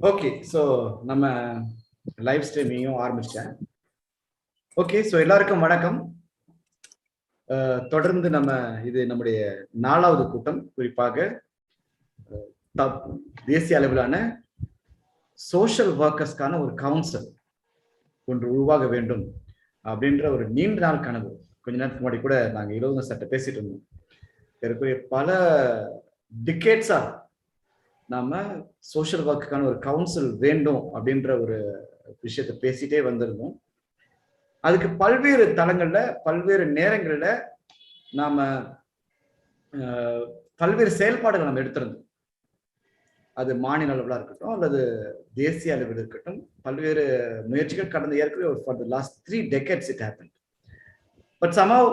Okay, so நம்ம live ஸ்ட்ரீமிங்கும் ஆரம்பிச்சிட்டேன். Okay, so எல்லாருக்கும் வணக்கம். தொடர்ந்து இது நம்முடைய 4வது கூட்டம். குறிப்பாக தேசிய அளவிலான சோஷியல் ஒர்க்கர்ஸ்க்கான ஒரு கவுன்சில் ஒன்று உருவாக வேண்டும் அப்படின்ற ஒரு நீண்ட நாள் கனவு. கொஞ்ச நேரத்துக்கு முன்னாடி கூட நாங்கள் இலவச சட்டை பேசிட்டு இருந்தோம். ஏற்கனவே பல டிகேட்ஸா நாம சோஷியல் ஒர்க்குக்கான ஒரு கவுன்சில் வேண்டும் அப்படின்ற ஒரு விஷயத்த பேசிட்டே வந்திருந்தோம். அதுக்கு பல்வேறு தளங்கள்ல பல்வேறு நேரங்கள்ல நாம பல்வேறு செயல்பாடுகள் நம்ம எடுத்திருந்தோம். அது மாநில அளவில் இருக்கட்டும் அல்லது தேசிய அளவில் இருக்கட்டும், பல்வேறு முயற்சிகள் கடந்த ஏற்கனவே for the last 3 decades it happen. But somehow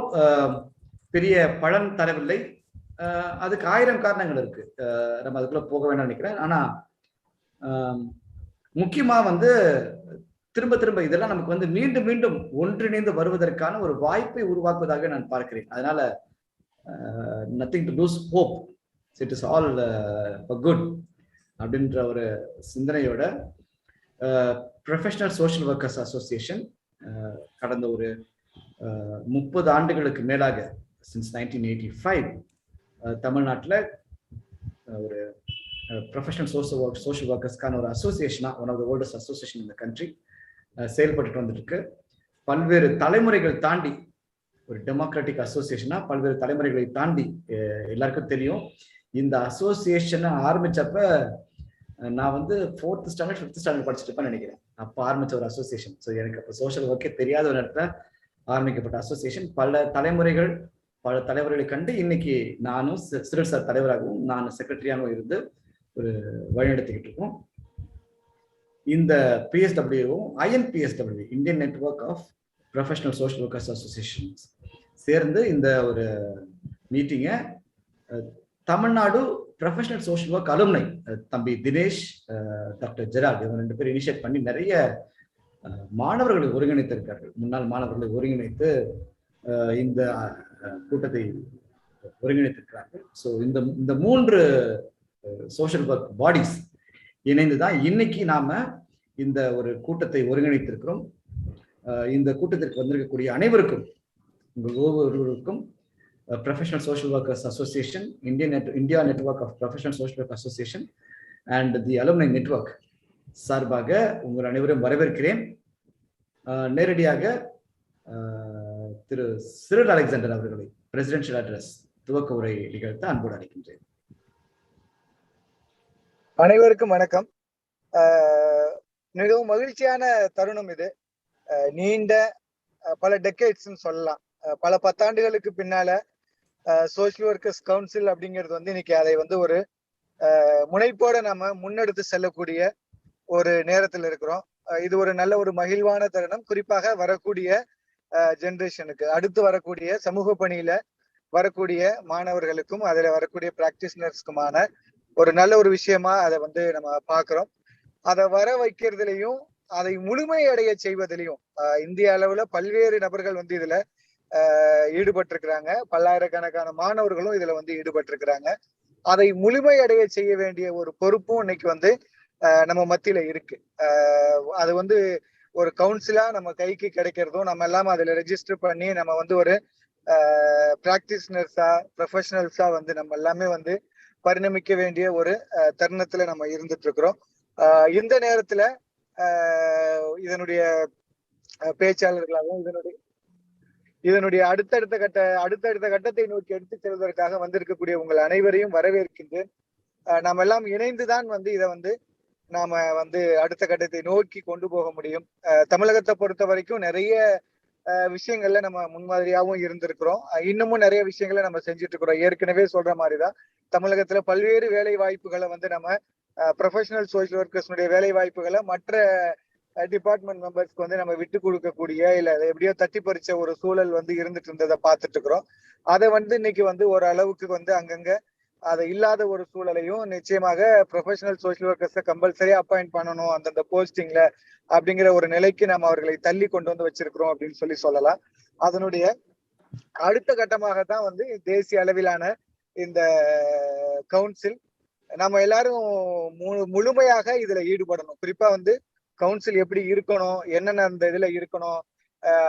பெரிய பலன் தரவில்லை. அதுக்கு 1000 காரணங்கள் இருக்கு. நம்ம அதுக்குள்ள போக வேண்டாம்னு நினைக்கிறேன். ஆனா முக்கியமா திரும்ப திரும்ப இதெல்லாம் நமக்கு மீண்டும் மீண்டும் ஒன்றிணைந்து வருவதற்கான ஒரு வாய்ப்பை உருவாக்குவதாக நான் பார்க்கிறேன். அதனால nothing to lose hope, it is all for good அப்படின்ற ஒரு சிந்தனையோட ப்ரொஃபஷனல் சோஷியல் ஒர்க்கர்ஸ் அசோசியேஷன் கடந்த ஒரு 30 ஆண்டுகளுக்கு மேலாக சின்ஸ் 1985 தமிழ்நாட்டில் ஒரு ப்ரொஃபஷனல் சோஷியல் ஒர்க்கர்ஸ்க்கான ஒரு அசோசியேஷனா, one of the oldest association இந்த கண்ட்ரி செயல்பட்டு வந்துட்டு இருக்கு. பல்வேறு தலைமுறைகள் தாண்டி ஒரு டெமோக்ராட்டிக் அசோசியேஷனா பல்வேறு தலைமுறைகளை தாண்டி எல்லாருக்கும் தெரியும். இந்த அசோசியேஷனை ஆரம்பிச்சப்ப நான் 4th ஸ்டாண்டர்ட் 5th ஸ்டாண்டர்ட் படிச்சுட்டு இருப்பேன்னு நினைக்கிறேன். அப்போ ஆரம்பிச்ச ஒரு அசோசியேஷன். ஸோ எனக்கு அப்போ சோஷியல் ஒர்க்கே தெரியாத ஒரு இடத்துல ஆரம்பிக்கப்பட்ட அசோசியேஷன். பல தலைவர்களை கண்டு இன்னைக்கு நானும் சிறு சார் தலைவராகவும் நான் செக்ரட்டரியாகவும் இருந்து ஒரு வழிநடத்திக்கிட்டு இருக்கோம். இந்த பிஎஸ்டபிள்யூவும் INPSW Indian network of professional social workers associations சேர்ந்து இந்த ஒரு மீட்டிங்கை Tamil Nadu professional social work alumni தம்பி தினேஷ், டாக்டர் ஜெரால்ட் இவங்க 2 பேரும் இனிஷியேட் பண்ணி நிறைய மாணவர்களை ஒருங்கிணைத்திருக்கார்கள். முன்னாள் மாணவர்களை ஒருங்கிணைத்து இந்த கூட்டத்தை ஒருங்கிணைத்திருக்கிறார்கள். ஸோ இந்த 3 சோஷியல் ஒர்க் பாடிஸ் இணைந்துதான் இன்னைக்கு நாம இந்த ஒரு கூட்டத்தை ஒருங்கிணைத்திருக்கிறோம். இந்த கூட்டத்திற்கு வந்திருக்கக்கூடிய அனைவருக்கும், உங்கள் ஒவ்வொருவருக்கும் professional social workers association, India network of professional social work association and the alumni network சார்பாக உங்கள் அனைவரும் வரவேற்கிறேன். நேரடியாக திரு சிரில் அலெக்சாண்டர் அவர்களை பிரசிடென்ஷியல் அட்ரஸ் துவக்க உரை நிகழ்த்த அன்போடு அழைக்கின்றேன். அனைவருக்கும் வணக்கம். மிகவும் மகிழ்ச்சியான தருணம் இது. நீண்ட பல டெக்கேட்ஸ்ன்னு சொல்லலாம், பல 10 ஆண்டுகளுக்கு பின்னால சோஷியல் ஒர்க்கர்ஸ் கவுன்சில் அப்படிங்கிறது இன்னைக்கு அதை ஒரு முனைப்போட நம்ம முன்னெடுத்து செல்லக்கூடிய ஒரு நேரத்தில் இருக்கிறோம். இது ஒரு நல்ல ஒரு மகிழ்வான தருணம். குறிப்பாக வரக்கூடிய ஜெனரேஷனுக்கு, அடுத்து வரக்கூடிய சமூக பணியில வரக்கூடிய மாணவர்களுக்கும் அதுல வரக்கூடிய பிராக்டிஷனர்ஸ்க்குமான ஒரு நல்ல ஒரு விஷயமா அதை நம்ம பாக்குறோம். அதை வர வைக்கிறதுலையும் அதை முழுமையடைய செய்வதிலையும் இந்திய அளவுல பல்வேறு நபர்கள் இதுல ஈடுபட்டிருக்கிறாங்க. பல்லாயிரக்கணக்கான மாணவர்களும் இதுல ஈடுபட்டிருக்கிறாங்க. அதை முழுமையடைய செய்ய வேண்டிய ஒரு பொறுப்பும் இன்னைக்கு நம்ம மத்தியில இருக்கு. அது ஒரு கவுன்சிலா நம்ம கைக்கு கிடைக்கிறதும், நம்ம எல்லாம் அதுல ரெஜிஸ்டர் பண்ணி நம்ம ஒரு பிராக்டிஷனர்ஸா ப்ரொஃபஷனல்ஸா நம்ம எல்லாமே பரிணமிக்க வேண்டிய ஒரு தருணத்துல நம்ம இருந்துட்டு இருக்கிறோம். இந்த நேரத்துல இதனுடைய பேச்சாளர்களாகவும் இதனுடைய அடுத்தடுத்த கட்டத்தை நோக்கி எடுத்து செல்வதற்காக வந்திருக்கக்கூடிய உங்கள் அனைவரையும் வரவேற்கின்றேன். நாம் எல்லாம் இணைந்துதான் இதை நாம அடுத்த கட்டத்தை நோக்கி கொண்டு போக முடியும். தமிழகத்தை பொறுத்த வரைக்கும் நிறைய விஷயங்கள்ல நம்ம முன்மாதிரியாகவும் இருந்திருக்கிறோம். இன்னமும் நிறைய விஷயங்களை நம்ம செஞ்சுட்டு இருக்கிறோம். ஏற்கனவே சொல்ற மாதிரிதான் தமிழகத்துல பல்வேறு வேலை வாய்ப்புகளை நம்ம ப்ரொஃபஷனல் சோஷியல் ஒர்க்கர்ஸ்னுடைய வேலை வாய்ப்புகளை மற்ற டிபார்ட்மெண்ட் மெம்பர்ஸ்க்கு நம்ம விட்டு கொடுக்கக்கூடிய இல்ல எப்படியோ தட்டி பறிச்ச ஒரு சூழல் இருந்துட்டு இருந்ததை பார்த்துட்டு இருக்கிறோம். அதை இன்னைக்கு ஒரு அளவுக்கு அங்கங்க அதை இல்லாத ஒரு சூழலையும் நிச்சயமாக ப்ரொஃபஷனல் சோஷியல் ஒர்க்கர்ஸை கம்பல்சரியா அப்பாயிண்ட் பண்ணணும் அந்தந்த போஸ்டிங்ல அப்படிங்கிற ஒரு நிலைக்கு நம்ம அவர்களை தள்ளி கொண்டு வச்சிருக்கிறோம் அப்படின்னு சொல்லலாம். அதனுடைய அடுத்த கட்டமாகத்தான் தேசிய அளவிலான இந்த கவுன்சில் நம்ம எல்லாரும் முழுமையாக இதுல ஈடுபடணும். குறிப்பா வந்து கவுன்சில் எப்படி இருக்கணும், என்னென்ன அந்த இதுல இருக்கணும்,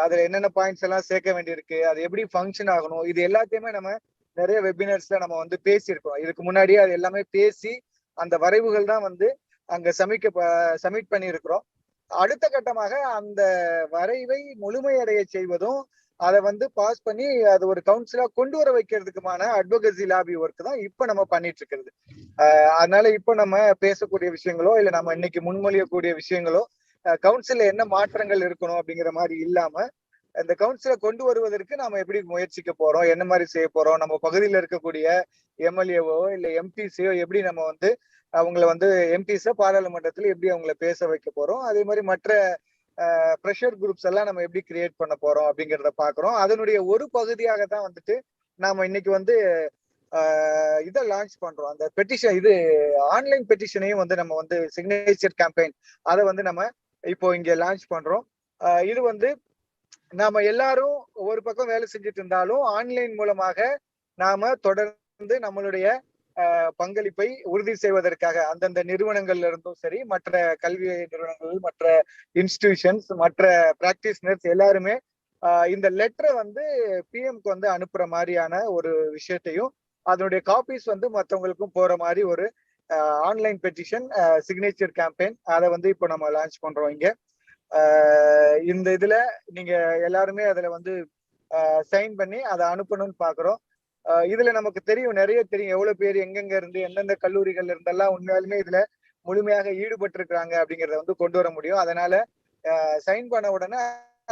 அதுல என்னென்ன பாயிண்ட்ஸ் எல்லாம் சேர்க்க வேண்டியிருக்கு, அது எப்படி ஃபங்க்ஷன் ஆகணும், இது எல்லாத்தையுமே நம்ம நிறைய வெபினார்ஸ்ல நம்ம வந்து பேசியிருக்கோம். இதுக்கு முன்னாடியே அது எல்லாமே பேசி அந்த வரைவுகள் தான் வந்து அங்க சப்மிட் பண்ணியிருக்கிறோம். அடுத்த கட்டமாக அந்த வரைவை முழுமையடைய செய்வதும், அதை வந்து பாஸ் பண்ணி அது ஒரு கவுன்சிலா கொண்டு வர வைக்கிறதுக்குமான அட்வொகசி லாபி ஒர்க் தான் இப்ப நம்ம பண்ணிட்டு இருக்கிறது. அதனால இப்ப நம்ம பேசக்கூடிய விஷயங்களோ இல்ல நம்ம இன்னைக்கு முன்மொழியக்கூடிய விஷயங்களோ கவுன்சில்ல என்ன மாற்றங்கள் இருக்கணும் அப்படிங்கிற மாதிரி இல்லாம, இந்த கவுன்சிலை கொண்டு வருவதற்கு நாம எப்படி முயற்சிக்க போறோம், என்ன மாதிரி செய்ய போறோம், நம்ம பகுதியில் இருக்கக்கூடிய எம்எல்ஏவோ இல்ல எம்பிசியோ எப்படி நம்ம வந்து அவங்களை வந்து எம்பிஸ பாராளுமன்றத்துல எப்படி அவங்களை பேச வைக்க போறோம், அதே மாதிரி மற்ற ப்ரெஷர் குரூப்ஸ் எல்லாம் நம்ம எப்படி கிரியேட் பண்ண போறோம் அப்படிங்கிறத பாக்குறோம். அதனுடைய ஒரு பகுதியாக தான் வந்துட்டு நாம இன்னைக்கு வந்து இதை லான்ச் பண்றோம். அந்த பெட்டிஷன், இது ஆன்லைன் பெட்டிஷனையும் வந்து நம்ம வந்து சிக்னேச்சர் கேம்பெயின் அதை வந்து நம்ம இப்போ இங்க லான்ச் பண்றோம். இது வந்து நாம எல்லாரும் ஒரு பக்கம் வேலை செஞ்சுட்டு இருந்தாலும் ஆன்லைன் மூலமாக நாம தொடர்ந்து நம்மளுடைய பங்களிப்பை உறுதி செய்வதற்காக அந்தந்த நிறுவனங்கள்ல இருந்தும் சரி, மற்ற கல்வி நிறுவனங்கள், மற்ற இன்ஸ்டிடியூஷன்ஸ், மற்ற பிராக்டிஷனர்ஸ் எல்லாருமே இந்த லெட்டரை வந்து பிஎம்க்கு வந்து அனுப்புற மாதிரியான ஒரு விஷயத்தையும், அதனுடைய காப்பீஸ் வந்து மற்றவங்களுக்கும் போற மாதிரி ஒரு ஆன்லைன் பெட்டிஷன் சிக்னேச்சர் கேம்பெயின் அதை வந்து இப்போ நம்ம லான்ச் பண்றோம் இங்க. இந்த இதுல நீங்க எல்லாருமே அதுல வந்து சைன் பண்ணி அதை அனுப்பணும்னு பாக்குறோம். இதுல நமக்கு தெரியும், நிறைய தெரியும் எவ்வளவு பேர் எங்கெங்க இருந்து எந்தெந்த கல்லூரிகள்ல இருந்தெல்லாம் உண்மையாலுமே இதுல முழுமையாக ஈடுபட்டு இருக்காங்க அப்படிங்கறத வந்து கொண்டு வர முடியும். அதனால சைன் பண்ண உடனே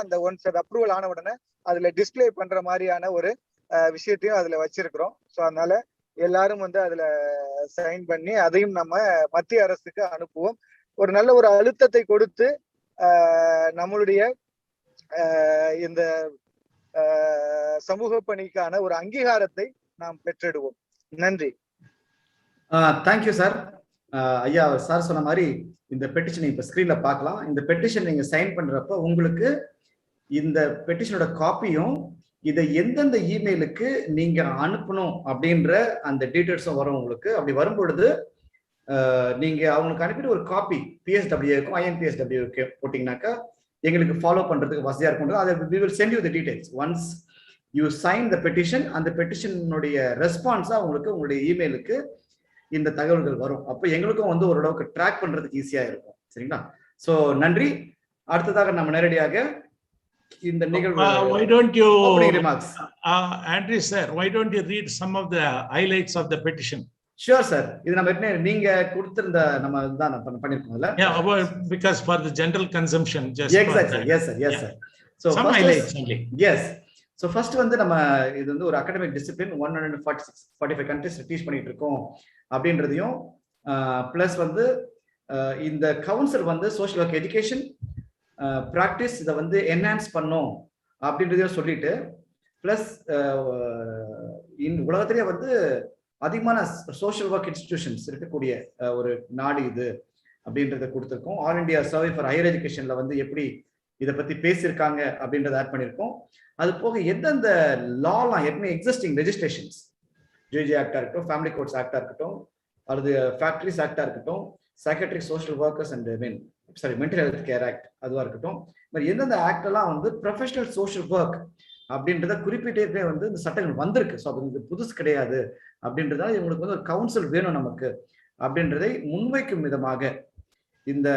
அந்த ஒன்ஸ் அது அப்ரூவல் ஆன உடனே அதுல டிஸ்பிளே பண்ற மாதிரியான ஒரு விஷயத்தையும் அதுல வச்சிருக்கிறோம். ஸோ அதனால எல்லாரும் வந்து அதுல சைன் பண்ணி அதையும் நம்ம மத்திய அரசுக்கு அனுப்புவோம். ஒரு நல்ல ஒரு அழுத்தத்தை கொடுத்து நம்மளுடைய இந்த சமூக பணிக்கான ஒரு அங்கீகாரத்தை நாம் பெற்றிடுவோம். நன்றி. Thank you sir. ஐயா சார் சொன்ன மாதிரி இந்த பெட்டிஷனை இப்ப ஸ்கிரீன்ல பார்க்கலாம். இந்த பெட்டிஷன் நீங்க சைன் பண்றப்ப உங்களுக்கு இந்த பெட்டிஷனோட காப்பியும் இதை எந்தெந்த இமெயிலுக்கு நீங்க அனுப்பணும் அப்படின்ற அந்த டீட்டெயில்ஸும் வரும் உங்களுக்கு. அப்படி வரும்பொழுது நீங்க அவங்களுக்கு அனுப்பிட்டு ஒரு காப்பி பிஎஸ்டபிள்யூக்கும் ஐஎன்பிஎஸ்டபிள்யூக்கு போட்டீங்கன்னாக்கா எங்களுக்கு ஃபாலோ பண்றதுக்கு வசதியா இருக்கும். அதை we will send you the details once you sign the petition. அந்த பெட்டிஷனுடைய ரெஸ்பான்ஸா உங்களுக்கு உங்களுடைய இமெயிலுக்கு இந்த தகவல்கள் வரும். அப்போ எங்களுக்கும் வந்து ஓரளவுக்கு ட்ராக் பண்றதுக்கு ஈஸியா இருக்கும். சரிங்களா? சோ நன்றி. அடுத்ததாக நம்ம நேரடியாக இந்த நிகழ்வு why don't you opening remarks Andrew sir, why don't you read some of the highlights of the petition? Sure sir. இது நம்ம நீங்க கொடுத்திருந்த நம்ம தான் பண்ணிருக்கோம்ல. Yeah, because for the general consumption just exactly. Yes sir, yes sir. So some highlights only. Yes. So first வந்து நம்ம இது வந்து ஒரு அகாடமிக் டிசிப்ளின் 145 கண்ட்ரீஸ்ல டீச் பண்ணிட்டு இருக்கோம் அப்படின்றதையும் பிளஸ் வந்து இந்த கவுன்சில் வந்து சோஷியல் ஒர்க் எஜுகேஷன் பிராக்டிஸ் இதை வந்து என்ஹான்ஸ் பண்ணும் அப்படின்றதையும் சொல்லிட்டு பிளஸ் உலகத்திலேயே வந்து அதிகமான சோஷியல் ஒர்க் இன்ஸ்டிடியூஷன்ஸ் இருக்கக்கூடிய ஒரு நாடு இது அப்படின்றத கொடுத்துருக்கோம். All India survey for higher எஜுகேஷன்ல வந்து எப்படி இதை பத்தி பேசியிருக்காங்க அப்படின்றத ஆட் பண்ணியிருக்கோம். அது போக எந்தெந்த லாலாம் ஏற்கனவே எக்ஸிஸ்டிங் ரெஜிஸ்ட்ரேஷன்ஸ், ஜேஜே ஆக்டா இருக்கட்டும், ஃபேமிலி கோட்ஸ் ஆக்டா இருக்கட்டும், அல்லது ஃபேக்டரிஸ் ஆக்டா இருக்கட்டும், psychiatric social workers and mental health care act அதுவா இருக்கட்டும், எந்தெந்த ஆக்ட் எல்லாம் வந்து ப்ரொஃபஷனல் சோஷியல் ஒர்க் அப்படின்றத குறிப்பிட்டே வந்து இந்த சட்டங்கள் வந்திருக்கு. ஸோ அது புதுசு கிடையாது அப்படின்றதால இவங்களுக்கு வந்து ஒரு கவுன்சில் வேணும் நமக்கு அப்படின்றதை முன்வைக்கும் விதமாக இந்த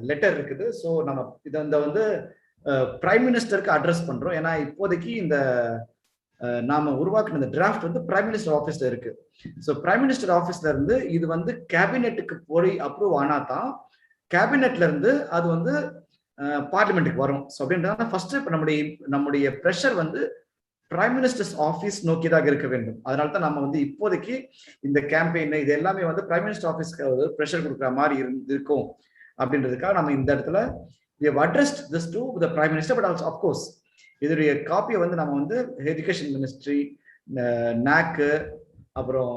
லெட்டர் இருக்குது. ஸோ நம்ம இதை வந்து பிரைம் மினிஸ்டருக்கு அட்ரஸ் பண்றோம். ஏன்னா இப்போதைக்கு இந்த நாம உருவாக்குன இந்த டிராஃப்ட் வந்து பிரைம் மினிஸ்டர் ஆஃபீஸ்ல இருக்கு. ஸோ பிரைம் மினிஸ்டர் ஆஃபீஸ்ல இருந்து இது வந்து கேபினெட்டுக்கு போய் அப்ரூவ் ஆனா தான் கேபினெட்ல இருந்து அது வந்து பார்லிமெண்ட்டுக்கு வரும். ஸோ அப்படின்றத ஃபர்ஸ்ட் இப்போ நம்முடைய ப்ரெஷர் வந்து பிரைம் மினிஸ்டர்ஸ் ஆஃபீஸ் நோக்கியதாக இருக்க வேண்டும். அதனால தான் நம்ம வந்து இப்போதைக்கு இந்த கேம்பெயின் இது எல்லாமே வந்து பிரைம் மினிஸ்டர் ஆஃபீஸ்க்கு ப்ரெஷர் கொடுக்குற மாதிரி இருக்கும் அப்படின்றதுக்காக நம்ம இந்த இடத்துல we have addressed this to the prime minister, but also of course இதோடைய காப்பியை வந்து நம்ம வந்து எஜுகேஷன் மினிஸ்ட்ரி, நாக், அப்புறம்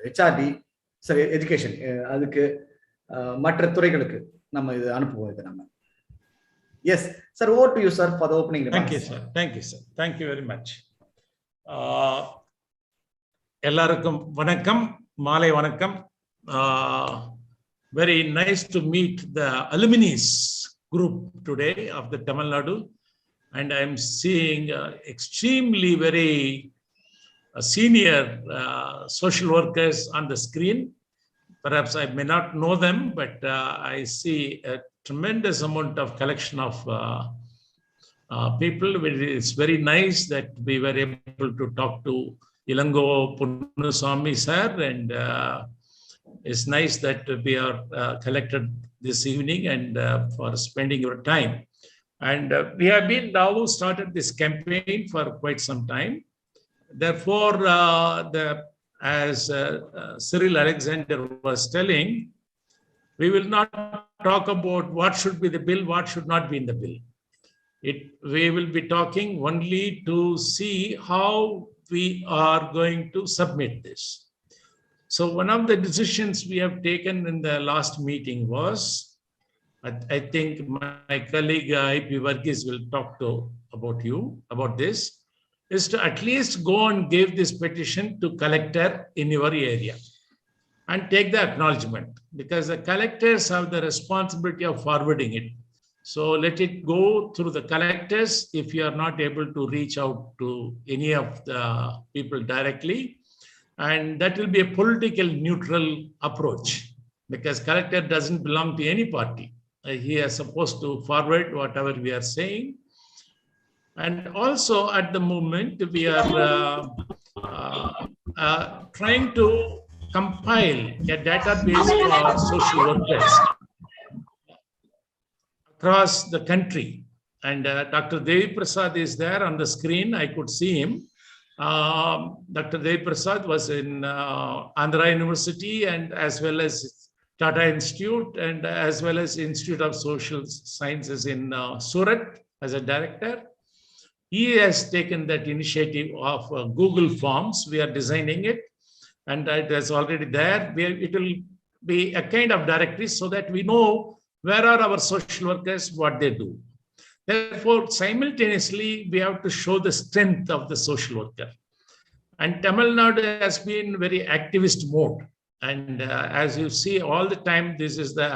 ஹெச்ஆர்டி, சரி எஜுகேஷன், அதுக்கு மற்ற துறைகளுக்கு நம்ம இது அனுப்புவோம். இதை நம்ம yes sir, over to you sir for the opening remarks. Thank you sir, thank you sir, thank you very much. எல்லாருக்கும் வணக்கம், மாலை வணக்கம். Very nice to meet the alumni group today of the Tamil Nadu, and I'm seeing extremely very senior social workers on the screen. Perhaps I may not know them, but I see a tremendous amount of collection of people. It's very nice that we were able to talk to Ilango Punnuswamy sir, and it's nice that we are collected this evening and for spending your time. And we have been now started this campaign for quite some time. Therefore, as Cyril Alexander was telling, we will not talk about what should be the bill, what should not be in the bill. We will be talking only to see how we are going to submit this. So one of the decisions we have taken in the last meeting was, I think my colleague IP Varghese will talk about this, is to at least go and give this petition to collector in your area and take the acknowledgement, because the collectors have the responsibility of forwarding it. So let it go through the collectors if you are not able to reach out to any of the people directly. And that will be a political neutral approach, because collector doesn't belong to any party. He is supposed to forward whatever we are saying. And also at the moment, we are trying to compile a database for social workers across the country. And Dr. Devi Prasad is there on the screen. I could see him. Dr. Devi Prasad was in Andhra University, and as well as Tata Institute, and as well as Institute of Social Sciences in Surat as a director. He has taken that initiative of Google Forms. We are designing it, and it is already there. It will be a kind of directory so that we know where are our social workers, what they do. Therefore, simultaneously, we have to show the strength of the social worker. And Tamil Nadu has been very activist mode. And as you see all the time, this is the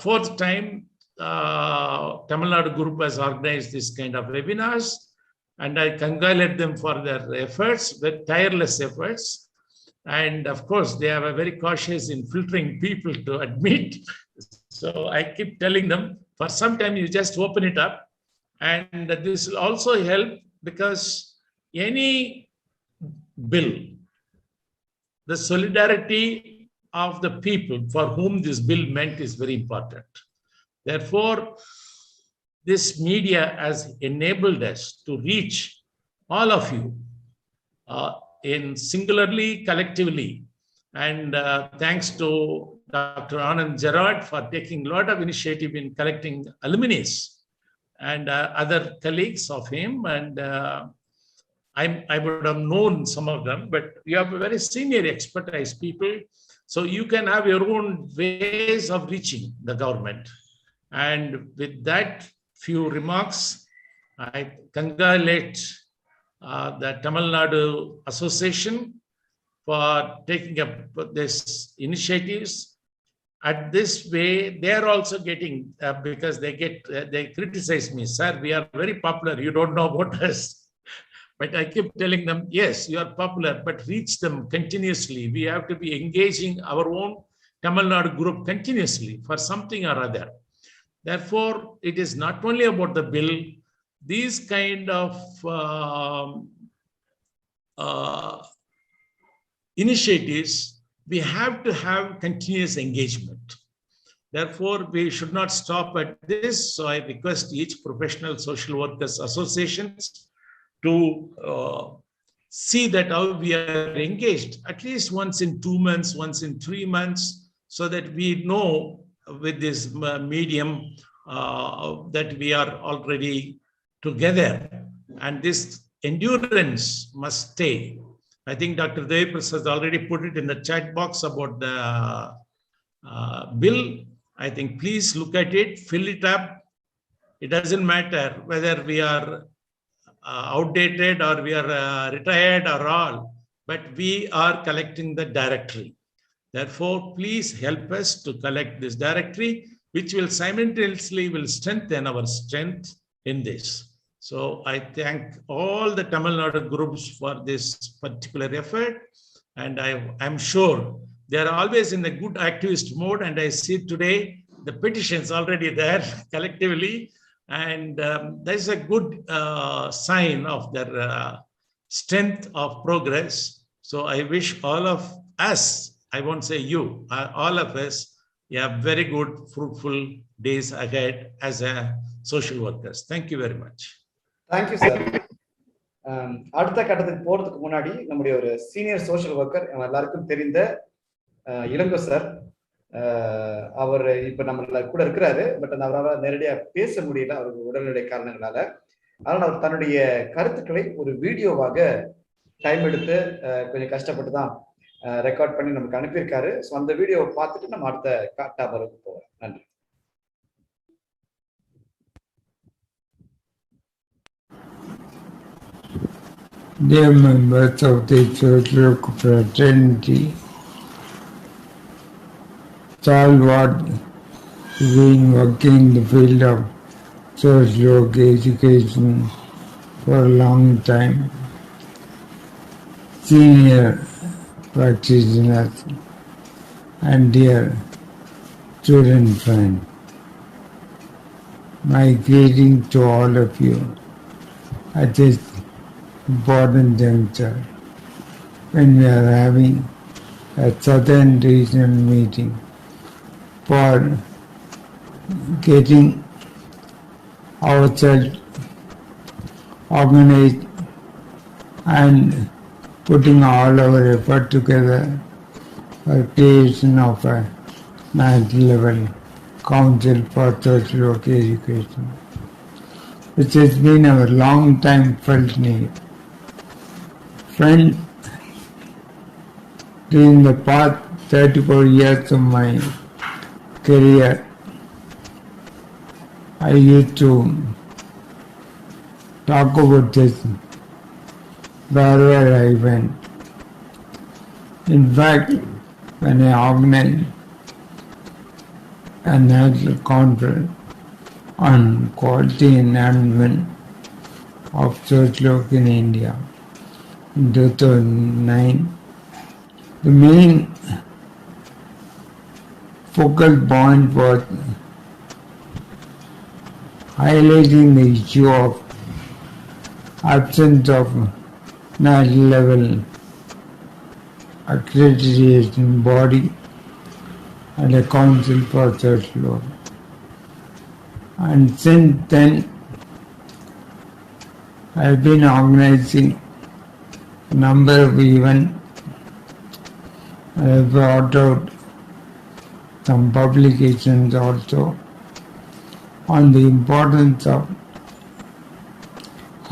fourth time Tamil Nadu group has organized this kind of webinars. And I congratulate them for their efforts, with tireless efforts. And of course, they are very cautious in filtering people to admit. So I keep telling them, for some time, you just open it up. And this will also help, because any bill, the solidarity of the people for whom this bill meant is very important. Therefore, this media has enabled us to reach all of you in singularly, collectively. And thanks to Dr. Anand Gerard for taking a lot of initiative in collecting alumni and other colleagues of him. And I would have known some of them, but you have very senior expertise people. So you can have your own ways of reaching the government. And with that few remarks, I congratulate the Tamil Nadu Association for taking up this initiatives. At this way, they are also getting, because they criticize me, sir, we are very popular, you don't know about us. But I keep telling them, yes, you are popular, but reach them continuously. We have to be engaging our own Tamil Nadu group continuously for something or other. Therefore, it is not only about the bill, these kind of initiatives, we have to have continuous engagement. Therefore, we should not stop at this. So I request each professional social workers associations to see that how we are engaged at least once in 2 months, once in 3 months, so that we know with this medium that we are already together. And this endurance must stay. I think Dr. Devi Prasad has already put it in the chat box about the bill. I think please look at it, fill it up. It doesn't matter whether we are outdated or we are retired or all. but we are collecting the directory. Therefore, please help us to collect this directory, which will simultaneously will strengthen our strength in this. So I thank all the Tamil Nadu groups for this particular effort. And I'm sure they are always in a good activist mode. And I see today the petitions already there collectively. And there's a good sign of their strength of progress. So I wish all of us, I won't say you, all of us, have very good, fruitful days ahead as a social workers. Thank you very much. Thank you, sir. அடுத்த கட்டத்துக்கு போறதுக்கு முன்னாடி நம்முடைய ஒரு senior social worker எல்லாருக்கும் தெரிந்த Ilango sir, அவர் இப்ப நம்ம கூட இருக்கிறாரு. பட் அவரால் நேரடியா பேச முடியல அவருக்கு உடல்நிலை காரணங்களால. அதனால அவர் தன்னுடைய கருத்துக்களை ஒரு வீடியோவாக டைம் எடுத்து கொஞ்சம் கஷ்டப்பட்டு தான் ரெக்கார்ட் பண்ணி நமக்கு அனுப்பியிருக்காரு. ஸோ அந்த வீடியோவை பார்த்துட்டு நம்ம அடுத்த டாபருக்கு போவோம். நன்றி. Dear members of the Social Fraternity, Stalwart has been working in the field of social work education for a long time. Senior practitioners and dear student friends, my greeting to all of you at this important juncture when we are having a Southern Regional meeting for getting ourselves organized and putting all our effort together for creation of a national level council for social work education, which has been our long time felt need. Friends, during the past 34 years of my career, I used to talk about this wherever I went. In fact, when I organized a national conference on quality enhancement of social work in India in 2009, the main focal point was highlighting the issue of absence of national level accreditation body and a council for social work. And since then, I have been organizing a number of events. I have brought out some publications also on the importance of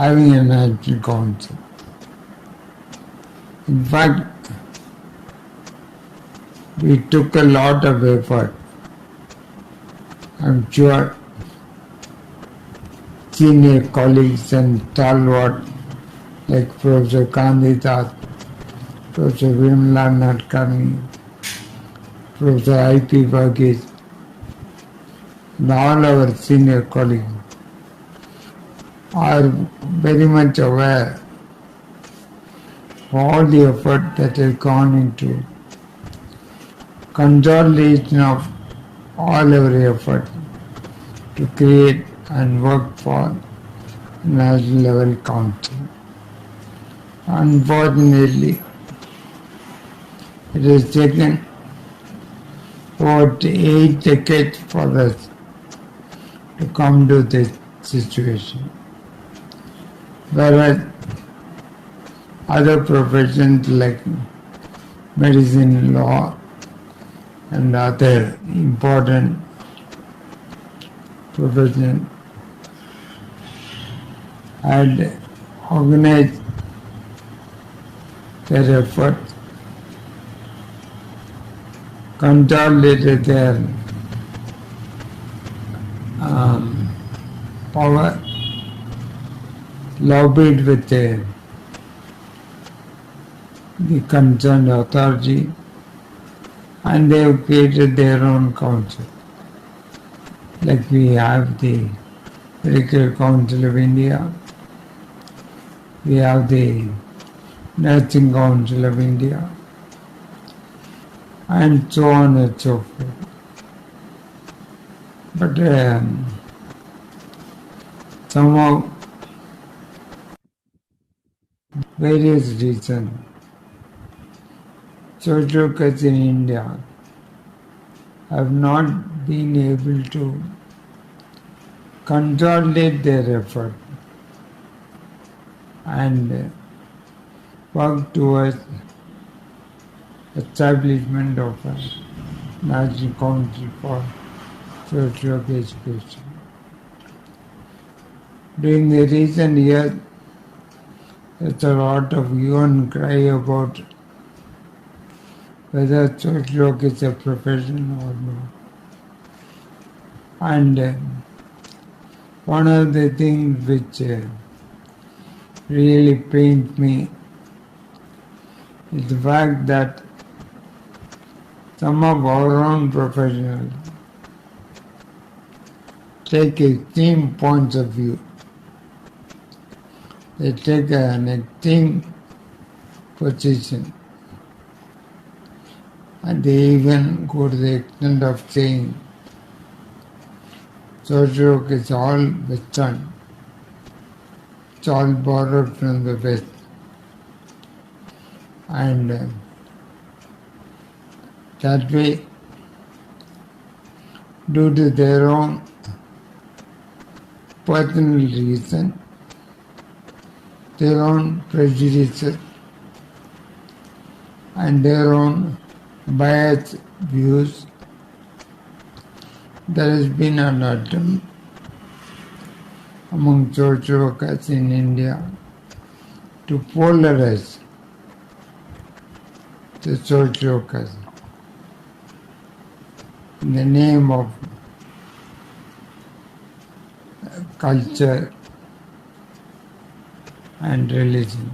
having a national council. In fact, we took a lot of effort. I'm sure senior colleagues and stalwart like Professor Kandidat, Professor Vimla Nadkarni, Professor I.P. Varghese, and all our senior colleagues are very much aware of all the effort that has gone into consolidation of all our effort to create and work for national level council. Unfortunately, it has taken about 8 decades for us to come to this situation. Whereas other professions like medicine, law, and other important professions had organized their efforts, consolidated their power, lobbied with the concerned authority, and they have created their own council. Like we have the Medical Council of India, we have the Nursing Council of India, and so on and so forth. But somehow, various reasons, social workers in India have not been able to consolidate their effort and work towards establishment of a National Council for Social Work Education. During the recent years, there's a lot of hue and cry about whether social work is a profession or not. And one of the things which really pains me is the fact that some of our own professionals take extreme points of view. They take an extreme position, and they even go to the extent of saying social work is all Western, it's all borrowed from the West, and that way, due to their own personal reason, their own prejudices, and their own biased views, there has been an attempt among social workers in India to polarize the social workers in the name of culture and religion.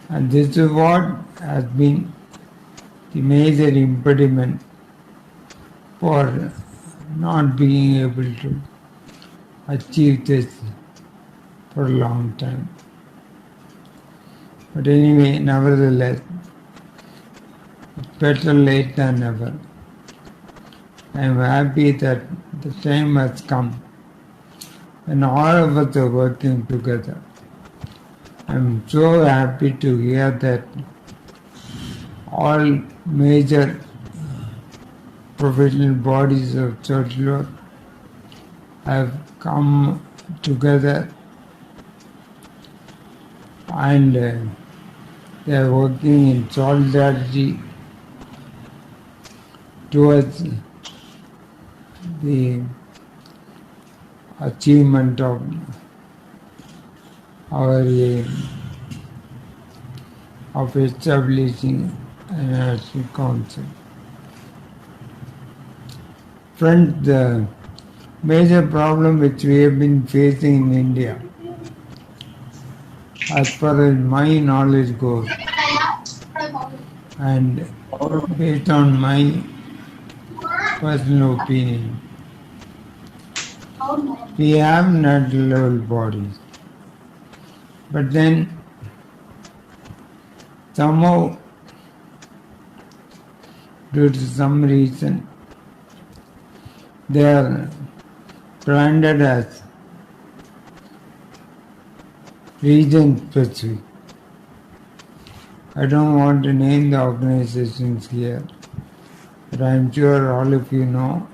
And this is what has been the major impediment for not being able to achieve this for a long time. But anyway, nevertheless, it's better late than never. I am happy that the time has come when all of us are working together. I am so happy to hear that all major professional bodies of social work have come together and they are working in solidarity towards the achievement of our aim of establishing a national council. Friends, the major problem which we have been facing in India, as far as my knowledge goes, and based on my personal opinion, we have national level bodies, but then somehow, due to some reason, they are branded as region specific. I don't want to name the organizations here, but I am sure all of you know.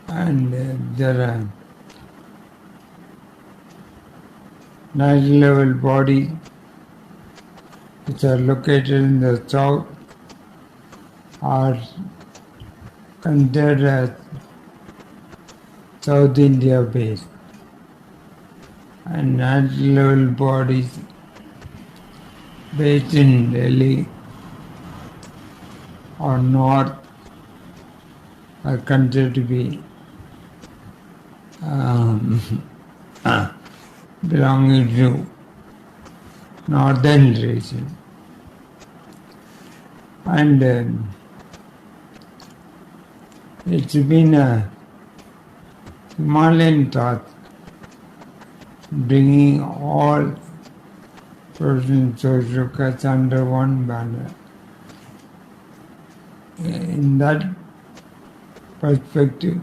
And there are national level bodies which are located in the south are considered as South India based, and national level bodies based in Delhi or north are considered to be belonging to northern region. And it's been a Himalayan thought bringing all Persian social cuts under one banner. In that perspective,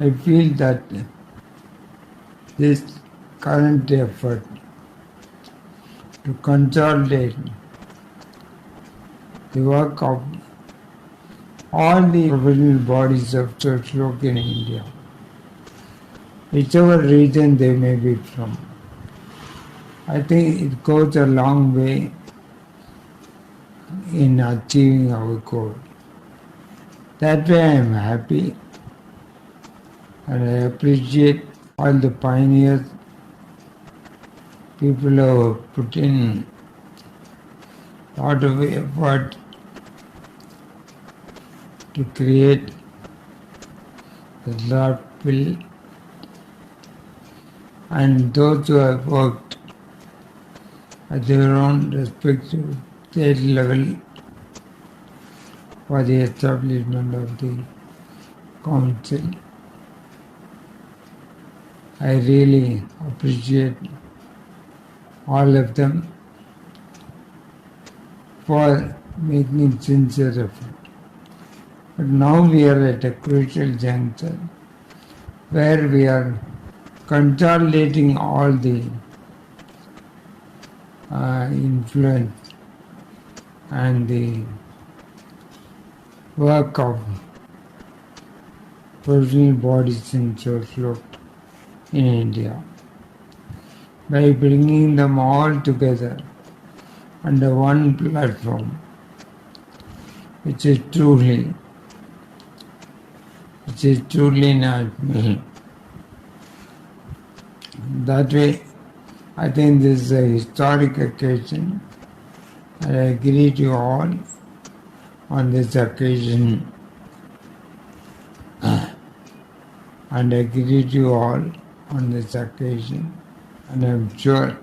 I feel that this current effort to consolidate the work of all the professional bodies of social work in India, whichever region they may be from, I think it goes a long way in achieving our goal. That way I am happy and I appreciate all the pioneers, people who have put in a lot of effort to create the draft bill, and those who have worked at their own respective state level for the establishment of the council. I really appreciate all of them for making sincere effort. But now we are at a crucial juncture where we are consolidating all the influence and the work of personal bodies in social work in India by bringing them all together under one platform, which is truly national. That way, I think this is a historic occasion. I agree to all on this occasion and agree to all on this occasion, and I'm sure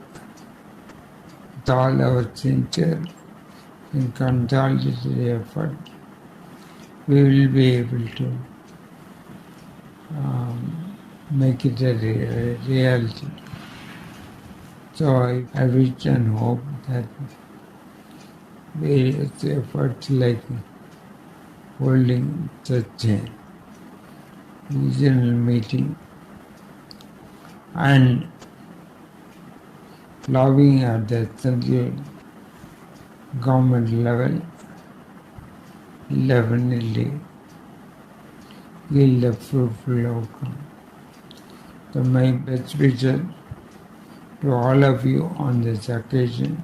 with all our sincere and consolidated effort, we will be able to make it a reality. So I wish and hope that various efforts like holding such a regional meeting and lobbying at the central government level definitely yield a fruitful outcome. So my best wishes to all of you on this occasion.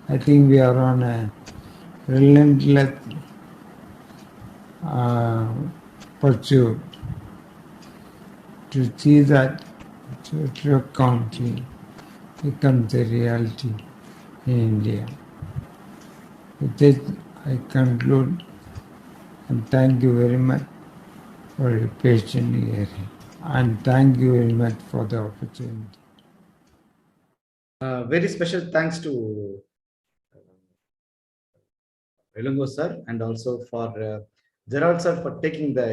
I think we are on a relentless pursuit to see that social council becomes a reality in India. With this, I conclude and thank you very much for your patient hearing, and thank you very much for the opportunity. Very special thanks to Ilango sir, and also for Gerald sir for taking the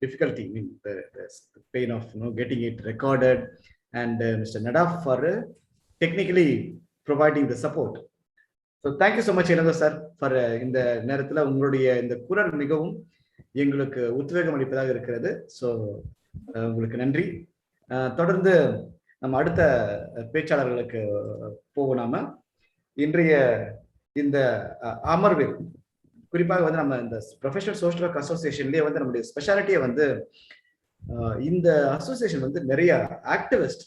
difficulty, I mean the pain of getting it recorded, and Mr. Nadaf for technically providing the support. So thank you so much, Ilango sir, for இந்த நேரத்துல உங்களுடைய இந்த குரல் மிகவும் எங்களுக்கு உத்வேகம் அளிப்பதாக இருக்கிறது. ஸோ உங்களுக்கு நன்றி. தொடர்ந்து நம்ம அடுத்த பேச்சாளர்களுக்கு போவோம். நாம இன்றைய இந்த அமர்வில் குறிப்பாக வந்து நம்ம இந்த ப்ரொஃபஷனல் சோஷியல் ஒர்க் அசோசியேஷன்லேயே வந்து நம்முடைய ஸ்பெஷாலிட்டியை வந்து இந்த அசோசியேஷன் வந்து நிறைய ஆக்டிவிஸ்ட்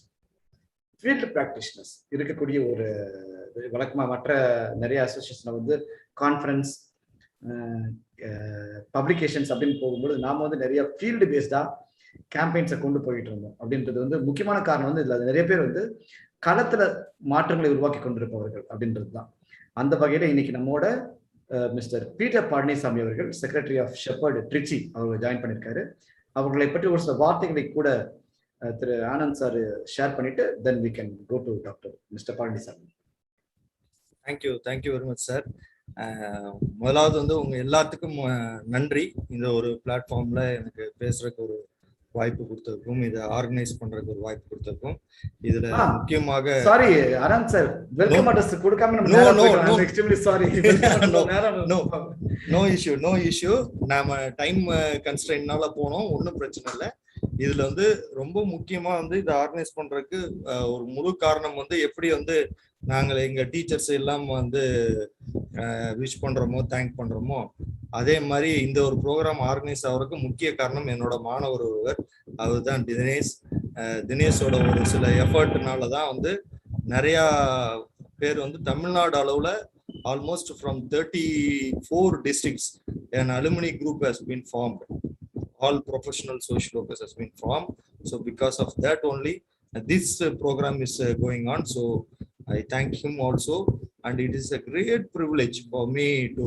ஃபீல்டு ப்ராக்டிஷனர்ஸ் இருக்கக்கூடிய ஒரு வழக்கமாக மற்ற நிறைய அசோசியேஷனை வந்து கான்ஃபரன்ஸ் பப்ளிகேஷன்ஸ் அப்படின்னு போகும்போது நாம வந்து நிறைய ஃபீல்டு பேஸ்டா கேம்பெயின்ஸை கொண்டு போயிட்டு இருந்தோம். அப்படின்றது வந்து முக்கியமான காரணம் வந்து இதுல நிறைய பேர் வந்து களத்துல மாற்றங்களை உருவாக்கி கொண்டிருப்பவர்கள் அப்படின்றது தான். அந்த வகையில இன்னைக்கு நம்மோட மிஸ்டர் பீட்டர் பழனிசாமி அவர்கள், செக்ரட்டரி ஆஃப் ஷெப்பர்ட் ட்ரிச்சி, அவர் ஜாயின் பண்ணியிருக்காரு. அவர்களை பற்றி ஒரு சில வார்த்தைகளை கூட திரு ஆனந்த் சார் ஷேர் பண்ணிட்டு then we can go to doctor mister Palanisamy. Thank you very much sir. முதலாவது வந்து உங்க எல்லாத்துக்கும் நன்றி. இந்த ஒரு பிளாட்ஃபார்ம்ல எனக்கு பேசுறதுக்கு ஒரு வாய்ப்பு கொடுத்ததுக்கும், இதை ஆர்கனைஸ் பண்றதுக்கு ஒரு வாய்ப்பு கொடுத்ததுக்கும், இதுல முக்கியமாக sorry Anand sir, welcome address கொடுக்காம நம்ம எக்ஸ்ட்ரீம்லி சாரி. No issue. நாம டைம் கன்ஸ்ட்ரெயின்னால போனோம், ஒன்றும் பிரச்சனை இல்லை. இதுல வந்து ரொம்ப முக்கியமா வந்து இதை ஆர்கனைஸ் பண்றதுக்கு ஒரு முழு காரணம் வந்து எப்படி வந்து நாங்கள் எங்க டீச்சர்ஸ் எல்லாம் வந்து விஷ் பண்றோமோ, தேங்க் பண்றோமோ, அதே மாதிரி இந்த ஒரு ப்ரோக்ராம் ஆர்கனைஸ் ஆகிறதுக்கு முக்கிய காரணம் என்னோட மாணவர் ஒருவர், அவர் தான் தினேஷ். தினேஷோட ஒரு சில எஃபர்ட்னால தான் வந்து நிறைய பேர் வந்து தமிழ்நாடு அளவுல almost from 34 districts an alumni group has been formed. All professional social workers has been formed. So because of that only this program is going on. So I thank him also, and it is a great privilege for me to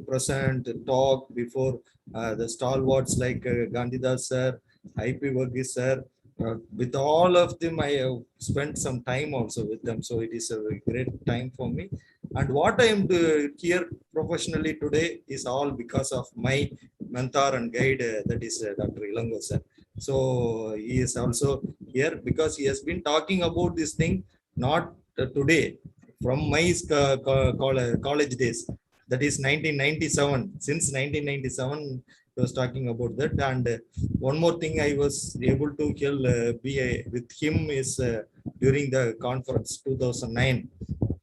present, talk before the stalwarts like Gandhidas sir, IP Varghese sir. With all of them, I have spent some time also with them. So it is a great time for me. And what I am here professionally today is all because of my mentor and guide, that is Dr. Ilango sir. So he is also here because he has been talking about this thing not today, from my college days, that is 1997. Since 1997 he was talking about that. And one more thing I was able to be with him is during the conference 2009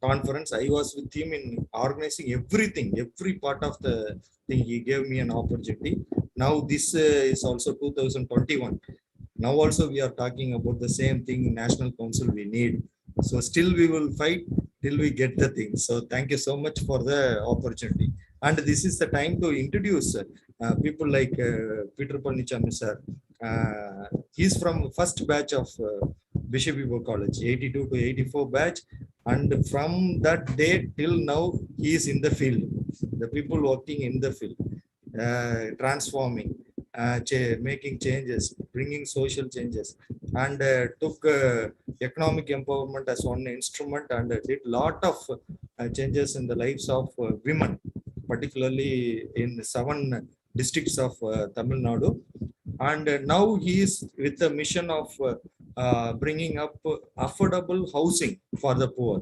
conference. I was with him in organizing everything, every part of the thing. He gave me an opportunity. Now this is also 2021. Now also we are talking about the same thing, National Council we need. So still we will fight till we get the thing. So thank you so much for the opportunity. And this is the time to introduce people like Peter Palnichami sir. He's from first batch of Bishop Ibo College, 82 to 84 batch. And from that day till now, he is in the field. The people working in the field, transforming, making changes, bringing social changes, and took economic empowerment as one instrument, and did lot of changes in the lives of women, particularly in 7 districts of Tamil Nadu. And now he is with the mission of bringing up affordable housing for the poor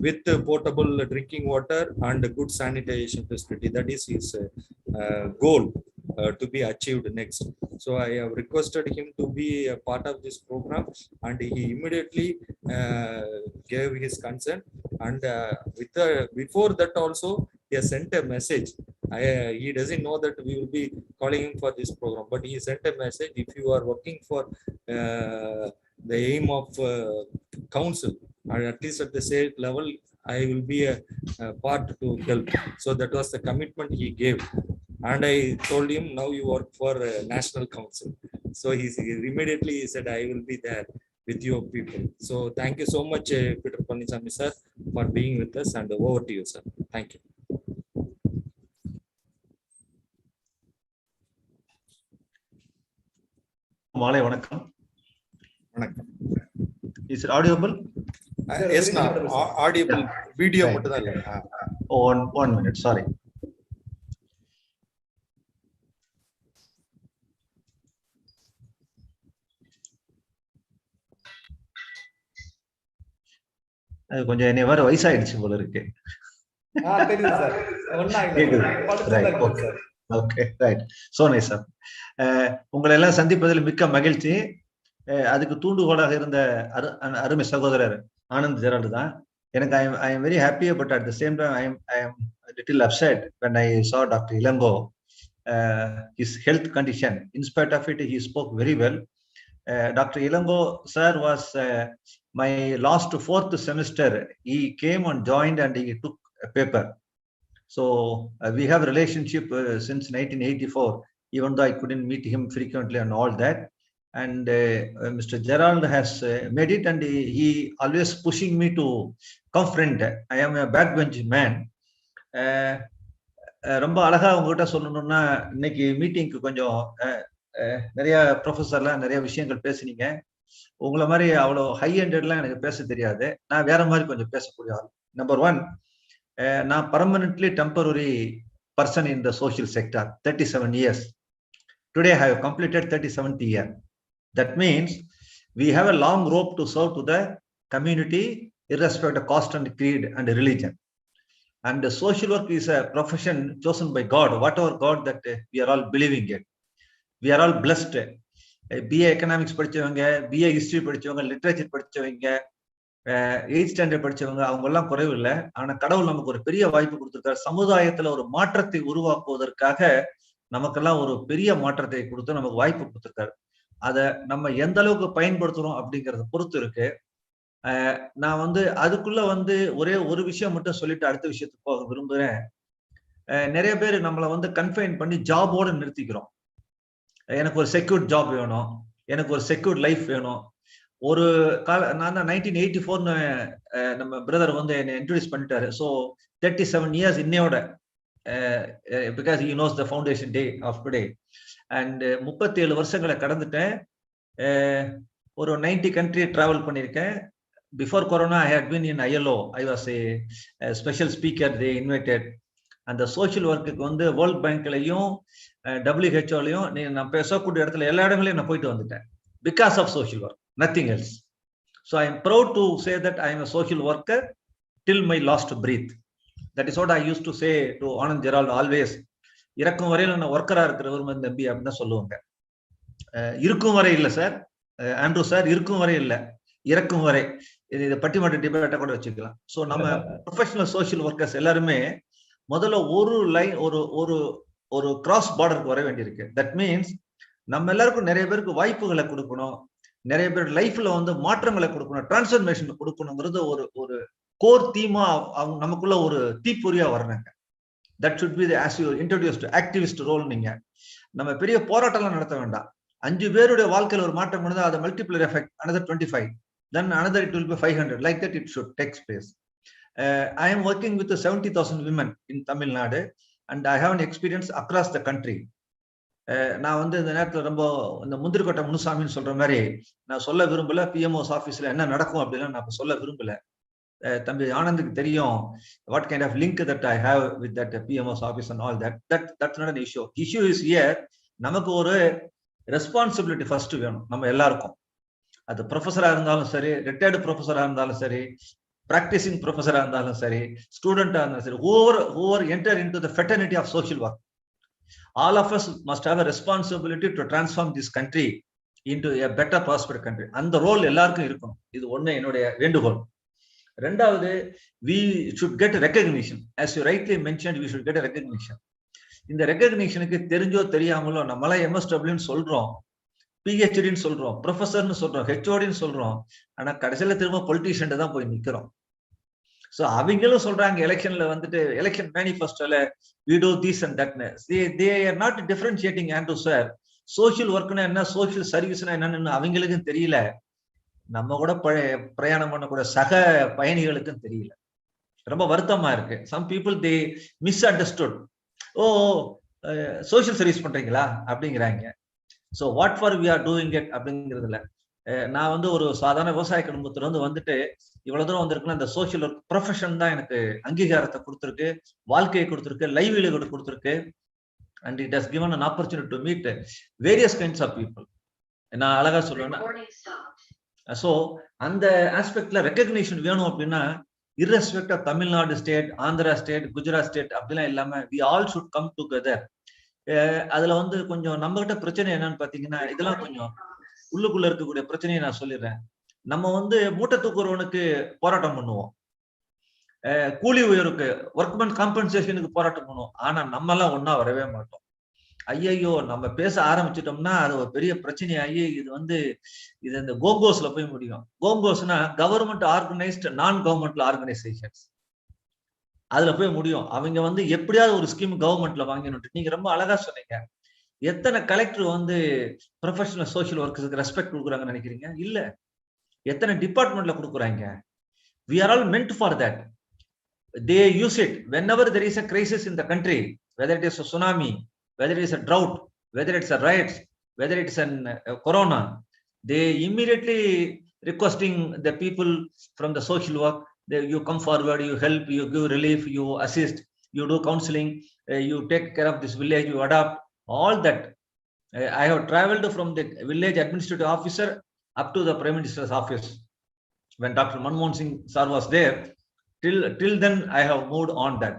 with portable drinking water and good sanitation facility. That is his goal to be achieved next. So I have requested him to be a part of this program, and he immediately gave his consent. And before that also he has sent a message. He doesn't know that we will be calling him for this program, but he sent a message: if you are working for the aim of council, or at least at the state level, I will be a part to help. So that was the commitment he gave. And I told him, now you work for National Council. So he immediately said, I will be there with your people. So thank you so much, Peter Palnichami sir, for being with us, and over to you, sir. Thank you. மாலை வணக்கம். வணக்கம். Is it audible? Yes, now audible. Video மட்டும் தான் இல்ல. One minute, sorry. அது கொஞ்சம் என்னை வேற வயசாயிடுச்சு போல இருக்கு. Okay, right. So nice sir. உங்களை எல்லாம் சந்திப்பதில் மிக்க மகிழ்ச்சி. அதுக்கு தூண்டுகோலாக இருந்த அருமை சகோதரர் ஆனந்த் ஜெரால்டு தான். எனக்கு I am very happy, but at the same time I am little upset when I saw Dr. Ilango, his health condition. In spite of it, he spoke very well. Dr. Ilango sir was my last 4th semester. He came and joined and he took a paper. So we have a relationship since 1984, even though I couldn't meet him frequently and all that. And Mr. Gerald has made it, and he always pushing me to confront. I am a backbench man. ரொம்ப அழகா உங்ககிட்ட சொல்லணும்னா, இன்னைக்கு மீட்டிங்க்கு கொஞ்சம் நிறைய ப்ரொஃபஸர்லாம் நிறைய விஷயங்கள் பேசுனீங்க. உங்களை மாதிரி அவ்வளோ ஹை ஹேண்டட்லாம் எனக்கு பேச தெரியாது. நான் வேற மாதிரி கொஞ்சம் பேசக்கூடிய ஆள். நம்பர் 1, நான் permanently temporary person in the social sector 37 years. Today I have completed 37th year. That means we have a long rope to serve to the community irrespective of caste and creed and religion. And the social work is a profession chosen by God, whatever God that we are all believing in. We are all blessed. BA economics படிச்சவங்க, BA history படிச்சவங்க, literature படிச்சவங்க, 8th standard படிச்சவங்க அவங்க எல்லாம் குறைவு இல்லை. ஆனா கடவுள் நமக்கு ஒரு பெரிய வாய்ப்பு கொடுத்திருக்காரு. சமுதாயத்துல ஒரு மாற்றத்தை உருவாக்குவதற்காக நமக்கெல்லாம் ஒரு பெரிய மாற்றத்தை கொடுத்து நமக்கு வாய்ப்பு கொடுத்திருக்காரு. அதை நம்ம எந்த அளவுக்கு பயன்படுத்துறோம் அப்படிங்கறத பொறுத்து இருக்கு. நான் அதுக்குள்ள ஒரே ஒரு விஷயம் மட்டும் சொல்லிட்டு அடுத்த விஷயத்துக்கு போக விரும்புறேன். நிறைய பேர் நம்மளை கன்ஃபைன் பண்ணி ஜாபோட நிறுத்திக்கிறோம். எனக்கு ஒரு செக்யூர்ட் ஜாப் வேணும், எனக்கு ஒரு செக்யூர்ட் லைஃப் வேணும். ஒரு நான் தான் 1984 நம்ம பிரதர் என்னை இன்ட்ரோடியூஸ் பண்ணிட்டாரு. ஸோ 37 years இன்னையோட, because he knows the foundation day of today. And 37 வருஷங்களை கடந்துட்டேன். ஒரு 90 country டிராவல் பண்ணியிருக்கேன். Before Corona, I had been in ILO. I was a special speaker. They invited. And the social work world பேங்க்லையும் WHO-லையும் நான் பேசக்கூடிய இடத்துல எல்லா இடங்களையும் நான் போயிட்டு வந்துட்டேன். Because of social work, nothing else. So I am proud to say that I am a social worker till my last breath. That is what I used to say to Anand Gerald always. இறக்கும் வரையில் நான் ஒர்க்கரா இருக்கிறவர் தம்பி அப்படின்னு தான் சொல்லுவாங்க. இருக்கும் வரை இல்லை சார், ஆண்ட்ரூ சார், இருக்கும் வரை இல்லை, இறக்கும் வரை. இது பட்டிமன்ற டிபேட்டா கூட வச்சுக்கலாம். ஸோ நம்ம ப்ரொஃபஷனல் சோஷியல் ஒர்க்கர்ஸ் எல்லாருமே முதல்ல ஒரு லைன் ஒரு கிராஸ் பார்டருக்கு வர வேண்டியிருக்கு. தட் மீன்ஸ் நம்ம எல்லாருக்கும் நிறைய பேருக்கு வாய்ப்புகளை கொடுக்கணும், நிறைய பேர் லைஃப்ல மாற்றங்களை கொடுக்கணும், டிரான்ஸ்ஃபர்மேஷன் கொடுக்கணுங்கிறது ஒரு கோர் தீமா அவங்க நமக்குள்ள ஒரு தீப்பொறியா வர்றாங்க. That should be as you introduced activist role. நீங்க நம்ம பெரிய போராட்டம்லாம் நடத்த வேண்டாம். 5 பேருடைய வாழ்க்கையில் ஒரு மாற்றம் இருந்தால் அதை மல்டிப்ளர் effect another 25, then another it will be 500. Like that it should take place. I am working with 70,000 women in Tamil Nadu and I have an experience across the country. நான் இந்த நேரத்தில் ரொம்ப இந்த முந்திரிக்கோட்டை முனுசாமின்னு சொல்ற மாதிரி நான் சொல்ல விரும்பல. PMO's ஆஃபீஸ்ல என்ன நடக்கும் அப்படின்னா நான் சொல்ல விரும்பல. தம்பி ஆனந்துக்கு தெரியும் what kind of link that I have with that PMO's office and all that's not an issue. Issue is here. நமக்கு ஒரு ரெஸ்பான்சிபிலிட்டி ஃபர்ஸ்ட் வேணும் நம்ம எல்லாருக்கும். அது ப்ரொஃபஸரா இருந்தாலும் சரி, ரிட்டையர்டு ப்ரொஃபஸரா இருந்தாலும் சரி, பிராக்டிசிங் ப்ரொஃபஸரா இருந்தாலும் சரி, ஸ்டூடெண்டா இருந்தாலும் சரி, whoever enter into the fraternity of social work, all of us must have a responsibility to transform this country into a better prosperous country. அந்த ரோல் எல்லாருக்கும் இருக்கணும். இது ஒண்ணு என்னுடைய வேண்டுகோள். ரெண்டாவது, we should get recognition. As you rightly mentioned, we should get a recognition. இந்த ரெகக்னிஷனுக்கு தெரிஞ்சோ தெரியாமலோ நம்மளாம் MSWன்னு சொல்றோம், PhDன்னு சொல்றோம், ப்ரொஃபஸர்னு சொல்றோம், HODன்னு சொல்றோம். ஆனா கடைசியில திரும்ப பொலிட்டீஷியன் தான் போய் நிக்கிறோம். சோ அவங்களும் சொல்றாங்க எலெக்ஷன்ல election மேனிஃபெஸ்டோல we do this and that. They are not differentiating, Andrew sir. Social ஒர்க்னா என்ன, சோஷியல் சர்வீஸ்னா என்னன்னு அவங்களுக்கும் தெரியல, நம்ம கூட பிரயாணம் பண்ணக்கூடிய சக பயணிகளுக்கும் தெரியல. ரொம்ப வருத்தமா இருக்கு. Some people they misunderstood. Social service பண்றீங்களா அப்படிங்கிறாங்க. So what for we are doing it அப்படிங்கிறதுல நான் ஒரு சாதாரண விவசாய குடும்பத்துல வந்துட்டு இவ்வளவு தூரம் வந்திருக்குன்னா இந்த சோஷியல் ஒர்க் ப்ரொஃபஷன் தான் எனக்கு அங்கீகாரத்தை கொடுத்துருக்கு, வாழ்க்கையை கொடுத்துருக்கு, லைவ்லிஹுட் கொடுத்துருக்கு. And it has given an opportunity to meet various kinds of people. நான் அழகா சொல்லுவேன்னா, ஸோ அந்த ஆஸ்பெக்ட்ல ரெகக்னிஷன் வேணும் அப்படின்னா irrespective of Tamil Nadu state, Andhra state, Gujarat state அப்படிலாம் இல்லாம we all should come together. அதுல கொஞ்சம் நம்ம கிட்ட பிரச்சனை என்னன்னு பாத்தீங்கன்னா, இதெல்லாம் கொஞ்சம் உள்ளுக்குள்ள இருக்கக்கூடிய பிரச்சனையை நான் சொல்லிடுறேன். நம்ம மூட்டை தூக்குறவனுக்கு போராட்டம் பண்ணுவோம், கூலி உயர்வுக்கு ஒர்க்மேன் காம்பன்சேஷனுக்கு போராட்டம் பண்ணுவோம். ஆனா நம்ம எல்லாம் ஒன்னா வரவே மாட்டோம். ஐயோ நம்ம பேச ஆரம்பிச்சிட்டோம்னா அது ஒரு பெரிய பிரச்சனையாகி இது இந்த கோங்கோஸ்ல போய் முடியும். கோங்கோஸ்னா கவர்மெண்ட் ஆர்கனைஸ்ட் நான் கவர்மெண்ட் ஆர்கனைசேஷன்ஸ், அதுல போய் முடியும். அவங்க எப்படியாவது ஒரு ஸ்கீம் கவர்மெண்ட்ல வாங்கணும். நீங்க ரொம்ப அழகா சொன்னீங்க. எத்தனை கலெக்டர் ப்ரொஃபஷனல் சோஷியல் ஒர்க்கர்ஸ்க்கு ரெஸ்பெக்ட் கொடுக்குறாங்கன்னு நினைக்கிறீங்க? இல்ல. எத்தனை டிபார்ட்மெண்ட்ல கொடுக்குறாங்க? we are all meant for that. They use it whenever there is a crisis in the country, whether it is a tsunami, whether it is a drought, whether it's a riots, whether it's an corona, they immediately requesting the people from the social work, you come forward, you help, you give relief, you assist, you do counseling, you take care of this village, you adopt, all that. I have traveled from the village administrative officer up to the Prime Minister's office. When Dr. Manmohan Singh sir was there, till then I have moved on that.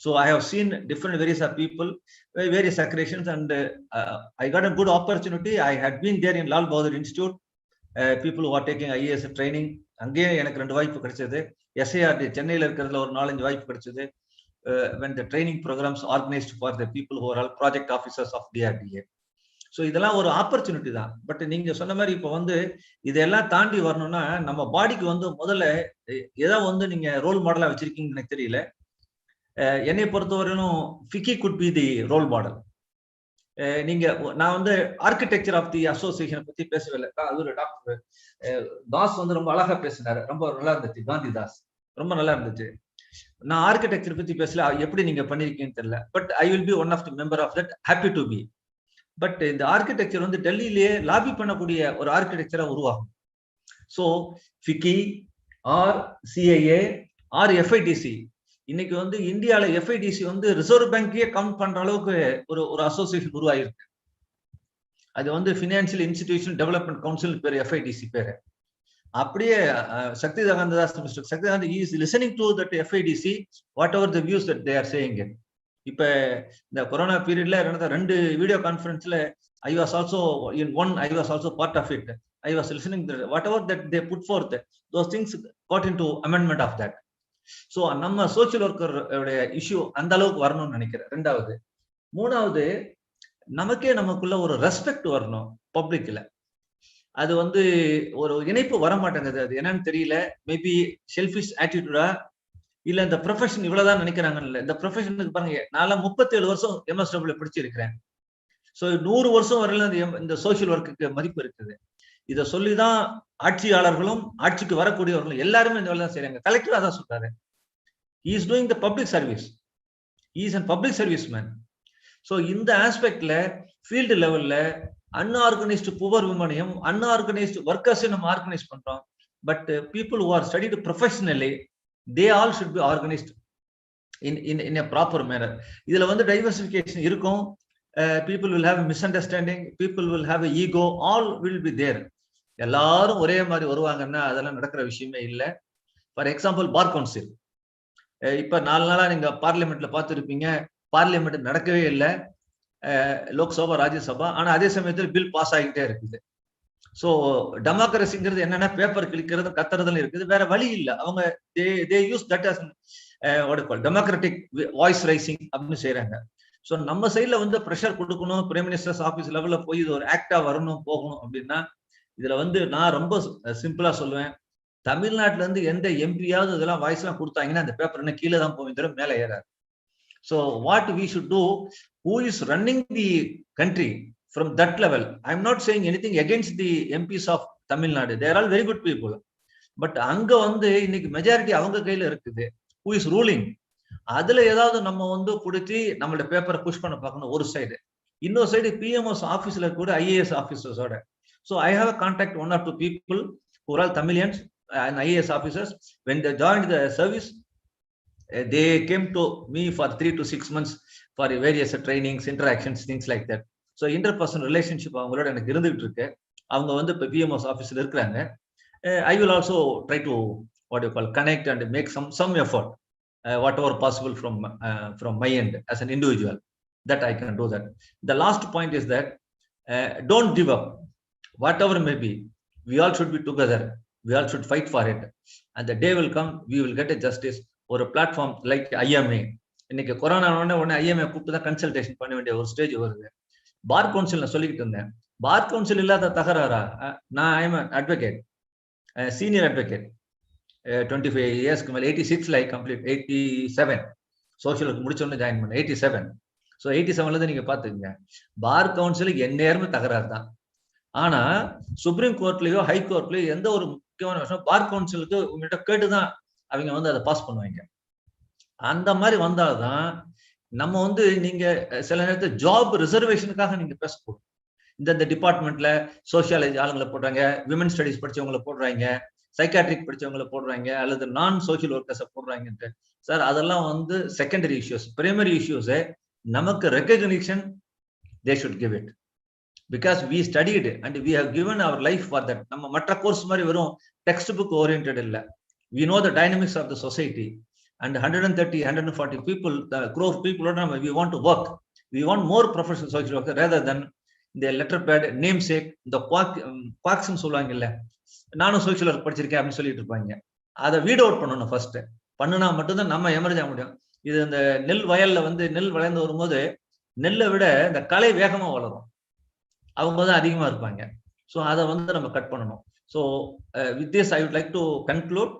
So I have seen different various people, various accretions, and I got a good opportunity. I had been there in Lal Bahadur Institute, people who are taking IAS training. அங்கேயே எனக்கு 2 வாய்ப்பு கிடைச்சது. SIRD சென்னையில் இருக்கிறதுல ஒரு 4-5 வாய்ப்பு கிடைச்சது. When the training programs organized for the people who are all project officers of DRDA. So இதெல்லாம் ஒரு ஆப்பர்ச்சுனிட்டி தான். பட் நீங்க சொன்ன மாதிரி இப்போ வந்து இதெல்லாம் தாண்டி வரணும்னா நம்ம பாடிக்கு வந்து முதல்ல ஏதோ வந்து நீங்க ரோல் மாடலா வச்சிருக்கீங்கன்னு எனக்கு தெரியல. என்னை பொறுத்தவரையிலும் FICCI could be the role model. நீங்க நான் வந்து ஆர்கிடெக்சர் ஆஃப் தி அசோசியேஷனை பத்தி பேசவே இல்லை. அது டாக்டர் தாஸ் வந்து ரொம்ப அழகா பேசினாரு, ரொம்ப நல்லா இருந்துச்சு. காந்தி தாஸ் ரொம்ப நல்லா இருந்துச்சு. நான் ஆர்கிடெக்சர் பத்தி பேசல, எப்படி நீங்க பண்ணிருக்கீங்கன்னு தெரியல. But I will be one of the member of that, happy to be. But இந்த ஆர்கிடெக்சர் வந்து டெல்லியிலேயே லாபி பண்ணக்கூடிய ஒரு ஆர்கிடெக்சரா உருவாகும். So FICCI or CIA or FIDC, இன்னைக்கு வந்து இந்தியாவில எஃப்ஐடிசி வந்து ரிசர்வ் பேங்கையே கவுண்ட் பண்ற அளவுக்கு ஒரு அசோசியேஷன் உருவாயிருக்கு. அது வந்து ஃபினான்சியல் இன்ஸ்டிடியூஷன் டெவலப்மெண்ட் கவுன்சில் பேரு, எஃப்ஐடிசி பேரு. அப்படியே Shaktikanta Das, mister Shaktikanta is listening to that FIDC, whatever the views that they are saying it. இப்ப இந்த கொரோனா பீரியட்ல 2 வீடியோ கான்ஃபரன்ஸ்ல I was also in one, I was also part of it. I was listening whatever that they put forth, those things got into amendment of that. So நம்ம social worker issue அந்த அளவுக்கு வரணும்னு நினைக்கிறேன். 2வது. 3வது, நமக்கே நமக்குள்ள ஒரு ரெஸ்பெக்ட் வரணும் பப்ளிக்ல. அது வந்து ஒரு இணைப்பு வர மாட்டேங்குது. அது என்னன்னு தெரியல. மேபி செல்ஃபிஷ் ஆட்டிடியூடா, இல்ல இந்த ப்ரொஃபஷன் இவ்வளவுதான் நினைக்கிறாங்கல்ல. இந்த ப்ரொஃபஷனுக்கு பாருங்க, நான் 37 வருஷம் MSW படிச்சிருக்கிறேன். ஸோ 100 வருஷம் வரையில இந்த சோசியல் ஒர்க்குக்கு மதிப்பு இருக்குது. இதை சொல்லிதான் ஆட்சியாளர்களும் ஆட்சிக்கு வரக்கூடியவர்களும் எல்லாருமே இந்த வேலை தான் செய்யறாங்க. கலெக்டர் அதான் சொல்றாரு, he is doing the public service, he is a public serviceman. So இந்த ஆஸ்பெக்ட்ல ஃபீல்டு லெவல்ல அன்ஆர்கனைஸ்டு புவர் விமனையும் அன்ஆர்கனைஸ்டு ஒர்க்கர்ஸையும் நம்ம ஆர்கனைஸ் பண்றோம். But people who are studied professionally, they all should be organized in a proper manner. இதுல வந்து diversification இருக்கும். People will have a misunderstanding, people will have a ego, all will be there. எல்லாரும் ஒரே மாதிரி வருவாங்கன்னா அதெல்லாம் நடக்கிற விஷயமே இல்லை. ஃபார் எக்ஸாம்பிள் பார் கவுன்சில், இப்ப 4 நாளா நீங்க பார்லிமெண்ட்ல பார்த்துருப்பீங்க, பார்லிமெண்ட் நடக்கவே இல்லை, லோக்சபா ராஜ்யசபா. ஆனா அதே சமயத்தில் பில் பாஸ் ஆகிட்டே இருக்குது. ஸோ டெமோக்ரஸிங்கிறது என்னன்னா பேப்பர் கிளிக்கிறது கத்துறதுல இருக்குது, வேற வழி இல்லை. அவங்க they use that as what you call democratic voice raising அப்படின்னு செய்யறாங்க. ஸோ நம்ம சைட்ல வந்து ப்ரெஷர் கொடுக்கணும், பிரைம் மினிஸ்டர்ஸ் ஆஃபீஸ் லெவல்ல போய் இது ஒரு ஆக்டா வரணும் போகணும் அப்படின்னா, இதுல வந்து நான் ரொம்ப சிம்பிளா சொல்லுவேன், தமிழ்நாட்டுல இருந்து எந்த எம்பியாவது இதெல்லாம் வாய்ஸ் எல்லாம் கொடுத்தாங்கன்னா அந்த பேப்பர் என்ன கீழே தான் போய் தரும், மேலே ஏறாது. So what we should do, who is running the country from that level, I am not saying anything against the MPs of Tamil Nadu, they are all very good people, but அங்க வந்து இன்னைக்கு majority அவங்க கையில இருக்குது. who is ruling, அதுல ஏதாவது நம்ம வந்து கொடுத்து நம்மளோட பேப்பரை புஷ் பண்ண பார்க்கணும் ஒரு சைடு. இன்னொரு சைடு PMOs ஆபீஸ்ல கூட IAS ஆபீசர்ஸோட. So I have a contact 1 or 2 people who are all Tamilians and IAS officers. When they joined the service, they came to me for 3 to 6 months for various trainings, interactions, things like that. So interpersonal relationship அவங்களோட எனக்கு இருந்துகிட்டு இருக்கு. அவங்க வந்து இப்போ PMOs ஆஃபீஸில் இருக்கிறாங்க. I will also try to what you call connect and make some effort whatever possible from my end as an individual, that I can do that. The last point is that don't give up, whatever may be, we all should be together, we all should fight for it, and the day will come, we will get a justice. ஒரு platform like IMA, இன்னைக்கு corona உடனே IMA கூப்பிட்டு தான் consultation பண்ண வேண்டிய ஒரு stage வருது. Bar council நான் சொல்லிக்கிட்டு இருந்தேன், பார் கவுன்சில் இல்லாத தகராறா? நான் I am advocate, senior advocate, 25 இயர்ஸ்க்கு மேலே, 86ல ஐ கம்ப்ளீட், 87 சோசியலுக்கு முடிச்சோன்னு ஜாயின் பண்ணேன், 87. ஸோ 87ல இருந்து நீங்க பாத்துக்கங்க, பார் கவுன்சிலுக்கு எந்நேரமே தகராறு தான். ஆனா சுப்ரீம் கோர்ட்லயோ ஹை கோர்ட்லயோ எந்த ஒரு முக்கியமான விஷயம் பார் கவுன்சிலுக்கு உங்ககிட்ட கேட்டுதான் அவங்க வந்து அதை பாஸ் பண்ணுவாங்க. அந்த மாதிரி வந்தால்தான் நம்ம வந்து, நீங்க சில நேரத்தில் ஜாப் ரிசர்வேஷனுக்காக நீங்க பேசக்கூடும். இந்த டிபார்ட்மெண்ட்ல சோசியாலஜி ஆளுங்களை போடுறாங்க, விமன் ஸ்டடிஸ் படிச்சவங்களை போடுறாங்க, சைக்காட்ரிக் படிச்சவங்களை போடுறாங்க, அல்லது நான் சோசியல் ஒர்க்கர்ஸை போடுறாங்கன்ட்டு. சார் அதெல்லாம் வந்து செகண்டரி இஷ்யூஸ். பிரைமரி இஷ்யூஸ் நமக்கு recognition they should give it because we studied and we have given our life for that. நம்ம மற்ற கோர்ஸ் மாதிரி வெறும் டெக்ஸ்ட் புக் ஓரியன்டட் இல்ல. we know the dynamics of the society and 130 140 people crore people we want to work. We want more professional social workers rather than the letter pad namesake the quacks னு சொல்வாங்க இல்ல, நானும் social work படிச்சிருக்கேன் அப்படின்னு சொல்லிட்டு இருப்பாங்க. அதை வீட் அவுட் பண்ணணும். ஃபர்ஸ்ட் பண்ணுனா மட்டும்தான் நம்ம எமர்ஜ் ஆக முடியும். இது இந்த நெல் வயல்ல வந்து நெல் வளர்ந்து வரும்போது நெல்லை விட இந்த களை வேகமா வளரும், அவங்க தான் அதிகமா இருப்பாங்க. ஸோ அதை வந்து நம்ம கட் பண்ணணும். So with this I would like to conclude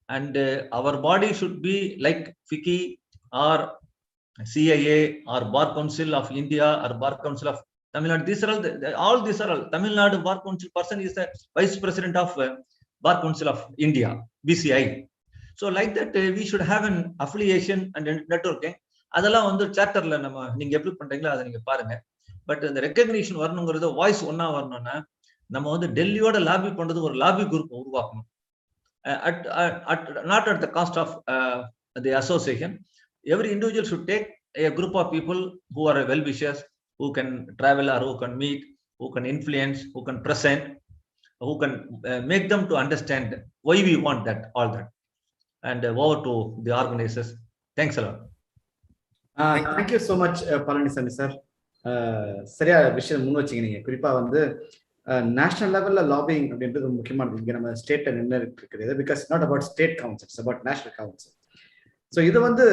and our body should be like FICCI or CIA or bar council of India or bar council of Tamil Nadu. These are all Tamil Nadu Bar Council person is the vice president of Bar Council of India, BCI. So like that we should have an affiliation and networking. அதெல்லாம் வந்து சார்ட்டர்ல நம்ம நீங்க எப்படி பண்றீங்களோ அதை நீங்க பாருங்க. But இந்த ரெகக்னிஷன் வரணுங்கிறது வாய்ஸ் ஒன்னா வரணும்னா நம்ம வந்து டெல்லியோட லாபி பண்றது ஒரு லாபி குரூப் உருவாக்கணும். Not at the cost of the association. Every individual should take a group of people who are well wishers, who can travel or who can meet, who can influence, who can present, who can make them to understand why we want that, all that. And over to the organizers. Thanks a lot. Thank you so much Palaniswami sir. சரியா விஷயம் முன் வச்சிங்க. நீங்க குறிப்பா வந்து national லெவல்ல lobbying அப்படின்றது முக்கியமானது. இங்க நம்ம ஸ்டேட்ல நின்று இருக்கிறது because not about state council, it's about national council. So இது வந்து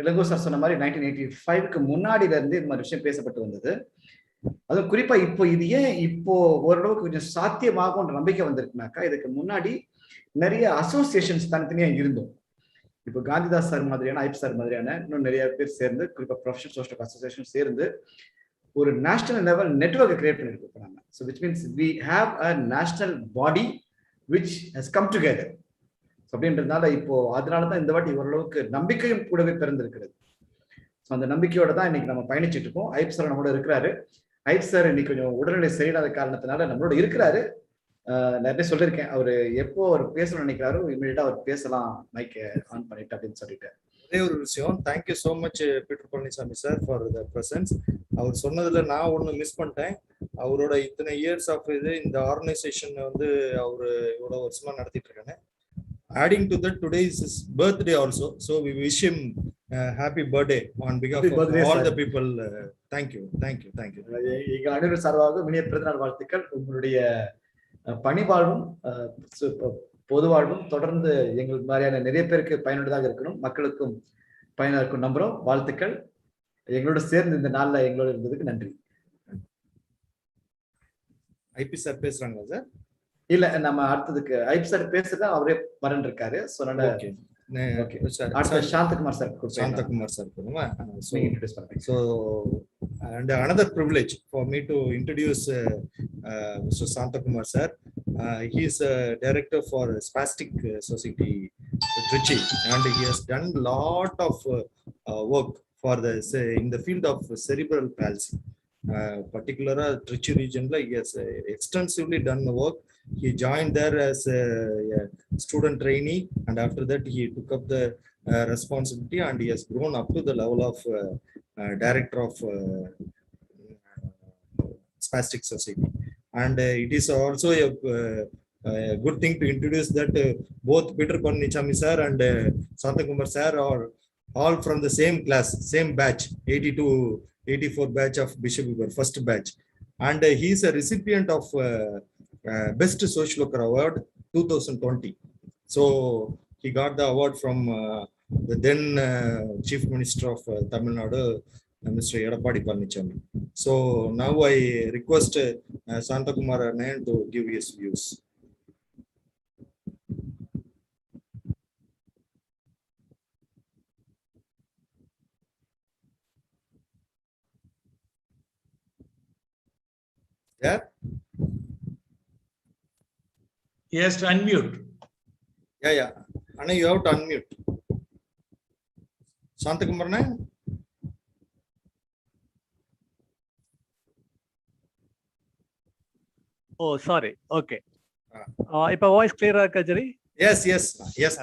இளங்கோ சார் சொன்ன மாதிரி 1985க்கு முன்னாடில இருந்து இந்த மாதிரி விஷயம் பேசப்பட்டு வந்தது. அதுவும் குறிப்பா இப்போ இது ஏன் இப்போ ஓரளவுக்கு கொஞ்சம் சாத்தியமாகும்ன்ற நம்பிக்கை வந்திருக்குனாக்கா, இதுக்கு முன்னாடி நிறைய அசோசியேஷன்ஸ் தனித்தனியா இருந்தோம். இப்போ காந்திதாஸ் சார் மாதிரியான, ஐப் சார் மாதிரியான இன்னும் நிறைய பேர் சேர்ந்து, குறிப்பா ப்ரொஃபஷனல் சோஷியல் ஒர்க் அசோசியேஷன் சேர்ந்து ஒரு நேஷனல் லெவல் நெட்வொர்க் கிரியேட் பண்ணிருக்கோம் நாங்க. So which means we have a national body which has come together. அப்படின்றதுனால இப்போ அதனாலதான் இந்த வாட்டி ஓரளவுக்கு நம்பிக்கையும் கூடவே பிறந்திருக்கிறது. ஸோ அந்த நம்பிக்கையோட தான் இன்னைக்கு நம்ம பயணிச்சுட்டு இருக்கோம். ஐப் சார் நம்மளோட இருக்கிறாரு. ஐப் சார் இன்னைக்கு கொஞ்சம் உடல்நிலை சரியில்லாத காரணத்தினால நம்மளோட இருக்கிறாரு. நிறைய சொல்லியிருக்கேன், அவரு எப்போ அவர் பேசணும்னு நினைக்கிறாரோ இமீடியட்டா அவர் பேசலாம், மைக்கை ஆன் பண்ணிட்டு அப்படின்னு சொல்லிட்டு. ஒரே ஒரு விஷயம், thank you so much Peter Palaniswami sir for the presence. அவர் சொன்னதுல நான் ஒன்று மிஸ் பண்ணிட்டேன். அவரோட இத்தனை இயர்ஸ் ஆஃப் இது இந்த ஆர்கனைசேஷன் வந்து அவரு இவ்வளோ வருஷமா நடத்திட்டு இருக்காங்க. Adding to that, today is his birthday also, so we wish him happy birthday on behalf of all the people. Thank you. எங்கள் அனைவரும் சார்பாக இனிய பிறந்தநாள் வாழ்த்துக்கள். உங்களுடைய பணிவாழ்வும் பொது வாழ்வும் தொடர்ந்து எங்கள் மாதிரியான நிறைய பேருக்கு பயனுள்ளதாக இருக்கணும், மக்களுக்கும் பயனாக இருக்கும் நம்புறோம். வாழ்த்துக்கள். எங்களோட சேர்ந்து இந்த நாள்ல எங்களோட இருந்ததுக்கு நன்றி. ஐபி சார் பேசுறாங்களா சார்? இல்ல, நம்ம அடுத்ததுக்கு ஐப் சார் பேசுறதா அவரே வரன் இருக்காரு. சாந்தகுமார் சார் கொடுமா. So and another privilege for me to introduce Mr. Santakumar sir. He is a director for Spastic Society Trichy, and he has done lot of work for the in the field of cerebral palsy. Particularly Trichy region, he has extensively done the work. He joined there as a student trainee, and after that he took up the responsibility, and he has grown up to the level of director of Spastic Society. And it is also a good thing to introduce that both Peter Panichami sir and Santakumar sir are all from the same class, same batch, 82-84 batch of Bishop Uber, first batch. And he is a recipient of Best Social Worker Award 2020. So he got the award from the then Chief Minister of Tamil Nadu, Mr. Edappadi Palanichami. So now I request Santakumar Annayan to give his views. Yeah. He has to unmute. Yeah. Anna, you have to unmute. Santakumar Annayan. Oh sorry, okay. Ah. இப்போ voice கிளியரா இருக்கா ஜெரி? Yes.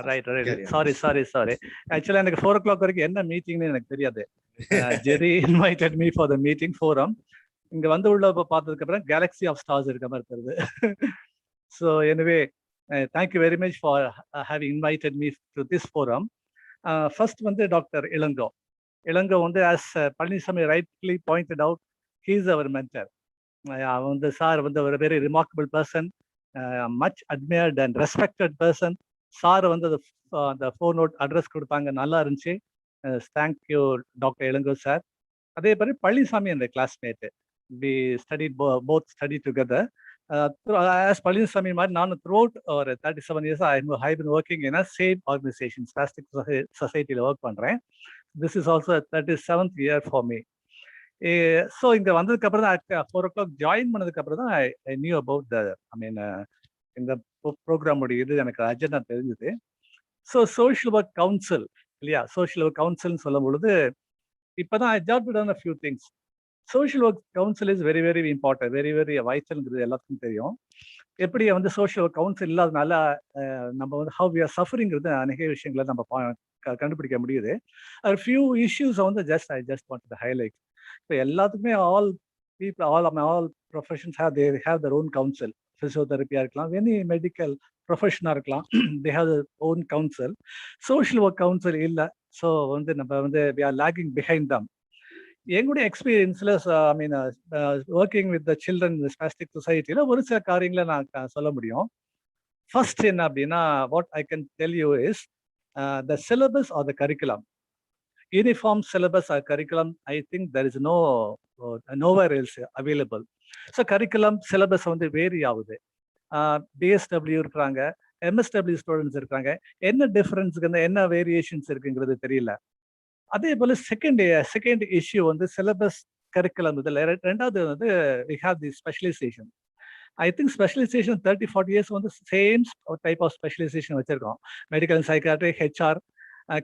Right. Sorry. ஆக்சுவலா எனக்கு 4 o'clock வரைக்கும் என்ன மீட்டிங்னு எனக்கு தெரியாது. Jerry invited me for the meeting forum. இங்க வந்து உள்ள பார்த்ததுக்கு அப்புறம் கேலக்ஸி ஆஃப் ஸ்டார்ஸ் இருக்க மாதிரி தெரியுது. So anyway thank you very much for having invited me to this forum. First வந்து டாக்டர் இளங்கோ வந்து as Palanisamy rightly pointed out, he is our mentor. அவன் வந்து சார் வந்து ஒரு very remarkable person, much admired and respected person. Sir வந்து அந்த phone note address கொடுத்தாங்க, நல்லா இருந்துச்சு. Thank you doctor Ilango sir. அதே மாதிரி பழனிசாமி அந்த classmate, we study both study together. As Palanisamy மாதிரி நானும் த்ரூ அவுட் ஒரு 37 years I been working in a same organisation, spastic சொசைட்டியில் ஒர்க் பண்ணுறேன். This is also 37th year for me. So இங்கே வந்ததுக்கு அப்புறம் தான் 4 o'clock ஜாயின் பண்ணதுக்கு அப்புறம் தான் ஐ நியூ அபவுட் த இந்த ப்ரோக்ராமுடைய இது எனக்கு அஜெண்டா தெரிஞ்சது. ஸோ சோஷியல் ஒர்க் கவுன்சில் இல்லையா, சோஷியல் ஒர்க் கவுன்சில்னு சொல்லும் பொழுது இப்போதான் I jot down a few things. Social work council is very very important, very very வைட்டல்ங்கிறது எல்லாத்துக்கும் தெரியும். எப்படி வந்து சோஷியல் ஒர்க் கவுன்சில் இல்லாதனால நம்ம வந்து ஹவ் வி ஆர் சஃபரிங்கிறது அநேக விஷயங்களை நம்ம கண்டுபிடிக்க முடியுது. ஃபியூ இஷ்யூஸ் வந்து I just want to highlight. இப்போ எல்லாத்துக்குமே all professions have their own council. ஃபிசியோதெரப்பியாக இருக்கலாம், எனி மெடிக்கல் ப்ரொஃபஷனாக இருக்கலாம், they have their own council. Social work council இல்லை. ஸோ வந்து நம்ம வந்து we are lagging behind them. எங்களுடைய எக்ஸ்பீரியன்ஸில் working with the children spastic சொசைட்டியில் ஒரு சில காரியங்களை நான் சொல்ல முடியும். ஃபர்ஸ்ட் என்ன அப்படின்னா, what I can tell you is the syllabus R the curriculum. Uniform syllabus or curriculum, I think there is nowhere else available. So curriculum syllabus வந்து வேரி ஆகுது. BSW இருக்கிறாங்க, MSW ஸ்டூடெண்ட்ஸ் இருக்காங்க. என்ன டிஃபரன்ஸுக்கு என்ன வேரியேஷன்ஸ் இருக்குங்கிறது தெரியல. அதே போல செகண்ட் இஷ்யூ வந்து சிலபஸ் கரிக்குலம். இதில் ரெண்டாவது வந்து we have the specialization. I think specialization 30-40 years வந்து சேம் டைப் ஆஃப் ஸ்பெஷலைசேஷன் வச்சிருக்கோம். Medical and psychiatry, HR,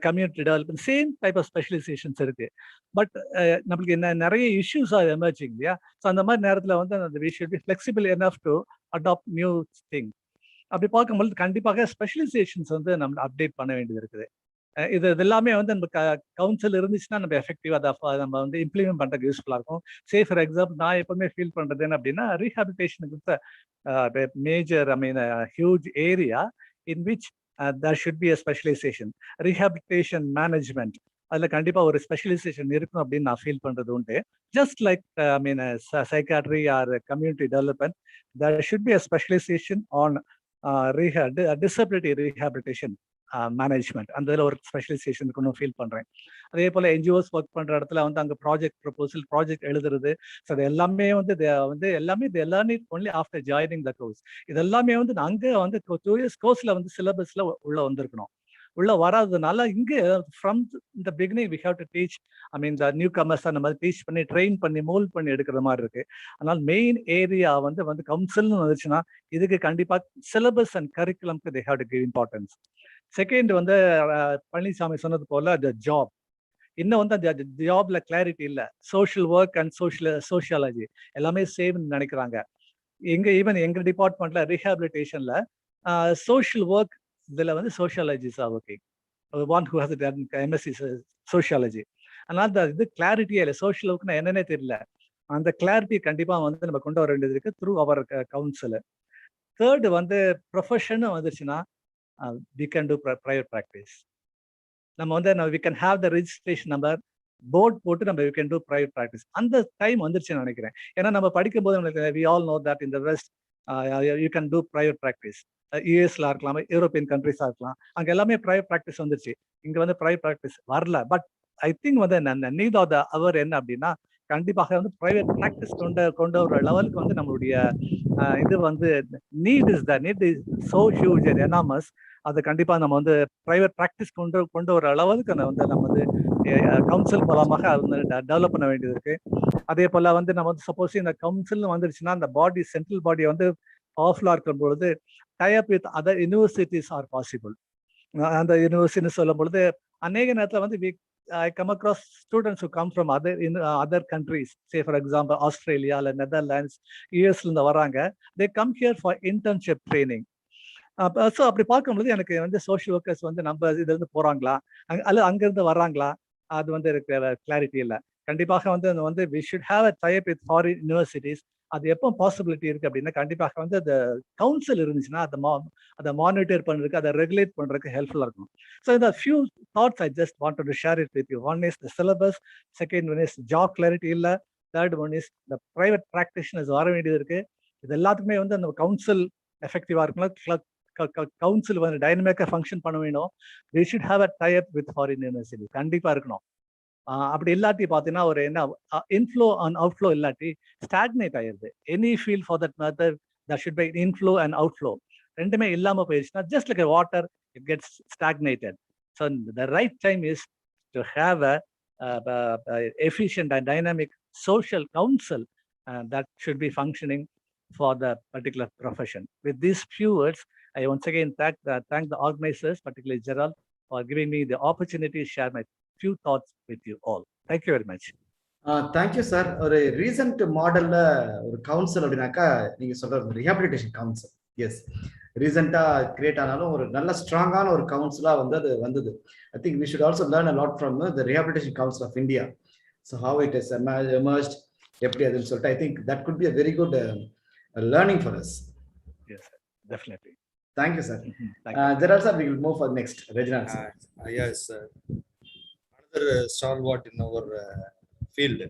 community development, same type of specializations இருக்கு. பட் நம்மளுக்கு நிறைய இஷ்யூஸ் ஆர் எமர்ஜிங் இல்லையா. ஸோ அந்த மாதிரி நேரத்தில் வந்து அந்த we should be flexible enough to adapt new thing. அப்படி பார்க்கும்போது கண்டிப்பாக ஸ்பெஷலைசேஷன்ஸ் வந்து நம்ம அப்டேட் பண்ண வேண்டியது இருக்குது. இது எல்லாமே வந்து நம்ம கவுன்சில் இருந்துச்சுன்னா நம்ம எஃபெக்டிவ் அதை நம்ம வந்து இம்ப்ளிமெண்ட் பண்ணுறதுக்கு யூஸ்ஃபுல்லாக இருக்கும். ஃபார் எக்ஸாம்பிள் நான் எப்பவுமே ஃபீல் பண்ணுறது என்ன அப்படின்னா, ரீஹாபிலிட்டேஷனுக்கு major huge area in which there should be a specialization. Rehabilitation management, அதில் கண்டிப்பாக ஒரு ஸ்பெஷலைசேஷன் இருக்கும் அப்படின்னு நான் ஃபீல் பண்ணுறது உண்டு. Just like psychiatry or community development, there should be a specialization on disability rehabilitation management. அந்த இதில் ஒரு ஸ்பெஷலைசேஷன் இருக்குன்னு ஃபீல் பண்ணுறேன். அதே போல் NGOs ஒர்க் பண்ணுற இடத்துல வந்து அங்கே ப்ராஜெக்ட் ப்ரொபோசல், ப்ராஜெக்ட் எழுதுறது, ஸோ அது எல்லாமே வந்து எல்லாமே only after joining the course. இது எல்லாமே வந்து அங்கே வந்து 2 years கோர்ஸில் வந்து சிலபஸில் உள்ள வந்திருக்கணும். உள்ள வராததுனால இங்கே from the beginning we have to teach, the new commerce அந்த மாதிரி டீச் பண்ணி ட்ரெயின் பண்ணி மோல்ட் பண்ணி எடுக்கிற மாதிரி இருக்கு. அதனால் மெயின் ஏரியா வந்து கவுன்சில்னு வந்துச்சுன்னா இதுக்கு கண்டிப்பாக சிலபஸ் அண்ட் கரிக்குலம்க்கு they have to give importance. Second வந்து பழனிசாமி சொன்னது போல த ஜாப். இன்னும் வந்து அந்த ஜாப்ல கிளாரிட்டி இல்லை. சோஷியல் ஒர்க் அண்ட் சோஷியாலஜி எல்லாமே சேம்னு நினைக்கிறாங்க. ஈவன் எங்க டிபார்ட்மெண்ட்ல ரீஹாபிலிட்டேஷன்ல சோஷியல் ஒர்க் இதுல வந்து sociologists are working, one who has MSc sociology. அதனால இது கிளாரிட்டியே இல்லை. சோஷியல் ஒர்க்னா என்னன்னே தெரியல. அந்த கிளாரிட்டி கண்டிப்பா வந்து நம்ம கொண்டு வர வேண்டியது இருக்கு த்ரூ அவர் கவுன்சில். தேர்டு வந்து ப்ரொஃபஷன் வந்துச்சுன்னா we can do private practice. நம்ம வந்து we can have the registration number, board போட்டு நம்ம we can do private practice. அந்த டைம் வந்துருச்சுன்னு நினைக்கிறேன். ஏன்னா நம்ம படிக்கும்போது நம்மளுக்கு we all know that in the West you can do private practice. யூஎஸ்ல இருக்கலாம், யூரோப்பியன் கண்ட்ரிஸா இருக்கலாம், அங்க எல்லாமே பிரைவேட் ப்ராக்டிஸ் வந்துருச்சு. இங்க வந்து பிரைவேட் ப்ராக்டிஸ் வரல. பட் ஐ திங்க் வந்து நீட் ஆஃப் த அவர் என்ன அப்படின்னா, கண்டிப்பாக வந்து பிரைவேட் ப்ராக்டிஸ் கொண்டு வர லெவலுக்கு வந்து நம்மளுடைய இது வந்து need is so huge and enormous. அது கண்டிப்பா நம்ம வந்து பிரைவேட் ப்ராக்டிஸ் கொண்டு வர அளவுக்கு நம்ம வந்து கவுன்சில் மூலமாக டெவலப் பண்ண வேண்டியது இருக்கு. அதே போல வந்து நம்ம வந்து சப்போஸ் இந்த கவுன்சில் வந்துருச்சுன்னா அந்த பாடி சென்ட்ரல் பாடியை வந்து பவர்ஃபுல்லா இருக்கும் பொழுது tie-up with other universities are possible. அந்த யூனிவர்சிட்டின்னு சொல்லும் பொழுது அநேக நேரத்தில் வந்து I come across students who come from other countries, say for example Australia or Netherlands, US ல இருந்து வராங்க. They come here for internship training. So அப்படி பார்க்கும்போது எனக்கு வந்து சோஷியல் ஒர்க்கர்ஸ் வந்து நம்ம இதுல இருந்து போறாங்களா அல்லது அங்கிருந்து வர்றாங்களா, அது வந்து எனக்கு கிளாரிட்டி இல்லை. கண்டிப்பாக வந்து we should have a type with foreign universities. அது எப்போ பாசிபிலிட்டி இருக்கு அப்படின்னா, கண்டிப்பாக வந்து அந்த கவுன்சில் இருந்துச்சுன்னா அதை மானிட்டர் பண்றதுக்கு, அதை ரெகுலேட் பண்றதுக்கு ஹெல்ப்ஃபுல்லா இருக்கும். ஸோ இந்த few thoughts I just wanted to share it with you. One is the syllabus, second one is job clarity இல்லை, third one is the private practitioners வர வேண்டியது இருக்கு. இது எல்லாத்துக்குமே வந்து அந்த கவுன்சில் எஃபெக்டிவா இருக்கணும், கவுன்சில் வந்து டைனமிக்கா ஃபங்க்ஷன் பண்ண வேணும். we should have a tie up with foreign university கண்டிப்பா இருக்கணும். அப்படி இல்லாட்டி பார்த்தீங்கன்னா ஒரு என்ன இன்ஃப்ளோ அண்ட் அவுட்ஃப்ளோ இல்லாட்டி ஸ்டாக்னேட் ஆயிருது. Any field for that matter that should be inflow and outflow ரெண்டுமே இல்லாம போயிடுச்சுன்னா just like water it gets stagnated. So the right time is to have a efficient and dynamic social council that should be functioning for the particular profession. With these few words, I once again thank the organizers, particularly Gerald, for giving me the opportunity to share my few thoughts with you all. Thank you very much. Thank you sir. ஒரு recent மாடல்ல ஒரு council அப்படின்னாக்கா நீங்க சொல்ற rehabilitation council, yes, ரீசெண்டா create ஆனாலும் ஒரு நல்ல ஸ்ட்ராங்கான ஒரு கவுன்சிலா வந்து அது வந்தது. I think we should also learn a lot from the rehabilitation council of India. So how it is emerged, எப்படி அதுன்னு சொல்லிட்டு I think that could be a very good learning for us. Yes, sir. Definitely. Thank you, sir. Gerald sir, we will move for next. Reginald sir. Yes, another stalwart in our field,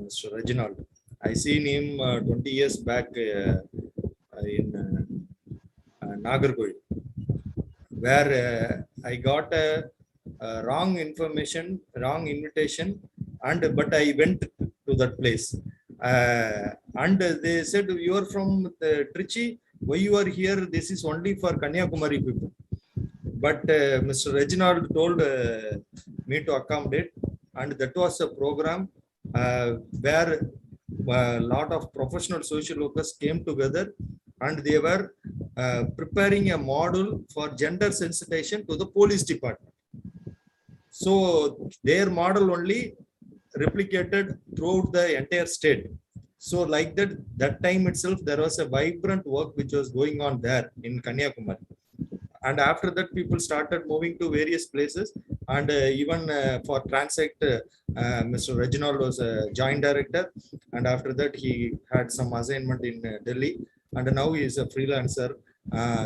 Mr. Reginald. I seen him 20 years back in Nagarkoil, where I got a wrong information, wrong invitation, but I went to that place. And they said, you are from Trichy, why you are here? This is only for Kanyakumari people. But Mr. Reginald told me to accommodate, and that was a program where a lot of professional social workers came together, and they were preparing a model for gender sensitization to the police department. So their model only replicated throughout the entire state. So like that time itself, there was a vibrant work which was going on there in Kanyakumari. And after that, people started moving to various places. And even for Transact, Mr. Reginald was a joint director. And after that, he had some assignment in Delhi. And now he is a freelancer.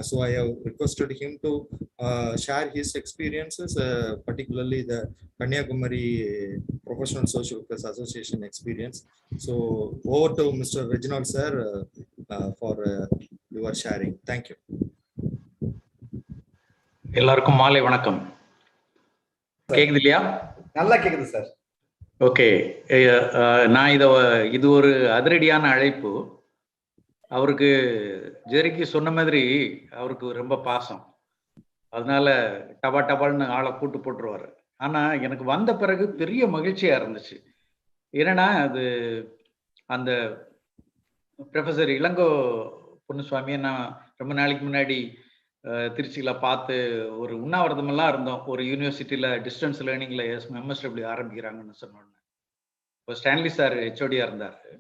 So I have requested him to share his experiences, particularly the Kanyakumari Professional Social Workers Association experience. So over to Mr. Reginald sir for your sharing. Thank you. எல்லாருக்கும் மாலை வணக்கம். கேக்குது இல்லையா? நல்லா கேக்குது sir. Okay, நான் இது ஒரு அதிரடியான அழைப்பு. அவருக்கு ஜெரிக்கு சொன்ன மாதிரி அவருக்கு ரொம்ப பாசம், அதனால டபால்னு ஆளை கூட்டு போட்டுருவாரு. ஆனா எனக்கு வந்த பிறகு பெரிய மகிழ்ச்சியா இருந்துச்சு. என்னன்னா, அது அந்த ப்ரொஃபசர் இளங்கோ பொன்னுசுவாமியை நான் ரொம்ப நாளைக்கு முன்னாடி திருச்சியில பார்த்து ஒரு உண்ணாவிரதமெல்லாம் இருந்தோம். ஒரு யூனிவர்சிட்டியில டிஸ்டன்ஸ் லேர்னிங்ல எம்எஸ்டபிள்யூ ஆரம்பிக்கிறாங்கன்னு சொன்னோன்னு இப்போ ஸ்டான்லி சார் ஹெச்ஓடியா இருந்தாரு.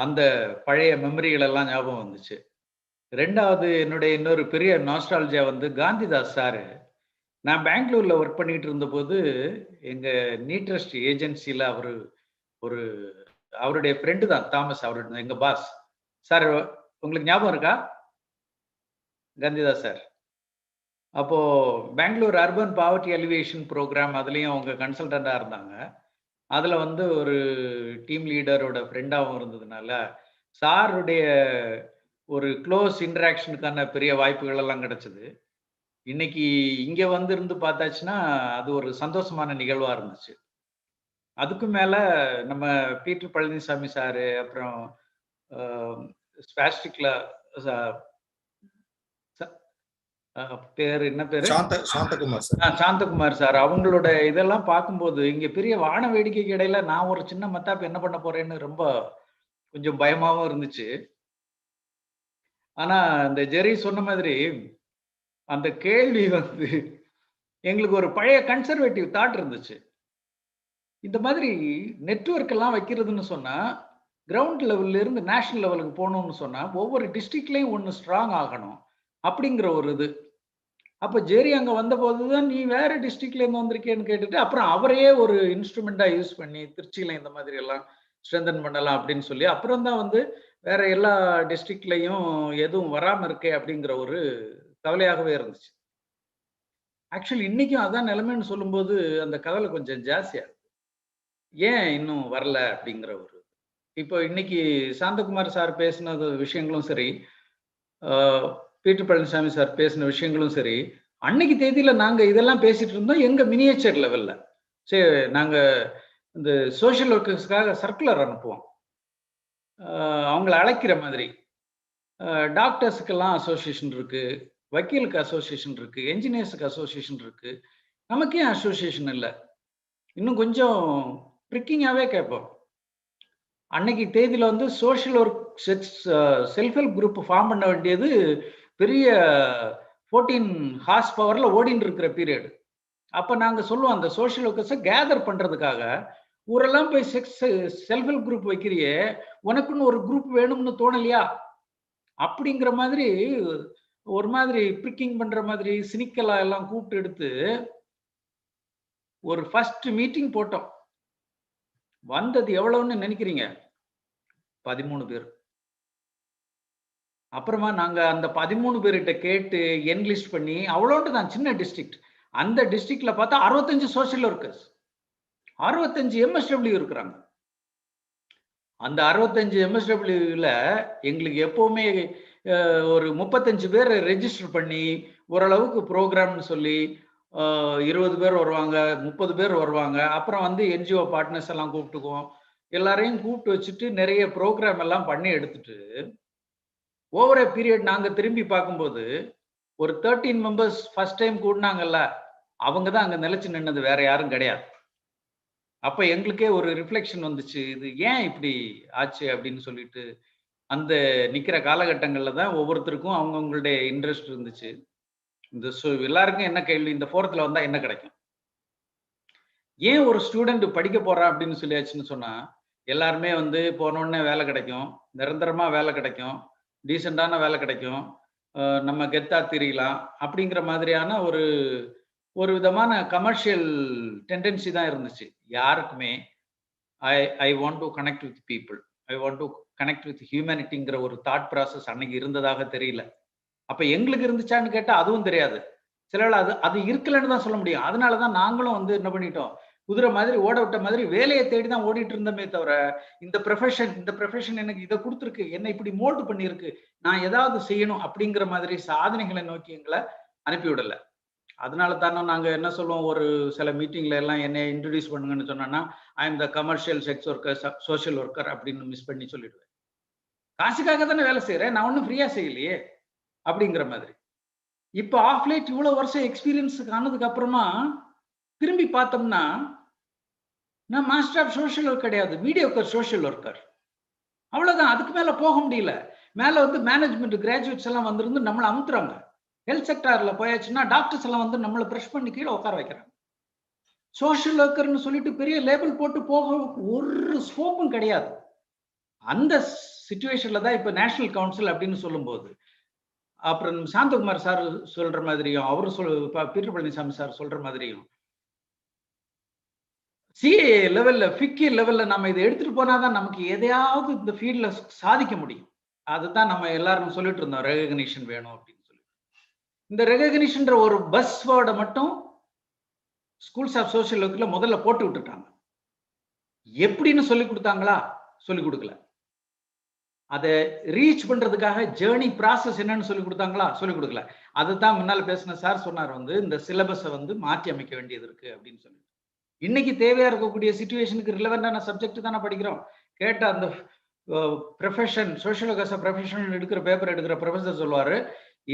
அந்த பழைய மெமரிகள் எல்லாம் ஞாபகம் வந்துச்சு. ரெண்டாவது என்னுடைய இன்னொரு பெரிய நாஸ்டாலஜியா வந்து காந்திதாஸ் சாரு. நான் பெங்களூர்ல ஒர்க் பண்ணிட்டு இருந்த போது எங்க நீட்ரஸ்ட் ஏஜென்சில அவருடைய ஃப்ரெண்டு தான் தாமஸ், அவருடைய எங்க பாஸ் சார். உங்களுக்கு ஞாபகம் இருக்கா காந்திதாஸ் சார்? அப்போ Bangalore urban poverty alleviation program அதுலயும் அவங்க கன்சல்டண்டா இருந்தாங்க. அதுல வந்து ஒரு டீம் லீடரோட ஃப்ரெண்டாகவும் இருந்ததுனால சாருடைய ஒரு க்ளோஸ் இன்டராக்ஷனுக்கான பெரிய வாய்ப்புகள் எல்லாம் கிடைச்சது. இன்னைக்கு இங்க வந்து இருந்து பார்த்தாச்சுன்னா அது ஒரு சந்தோஷமான நிகழ்வா இருந்துச்சு. அதுக்கு மேல நம்ம பீட்டர் பழனிசாமி சாரு, அப்புறம் ஸ்பாஸ்டிக்ல பேரு என்ன பேரு, சாந்தகுமார் சார், அவங்களோட இதெல்லாம் பார்க்கும்போது இங்க பெரிய வான வேடிக்கைக்கு இடையில நான் ஒரு சின்ன மத்தாப்பு என்ன பண்ண போறேன்னு ரொம்ப கொஞ்சம் பயமாவும் இருந்துச்சு. ஆனா இந்த ஜெரி சொன்ன மாதிரி அந்த கேள்வி வந்து எங்களுக்கு ஒரு பழைய கன்சர்வேட்டிவ் தாட் இருந்துச்சு. இந்த மாதிரி நெட்வொர்க் எல்லாம் வைக்கிறதுன்னு சொன்னா கிரவுண்ட் லெவல்ல இருந்து நேஷனல் லெவலுக்கு போகணும்னு சொன்னா ஒவ்வொரு டிஸ்ட்ரிக்ட்லயும் ஒன்று ஸ்ட்ராங் ஆகணும் அப்படிங்கிற ஒரு இது. அப்ப ஜெரி அங்க வந்த போதுதான் நீ வேற டிஸ்ட்ரிக்ட்ல இருந்து வந்திருக்கேன்னு கேட்டுட்டு அப்புறம் அவரையே ஒரு இன்ஸ்ட்ருமெண்டா யூஸ் பண்ணி திருச்சியில இந்த மாதிரி எல்லாம் ஸ்ட்ரென்தன் பண்ணலாம் அப்படின்னு சொல்லி அப்புறம் தான் வந்து வேற எல்லா டிஸ்ட்ரிக்ட்லயும் எதுவும் வராம இருக்கே அப்படிங்கிற ஒரு கவலையாகவே இருந்துச்சு. ஆக்சுவலி இன்னைக்கும் அதான் நிலைமைன்னு சொல்லும்போது அந்த கவலை கொஞ்சம் ஜாஸ்தியா இருக்கு. ஏன் இன்னும் வரல அப்படிங்கிற ஒரு இப்போ இன்னைக்கு சாந்தகுமார் சார் பேசின விஷயங்களும் சரி, பீட்டர் பழனிசாமி சார் பேசின விஷயங்களும் சரி, அன்னைக்கு தேதியில நாங்க இதெல்லாம் பேசிட்டு இருந்தோம் எங்க மினியேச்சர் லெவல்ல. சரி, நாங்க இந்த சோஷியல் ஒர்க்கர்ஸ்க்காக சர்க்குலர் அனுப்புவோம், அவங்கள அழைக்கிற மாதிரி. டாக்டர்ஸுக்கெல்லாம் அசோசியேஷன் இருக்கு, வக்கீலுக்கு அசோசியேஷன் இருக்கு, என்ஜினியர்ஸுக்கு அசோசியேஷன் இருக்கு, நமக்கே அசோசியேஷன் இல்லை. இன்னும் கொஞ்சம் ப்ரிக்கிங்காகவே கேட்போம். அன்னைக்கு தேதியில வந்து social work self help group form பண்ண வேண்டியது பெரிய 14 ஹார்ஸ் பவர்ல ஓடின்னு இருக்கிற பீரியட். அப்ப நாங்க சொல்லுவோம் அந்த சோஷியல் ஒர்க்கர்ஸை கேதர் பண்றதுக்காக ஊரெல்லாம் போய் செல்ஃப் ஹெல்ப் குரூப் வைக்கிறியே, உனக்குன்னு ஒரு குரூப் வேணும்னு தோணலையா அப்படிங்கிற மாதிரி ஒரு மாதிரி ப்ரிக்கிங் பண்ற மாதிரி சினிக்கலா எல்லாம் கூப்பிட்டு எடுத்து ஒரு ஃபர்ஸ்ட் மீட்டிங் போட்டோம். வந்தது எவ்வளவுன்னு நினைக்கிறீங்க? 13 பேர். அப்புறமா நாங்க அந்த 13 பேர்கிட்ட கேட்டு என்லிஸ்ட் பண்ணி அவ்வளோட்டு தான் சின்ன டிஸ்ட்ரிக்ட். அந்த டிஸ்ட்ரிக்ட்ல பார்த்தா 65 சோஷியல் ஒர்க்கர்ஸ், 65 MSW இருக்கிறாங்க. அந்த 65 MSWல எங்களுக்கு எப்பவுமே ஒரு 35 பேர் ரெஜிஸ்டர் பண்ணி ஓரளவுக்கு ப்ரோக்ராம்னு சொல்லி 20 பேர் வருவாங்க, 30 பேர் வருவாங்க. அப்புறம் வந்து NGO பார்ட்னர்ஸ் எல்லாம் கூப்பிட்டுக்குவோம். எல்லாரையும் கூப்பிட்டு வச்சுட்டு நிறைய ப்ரோக்ராம் எல்லாம் பண்ணி எடுத்துட்டு ஓவர் பீரியட் நாங்க திரும்பி பார்க்கும்போது ஒரு 13 மெம்பர்ஸ் ஃபர்ஸ்ட் டைம் கூடினாங்கல்ல, அவங்க தான் அங்க நிலைச்சு நின்னது, வேற யாரும் கிடையாது. அப்ப எங்களுக்கே ஒரு ரிஃப்ளெக்ஷன் வந்துச்சு, இது ஏன் இப்படி ஆச்சு அப்படின்னு சொல்லிட்டு. அந்த நிக்கிற காலகட்டங்கள்ல தான் ஒவ்வொருத்தருக்கும் அவங்கவுங்களுடைய இன்ட்ரெஸ்ட் இருந்துச்சு. இந்த எல்லாருக்கும் என்ன கேள்வி, இந்த 4th வந்தா என்ன கிடைக்கும்? ஏன் ஒரு ஸ்டூடெண்ட் படிக்க போறான் அப்படின்னு சொல்லியாச்சுன்னு சொன்னா, எல்லாருமே வந்து போனோடனே வேலை கிடைக்கும், நிரந்தரமா வேலை கிடைக்கும், டீசெண்டான வேலை கிடைக்கும், நம்ம கெத்தா தெரியலாம் அப்படிங்கிற மாதிரியான ஒரு விதமான கமர்ஷியல் டெண்டன்சி தான் இருந்துச்சு யாருக்குமே. I want to connect with people, I want to connect with ஹியூமனிட்டிங்கிற ஒரு தாட் ப்ராசஸ் அன்னைக்கு இருந்ததாக தெரியல. அப்ப எங்களுக்கு இருந்துச்சான்னு கேட்டா அதுவும் தெரியாது. சில அது இருக்கலன்னு தான் சொல்ல முடியும். அதனாலதான் நாங்களும் வந்து என்ன பண்ணிட்டோம், குதிரை மாதிரி ஓட விட்ட மாதிரி வேலையை தேடி தான் ஓடிட்டு இருந்தோமே தவிர இந்த ப்ரொஃபஷன் எனக்கு இதை கொடுத்துருக்கு, என்ன இப்படி மோல்டு பண்ணியிருக்கு, நான் ஏதாவது செய்யணும் அப்படிங்கிற மாதிரி சாதனைகளை நோக்கி எங்களை அனுப்பிவிடல. அதனால தானே நாங்க என்ன சொல்லுவோம், ஒரு சில மீட்டிங்ல எல்லாம் என்னை இன்ட்ரடியூஸ் பண்ணுங்கன்னு சொன்னா I am the commercial sex worker, social worker அப்படின்னு மிஸ் பண்ணி சொல்லிடுவேன். காசுக்காக தானே வேலை செய்யறேன், நான் ஒன்றும் ஃப்ரீயா செய்யலையே அப்படிங்கிற மாதிரி. இப்ப ஆஃப் லைட் இவ்வளவு வருஷம் எக்ஸ்பீரியன்ஸ் ஆனதுக்கு அப்புறமா திரும்பி பார்த்தோம்னா நான் மாஸ்டர் ஆஃப் சோஷியல் ஒர்க் கிடையாது, மீடியோக்கர் சோஷியல் ஒர்க்கர், அவ்வளவுதான். அதுக்கு மேல போக முடியல. மேல வந்து மேனேஜ்மெண்ட் கிராஜுவேட்ஸ் எல்லாம் வந்துருந்து நம்மளை அமுத்துறாங்க. ஹெல்த் செக்டார்ல போயாச்சுன்னா டாக்டர்ஸ் எல்லாம் வந்து நம்மளை ப்ரெஷ் பண்ணி கீழே உட்கார வைக்கிறாங்க. சோஷியல் ஒர்க்கர்னு சொல்லிட்டு பெரிய லேபிள் போட்டு போக ஒரு ஸ்கோப்பும் கிடையாது. அந்த சிச்சுவேஷன்ல தான் இப்ப நேஷனல் கவுன்சில் அப்படின்னு சொல்லும்போது, அப்புறம் சாந்தகுமார் சார் சொல்ற மாதிரியும் அவரு பீட்டர் பழனிசாமி சார் சொல்ற மாதிரியும் சிஏ லெவல்ல, ஃபிக்கி லெவல்ல நம்ம இதை எடுத்துட்டு போனாதான் நமக்கு எதையாவது இந்த ஃபீல்ட்ல சாதிக்க முடியும். அதுதான் நம்ம எல்லாரும் சொல்லிட்டு இருந்தோம், ரெகக்னிஷன் வேணும் அப்படின்னு சொல்லி. இந்த ரெகக்னிஷன்ற ஒரு பஸ் வேர்டை மட்டும் ஸ்கூல்ஸ் ஆஃப் சோஷியல் ஒர்க்ல முதல்ல போட்டு விட்டுட்டாங்க. எப்படின்னு சொல்லி கொடுத்தாங்களா? சொல்லி கொடுக்கல. அதை ரீச் பண்றதுக்காக ஜேர்னி ப்ராசஸ் என்னன்னு சொல்லி கொடுத்தாங்களா? சொல்லி கொடுக்கல. அதுதான் முன்னால பேசின சார் சொன்னார், வந்து இந்த சிலபஸை வந்து மாற்றி அமைக்க வேண்டியது இருக்கு அப்படின்னு சொல்லி. இன்னைக்கு தேவையா இருக்கக்கூடிய சிச்சுவேஷனுக்கு ரிலவெண்டான சப்ஜெக்ட் தானே படிக்கிறோம். கேட்ட அந்த ப்ரொஃபஷன் சோஷியல் ஒர்க்கர்ஸ் ப்ரொஃபஷனல் எடுக்கிற பேப்பர் எடுக்கிற ப்ரொஃபசர் சொல்லுவாரு,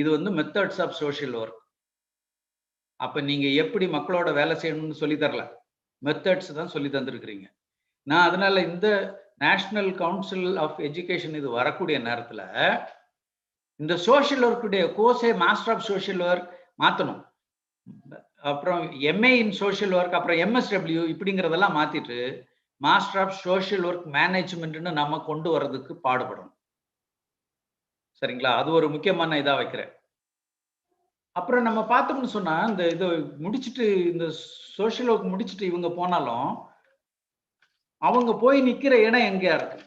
இது வந்து மெத்தட்ஸ் ஆஃப் சோஷியல் ஒர்க். அப்ப நீங்க எப்படி மக்களோட வேலை செய்யணும்னு சொல்லி தரல, மெத்தட்ஸ் தான் சொல்லி தந்திருக்கிறீங்க. நான் அதனால இந்த நேஷனல் கவுன்சில் ஆஃப் எஜுகேஷன் இது வரக்கூடிய நேரத்துல இந்த சோஷியல் ஒர்க்குடைய கோர்ஸே மாஸ்டர் ஆஃப் சோஷியல் ஒர்க் மாத்தணும். அப்புறம் எம்ஏ இன் சோஷியல் ஒர்க், அப்புறம் MSW இப்படிங்கிறதெல்லாம் மாத்திட்டு மாஸ்டர் ஆஃப் சோஷியல் ஒர்க் மேனேஜ்மெண்ட்னு நம்ம கொண்டு வர்றதுக்கு பாடுபடணும். சரிங்களா? அது ஒரு முக்கியமான இதா வைக்கிறேன். அப்புறம் நம்ம பார்த்தோம்னு சொன்னா இந்த இதை முடிச்சுட்டு இந்த சோஷியல் ஒர்க் முடிச்சுட்டு இவங்க போனாலும் அவங்க போய் நிக்கிற இடம் எங்கேயா இருக்கு?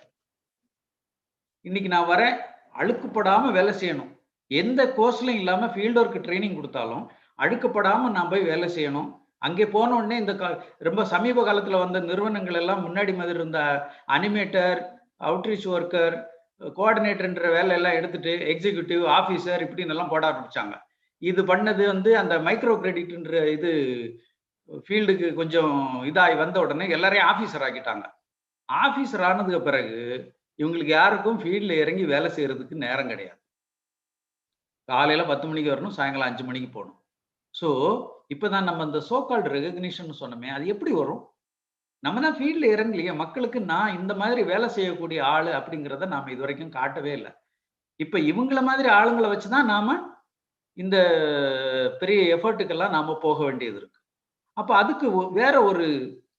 இன்னைக்கு நான் வரேன், அழுக்குப்படாம வேலை செய்யணும். எந்த கோர்ஸ்லயும் இல்லாம ஃபீல்ட் ஒர்க் ட்ரைனிங் கொடுத்தாலும் அழுக்கப்படாம நான் போய் வேலை செய்யணும். அங்கே போன உடனே இந்த ரொம்ப சமீப காலத்துல வந்த நிறுவனங்கள் எல்லாம் முன்னாடி மாதிரி இருந்த அனிமேட்டர், அவுட்ரீச் ஒர்க்கர், கோஆர்டினேட்டர்ன்ற வேலை எல்லாம் எடுத்துட்டு எக்ஸிக்யூட்டிவ் ஆபீசர் இப்படின்னு எல்லாம் போட ஆரம்பிச்சாங்க. இது பண்ணது அந்த மைக்ரோ கிரெடிட்ன்ற இது ஃபீல்டுக்கு கொஞ்சம் இதாகி வந்த உடனே எல்லாரையும் ஆபீசர் ஆக்கிட்டாங்க. ஆபீசர் ஆனதுக்கு பிறகு இவங்களுக்கு யாருக்கும் ஃபீல்ட்ல இறங்கி வேலை செய்யறதுக்கு நேரம் கிடையாது. காலையில 10 மணிக்கு வரணும், சாயங்காலம் 5 மணிக்கு போகணும். ஸோ இப்பதான் நம்ம இந்த சோகால்டு ரெகக்னிஷன் சொன்னோமே, அது எப்படி வரும்? நம்ம தான் ஃபீல்ட்ல இறங்கலையே, மக்களுக்கு நான் இந்த மாதிரி வேலை செய்யக்கூடிய ஆளு அப்படிங்கிறத நாம இது வரைக்கும் காட்டவே இல்லை. இப்ப இவங்கள மாதிரி ஆளுங்களை வச்சுதான் நாம இந்த பெரிய எஃபர்ட்டுக்கெல்லாம் நாம போக வேண்டியது இருக்கு. அப்ப அதுக்கு வேற ஒரு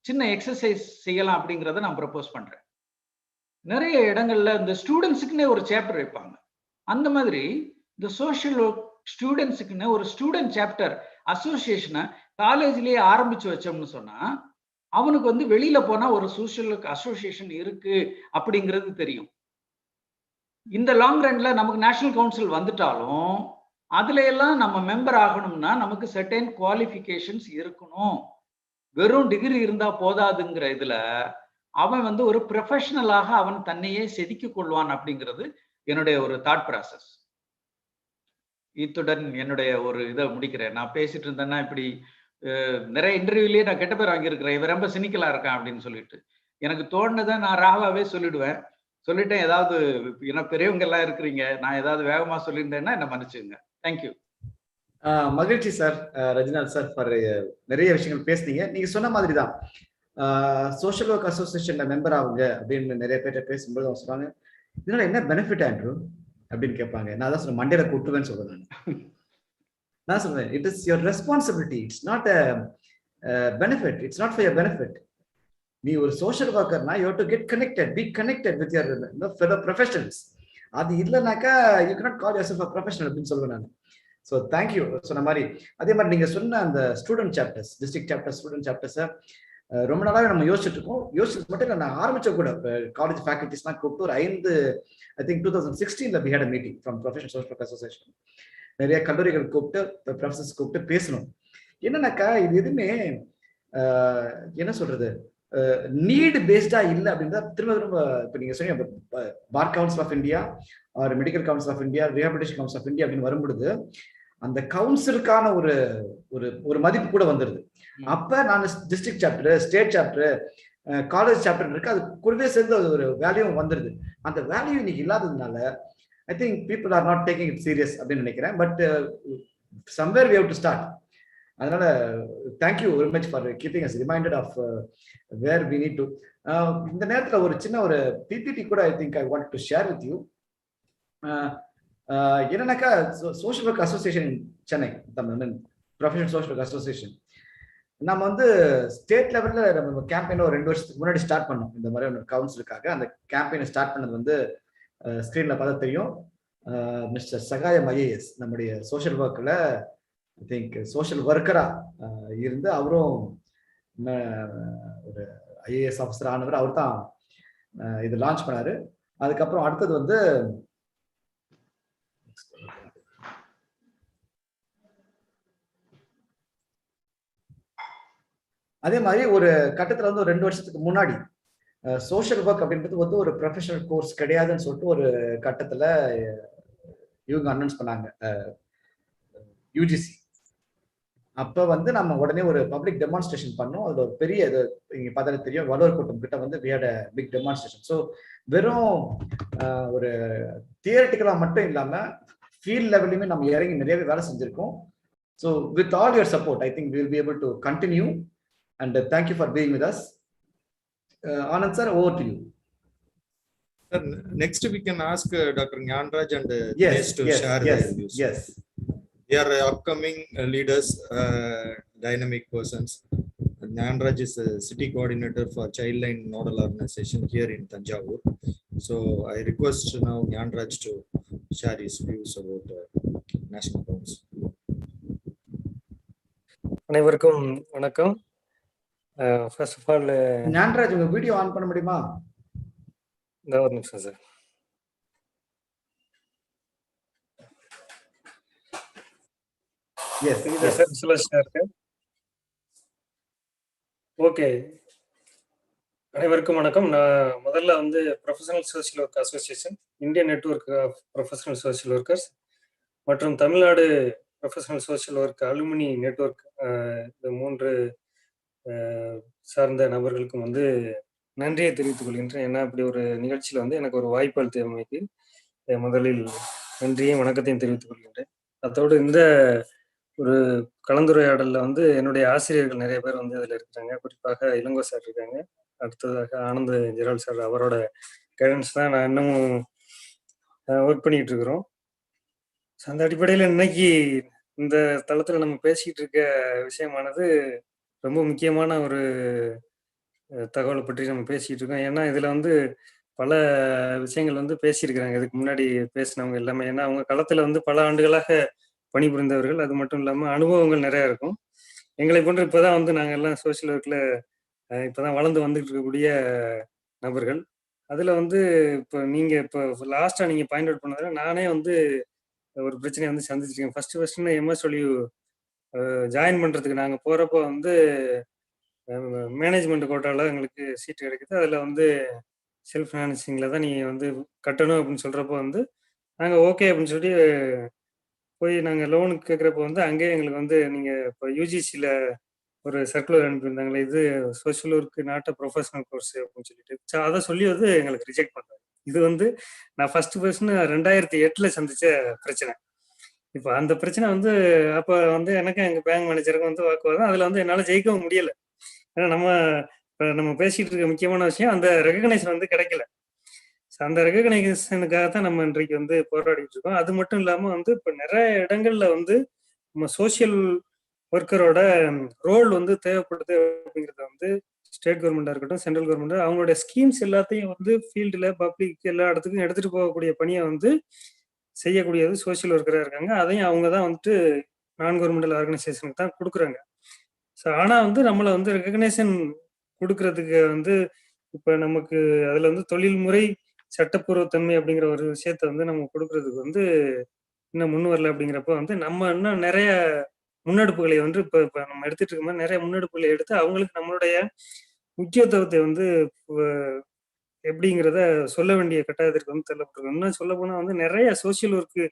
சின்ன எக்ஸசைஸ் செய்யலாம் அப்படிங்கிறத நான் ப்ரப்போஸ் பண்றேன். நிறைய இடங்கள்ல இந்த ஸ்டூடெண்ட்ஸுக்குன்னே ஒரு சாப்டர் வைப்பாங்க. அந்த மாதிரி இந்த சோஷியல் ஒர்க் ஸ்டூடெண்ட்ஸுக்குன்னு ஒரு ஸ்டூடெண்ட் சாப்டர் அசோசியேஷனை காலேஜ்லயே ஆரம்பிச்சு வச்சோம்னு சொன்னா அவனுக்கு வெளியில போனா ஒரு சோஷியல் ஒர்க் அசோசியேஷன் இருக்கு அப்படிங்கிறது தெரியும். இந்த லாங் ரன்ல நமக்கு நேஷனல் கவுன்சில் வந்துட்டாலும் அதுல எல்லாம் நம்ம மெம்பர் ஆகணும்னா நமக்கு சர்டன் குவாலிஃபிகேஷன்ஸ் இருக்கணும். வெறும் டிகிரி இருந்தா போதாதுங்கிற இதுல அவன் ஒரு ப்ரொஃபஷனலாக அவன் தன்னையே செதுக்கிக் கொள்வான் அப்படிங்கிறது என்னுடைய ஒரு தாட் ப்ராசஸ். இத்துடன் என்னுடைய ஒரு இதை முடிக்கிறேன். நான் பேசிட்டு இருந்தேன்னா இப்படி நிறைய இன்டர்வியூலயே நான் கெட்ட பேர் வாங்கியிருக்கிறேன், இவன் ரொம்ப சினிக்கலா இருக்கான் அப்படின்னு சொல்லிட்டு. எனக்கு தோணுனதை நான் ராவாவே சொல்லிட்டேன். ஏதாவது பெரியவங்க எல்லாம் இருக்கிறீங்க, நான் ஏதாவது வேகமா சொல்லியிருந்தேன்னா என்ன மன்னிச்சுங்க. தேங்க்யூ. மகிழ்ச்சி சார், ரஜினாத் சார், ஃபார் நிறைய விஷயங்கள் பேசுனீங்க. நீங்க சொன்ன மாதிரி தான் சோஷியல் ஒர்க் அசோசியேஷன்ல மெம்பர் ஆகுங்க அப்படின்னு நிறைய பேர்ட்ட பேசும்போது அவங்க சொல்றாங்க, இதனால என்ன பெனிஃபிட் ஆண்ட்ரூ அப்படின்னு கேட்பாங்க. நான் தான் சொல்றேன், மண்டையில கூட்டுவேன்னு சொல்றேன். நான் சொல்றேன், it is your responsibility, it's not a benefit, it's not for your benefit. நீ ஒரு சோஷியல் ஒர்க்கர்னா you have to get connected, be connected with your fellow professionals. அது இல்லைனாக்கா you cannot call yourself a professional அப்படின்னு சொல்லுவேன் நான். So thank you. சொன்ன மாதிரி அதே மாதிரி நீங்க சொன்ன அந்த student chapters, district chapters, student சாப்டர்ஸை ரொம்ப நாளாவே நம்ம யோசிச்சுட்டு இருக்கோம். யோசிச்சு மட்டும் இல்லை, நான் ஆரம்பிச்ச கூட காலேஜ் ஃபேக்கல்டிஸ்லாம் கூப்பிட்டு ஒரு 5 I think 2016 we had a meeting from Professional Social Work Association. நிறைய கல்லூரிகள் கூப்பிட்டு ப்ரொஃபசர்ஸ் கூப்பிட்டு பேசணும். என்னன்னாக்கா இது எதுவுமே என்ன சொல்றது நீட் பேஸ்டா இல்லை அப்படின்றத திரும்ப திரும்ப இப்போ நீங்க சொன்னீங்க, bar council of India or medical council of India, rehabilitation council of India அப்படின்னு வரும்பொழுது அந்த கவுன்சிலுக்கான ஒரு ஒரு மதிப்பு கூட வந்துடுது. அப்ப நான் district chapter, state chapter, college chapter இருக்கு, அது கூடவே சேர்ந்து ஒரு வேல்யூ வந்துடுது. அந்த வேல்யூ இன்னைக்கு இல்லாததுனால I think people are not taking it serious அப்படின்னு நினைக்கிறேன். But somewhere we have to start. அதனால thank you very much for keeping us reminded of where we need to. இந்த நேரத்தில் ஒரு சின்ன ஒரு பிபிடி கூட I think I want to share with you. என்னன்னாக்கா social work association Chennai, professional social work association, நம்ம state லெவல்ல நம்ம கேம்பெயின ஒரு 2 வருஷத்துக்கு முன்னாடி ஸ்டார்ட் பண்ணோம். இந்த மாதிரி ஒரு கவுன்சிலுக்காக அந்த கேம்பெயினை ஸ்டார்ட் பண்ணது ஸ்கிரீன்ல பார்த்தா தெரியும். மிஸ்டர் சகாயம் IAS நம்முடைய சோஷியல் ஒர்க்ல ஐ திங்க் சோஷியல் ஒர்க்கரா இருந்து அவரும் ஒரு IAS ஆஃபீஸர் ஆனவர். அவர் தான் இது லான்ச் பண்ணாரு. அதுக்கப்புறம் அடுத்தது அதே மாதிரி ஒரு கட்டத்துல ஒரு 2 வருஷத்துக்கு முன்னாடி சோஷியல் ஒர்க் அப்படின்றது ஒரு ப்ரொஃபஷனல் கோர்ஸ் கிடையாதுன்னு சொல்லிட்டு ஒரு கட்டத்துல இவங்க அனௌன்ஸ் பண்ணாங்க, UGC. அப்ப நம்ம உடனே ஒரு பப்ளிக் டெமான்ஸ்ட்ரேஷன் பண்ணோம். அதுல ஒரு பெரிய இது இங்க பார்த்தாலே தெரியும், வலுவர் கூட்டம் கிட்ட we had a big demonstration. So வெறும் ஒரு தியரிட்டிக்கலா மட்டும் இல்லாம ஃபீல்ட் லெவல்லையுமே நம்ம இறங்கி நிறையவே வேலை செஞ்சிருக்கோம். So with all your support I think we will be able to continue. And thank you for being with us. Anand sir, over to you. Sir, next we can ask Dr. Gyanraj and yes, to yes, share yes, their views. Yes. They are upcoming leaders. dynamic persons. Nyanraj is a city coordinator for Childline Nodal Organization here in Tanjavur. So I request now Nyanraj to share his views about National Council. அனைவருக்கும் வணக்கம். First of all Gnanaraj உங்க video on பண்ண முடியுமா? இந்த ஒரு நிமிஷம் sir. Okay, அனைவருக்கும் வணக்கம். நான் முதல்ல வந்து professional social work association, Indian network of professional social workers மற்றும் Tamil Nadu professional social work alumni network, இந்த 3 சார்ந்த நபர்களுக்கும் வந்து நன்றியை தெரிவித்துக் கொள்கின்றேன். ஏன்னா அப்படி ஒரு நிகழ்ச்சியில் வந்து எனக்கு ஒரு வாய்ப்பு அளித்தமைக்கு முதலில் நன்றியையும் வணக்கத்தையும் தெரிவித்துக் கொள்கின்றேன். அதோடு இந்த ஒரு கலந்துரையாடலில் வந்து என்னுடைய ஆசிரியர்கள் நிறைய பேர் வந்து அதில் இருக்கிறாங்க. குறிப்பாக இளங்கோ சார் இருக்காங்க, அடுத்ததாக ஆனந்த் ஜெரால் சார், அவரோட கைடன்ஸ் தான் நான் இன்னமும் ஒர்க் பண்ணிட்டு இருக்கிறோம். அந்த அடிப்படையில் இன்னைக்கு இந்த தளத்தில் நம்ம பேசிக்கிட்டு இருக்க விஷயமானது ரொம்ப முக்கியமான ஒரு தகவலை பற்றி நம்ம பேசிக்கிட்டு இருக்கோம். ஏன்னா இதில் வந்து பல விஷயங்கள் வந்து பேசியிருக்கிறாங்க இதுக்கு முன்னாடி பேசினவங்க எல்லாமே. ஏன்னா அவங்க களத்தில் வந்து பல ஆண்டுகளாக பணிபுரிந்தவர்கள், அது மட்டும் இல்லாமல் அனுபவங்கள் நிறையா இருக்கும். எங்களை போன்று இப்போதான் வந்து நாங்கள் எல்லாம் சோஷியல் ஒர்க்கில் இப்போதான் வளர்ந்து வந்துட்டு இருக்கக்கூடிய நபர்கள். அதில் வந்து இப்போ நீங்கள் இப்போ லாஸ்ட்டாக நீங்கள் பாயிண்ட் அவுட் பண்ணதில் நானே வந்து ஒரு பிரச்சனையை வந்து சந்திச்சிருக்கேன். ஃபர்ஸ்ட் எம்எஸ்டபிள்யூ ஜாயின் பண்ணுறதுக்கு நாங்கள் போகிறப்போ வந்து மேனேஜ்மெண்ட் கோட்டாவில் எங்களுக்கு சீட்டு கிடைக்குது. அதில் வந்து செல்ஃப் ஃபினான்சிங்கில் தான் நீங்கள் வந்து கட்டணும் அப்படின்னு சொல்கிறப்போ வந்து நாங்கள் ஓகே அப்படின்னு சொல்லி போய் நாங்கள் லோனுக்கு கேட்குறப்போ வந்து அங்கேயே எங்களுக்கு வந்து நீங்கள் இப்போ யூஜிசியில் ஒரு சர்க்குலர் அனுப்பியிருந்தாங்களே, இது social work not a professional course அப்படின்னு சொல்லிட்டு அதை சொல்லி வந்து எங்களுக்கு ரிஜெக்ட் பண்ணுறாங்க. இது வந்து நான் ஃபர்ஸ்ட் 2008 சந்திச்ச பிரச்சனை. இப்போ அந்த பிரச்சனை வந்து அப்போ வந்து எனக்கு எங்கள் பேங்க் மேனேஜருக்கும் வந்து வாக்குவாதம். அதில் வந்து என்னால் ஜெயிக்கவும் முடியலை. ஏன்னா நம்ம பேசிகிட்டு இருக்க முக்கியமான விஷயம் அந்த ரெகக்னைசேஷன் வந்து கிடைக்கல. அந்த ரெகக்னைசேஷனுக்காக தான் நம்ம இன்றைக்கு வந்து போராடிட்டு இருக்கோம். அது மட்டும் இல்லாமல் வந்து இப்போ நிறைய இடங்கள்ல வந்து நம்ம சோசியல் ஒர்க்கரோட ரோல் வந்து தேவைப்படுது அப்படிங்கிறத வந்து ஸ்டேட் கவர்மெண்டா இருக்கட்டும், சென்ட்ரல் கவர்மெண்ட் அவங்களோட ஸ்கீம்ஸ் எல்லாத்தையும் வந்து ஃபீல்டில் பப்ளிக் எல்லா இடத்துக்கும் எடுத்துட்டு போகக்கூடிய பணியை வந்து செய்யக்கூடியது சோசியல் ஒர்க்கராக இருக்காங்க. அதையும் அவங்க தான் வந்துட்டு நான் கவர்மெண்டல் ஆர்கனைசேஷனுக்கு தான் கொடுக்குறாங்க. ஸோ ஆனால் வந்து நம்மளை வந்து ரெகக்னேஷன் கொடுக்கறதுக்கு வந்து இப்போ நமக்கு அதில் வந்து தொழில்முறை சட்டப்பூர்வத்தன்மை அப்படிங்கிற ஒரு விஷயத்த வந்து நம்ம கொடுக்கறதுக்கு வந்து இன்னும் முன் வரல. அப்படிங்கிறப்ப வந்து நம்ம இன்னும் நிறைய முன்னெடுப்புகளை வந்து இப்போ நம்ம எடுத்துட்டு இருக்க மாதிரி நிறைய முன்னெடுப்புகளை எடுத்து அவங்களுக்கு நம்மளுடைய முக்கியத்துவத்தை வந்து எப்படிங்கிறத சொல்ல வேண்டிய கட்டாயத்திற்கு வந்து தள்ளப்பட்டிருக்கோம். இன்னும் சொல்ல போனா வந்து நிறைய சோசியல் ஒர்க்கு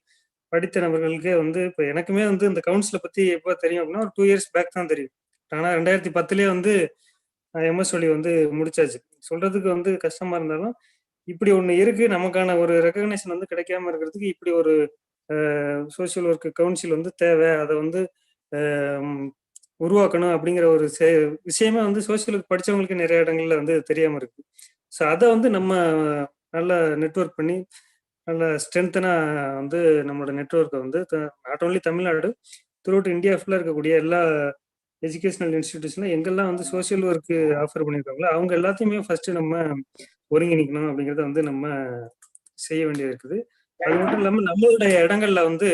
படித்த நபர்களுக்கே வந்து இப்போ எனக்குமே வந்து இந்த கவுன்சிலை பத்தி எப்போ தெரியும் அப்படின்னா ஒரு 2 years பேக் தான் தெரியும். ஆனால் 2010 வந்து எம்எஸ்டபிள்யூ வந்து முடிச்சாச்சு. சொல்றதுக்கு வந்து கஷ்டமா இருந்தாலும் இப்படி ஒண்ணு இருக்கு, நமக்கான ஒரு ரெகக்னேஷன் வந்து கிடைக்காம இருக்கிறதுக்கு இப்படி ஒரு சோசியல் ஒர்க் கவுன்சில் வந்து தேவை, அதை வந்து உருவாக்கணும் அப்படிங்கிற ஒரு விஷயமே வந்து சோசியல் ஒர்க் படிச்சவங்களுக்கு நிறைய இடங்கள்ல வந்து தெரியாம இருக்கு. ஸோ அதை வந்து நம்ம நல்லா நெட்வொர்க் பண்ணி நல்ல ஸ்ட்ரென்த்தனா வந்து நம்மளோட நெட்வொர்க்கை வந்து not only Tamil Nadu, throughout India ஃபுல்லாக இருக்கக்கூடிய எல்லா எஜுகேஷனல் இன்ஸ்டிடியூஷன்ல எங்கெல்லாம் வந்து சோசியல் ஒர்க் ஆஃபர் பண்ணியிருக்காங்களோ அவங்க எல்லாத்தையுமே ஃபர்ஸ்ட் நம்ம ஒருங்கிணைக்கணும் அப்படிங்கிறத வந்து நம்ம செய்ய வேண்டியது இருக்குது. அது மட்டும் இல்லாம நம்மளுடைய இடங்கள்ல வந்து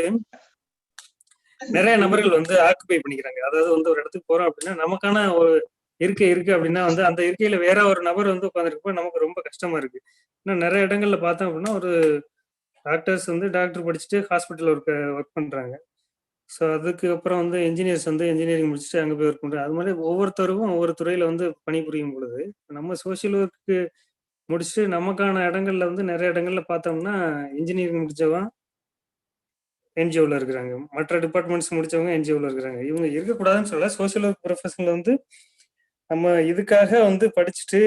நிறைய நபர்கள் வந்து ஆக்குபை பண்ணிக்கிறாங்க. அதாவது வந்து ஒரு இடத்துக்கு போறோம் அப்படின்னா நமக்கான ஒரு இருக்கை இருக்கு அப்படின்னா வந்து அந்த இருக்கையில வேற ஒரு நபர் வந்து உட்காந்துருக்கப்போ நமக்கு ரொம்ப கஷ்டமா இருக்கு. ஏன்னா நிறைய இடங்கள்ல பார்த்தோம் அப்படின்னா ஒரு டாக்டர்ஸ் வந்து டாக்டர் படிச்சுட்டு ஹாஸ்பிட்டல் ஒர்க் பண்றாங்க. ஸோ அதுக்கு அப்புறம் வந்து இன்ஜினியர்ஸ் வந்து இன்ஜினியரிங் முடிச்சுட்டு அங்கே போய் ஒர்க் பண்றாங்க. அது மாதிரி ஒவ்வொருத்தருக்கும் ஒவ்வொரு துறையில வந்து பணிபுரியும் பொழுது நம்ம சோசியல் ஒர்க்கு முடிச்சுட்டு நமக்கான இடங்கள்ல வந்து நிறைய இடங்கள்ல பார்த்தோம்னா இன்ஜினியரிங் முடிச்சவங்க என்ஜிஓவில் இருக்கிறாங்க, மற்ற டிபார்ட்மெண்ட்ஸ் முடிச்சவங்க என்ஜிஓவில் இருக்கிறாங்க. இவங்க இருக்கக்கூடாதுன்னு சொல்ல, சோசியல் ஒர்க் ப்ரொஃபஷனில் வந்து நம்ம இதுக்காக வந்து படிச்சுட்டு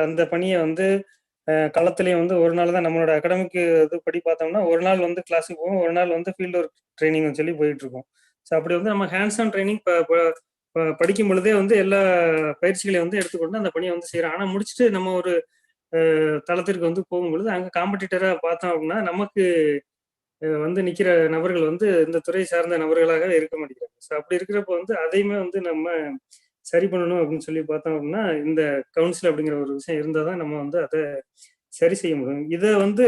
அந்த பணியை வந்து களத்துலேயும் வந்து ஒரு நாள் தான் நம்மளோட அகாடமிக் இது படி பார்த்தோம்னா ஒரு நாள் வந்து கிளாஸுக்கு போவோம், ஒரு நாள் வந்து ஃபீல்டு ஒர்க் ட்ரைனிங் சொல்லி போயிட்டு இருக்கோம். ஸோ அப்படி வந்து நம்ம ஹேண்ட்ஸ் ஆன் ட்ரைனிங் படிக்கும் பொழுதே வந்து எல்லா பயிற்சிகளையும் வந்து எடுத்துக்கொண்டு அந்த பணியை வந்து செய்யறோம். ஆனால் முடிச்சுட்டு நம்ம ஒரு தளத்திற்கு வந்து போகும்பொழுது அங்கே காம்படிட்டராக பார்த்தோம் அப்படின்னா நமக்கு வந்து நிக்கிற நபர்கள் வந்து இந்த துறை சார்ந்த நபர்களாக இருக்க மாட்டேங்கிறாங்க. ஸோ அப்படி இருக்கிறப்ப வந்து அதையுமே வந்து நம்ம சரி பண்ணணும் அப்படின்னு சொல்லி பார்த்தோம் அப்படின்னா இந்த கவுன்சில் அப்படிங்கிற ஒரு விஷயம் இருந்தால் தான் நம்ம வந்து அதை சரி செய்ய முடியும். இதை வந்து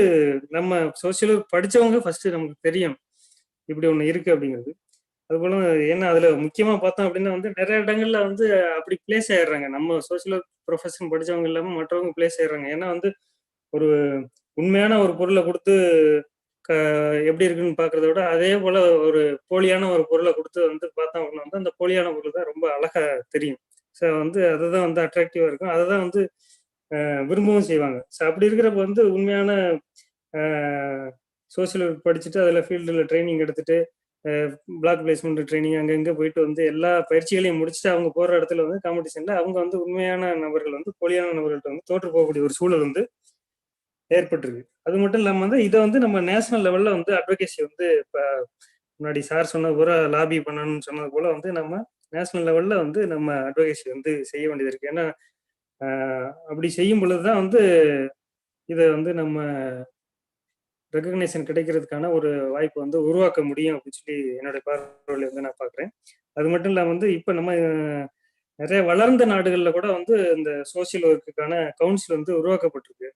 நம்ம சோசியல் ஒர்க் படிச்சவங்க ஃபர்ஸ்ட் நமக்கு தெரியும் இப்படி ஒண்ணு இருக்கு அப்படிங்கிறது. அதுபோல ஏன்னா அதுல முக்கியமா பார்த்தோம் அப்படின்னா வந்து நிறைய இடங்கள்ல வந்து அப்படி பிளேஸ் ஆயிடுறாங்க. நம்ம சோசியல் ஒர்க் ப்ரொஃபஷன் படிச்சவங்க இல்லாம மற்றவங்க பிளேஸ் ஆயிடுறாங்க. ஏன்னா வந்து ஒரு உண்மையான ஒரு பொருளை கொடுத்து எப்படி இருக்குன்னு பாக்குறத விட அதே போல ஒரு போலியான ஒரு பொருளை கொடுத்து வந்து பார்த்தோம் அப்படின்னா வந்து அந்த போலியான பொருள் தான் ரொம்ப அழகா தெரியும். ஸோ வந்து அதுதான் வந்து அட்ராக்டிவா இருக்கும். அதை தான் வந்து விரும்பவும் செய்வாங்க. ஸோ அப்படி இருக்கிறப்ப வந்து உண்மையான சோசியல் ஒர்க் படிச்சுட்டு அதில் ஃபீல்டில் ட்ரைனிங் எடுத்துட்டு பிளாக் பிளேஸ்மெண்ட் ட்ரைனிங் அங்கங்கே போயிட்டு வந்து எல்லா பயிற்சிகளையும் முடிச்சுட்டு அவங்க போகிற இடத்துல வந்து காம்படிஷன்ல அவங்க வந்து உண்மையான நபர்கள் வந்து போலியான நபர்கள்ட்ட வந்து தோற்று போகக்கூடிய ஒரு சூழல் வந்து ஏற்பட்டிருக்கு. அது மட்டும் இல்லாமல் வந்து இதை வந்து நம்ம நேஷனல் லெவல்ல வந்து அட்வொகேசி வந்து இப்போ முன்னாடி சார் சொன்னது போல லாபி பண்ணணும்னு சொன்னது போல வந்து நம்ம நேஷனல் லெவல்ல வந்து நம்ம அட்வொகேசி வந்து செய்ய வேண்டியது இருக்கு. ஏன்னா அப்படி செய்யும் பொழுதுதான் வந்து இதை வந்து நம்ம ரெகக்னேஷன் கிடைக்கிறதுக்கான ஒரு வாய்ப்பு வந்து உருவாக்க முடியும் அப்படின்னு சொல்லி என்னுடைய பார்வையில் வந்து நான் பார்க்குறேன். அது மட்டும் இல்லாமல் வந்து இப்போ நம்ம நிறைய வளர்ந்த நாடுகளில் கூட வந்து இந்த சோசியல் ஒர்க்குக்கான கவுன்சில் வந்து உருவாக்கப்பட்டிருக்கு.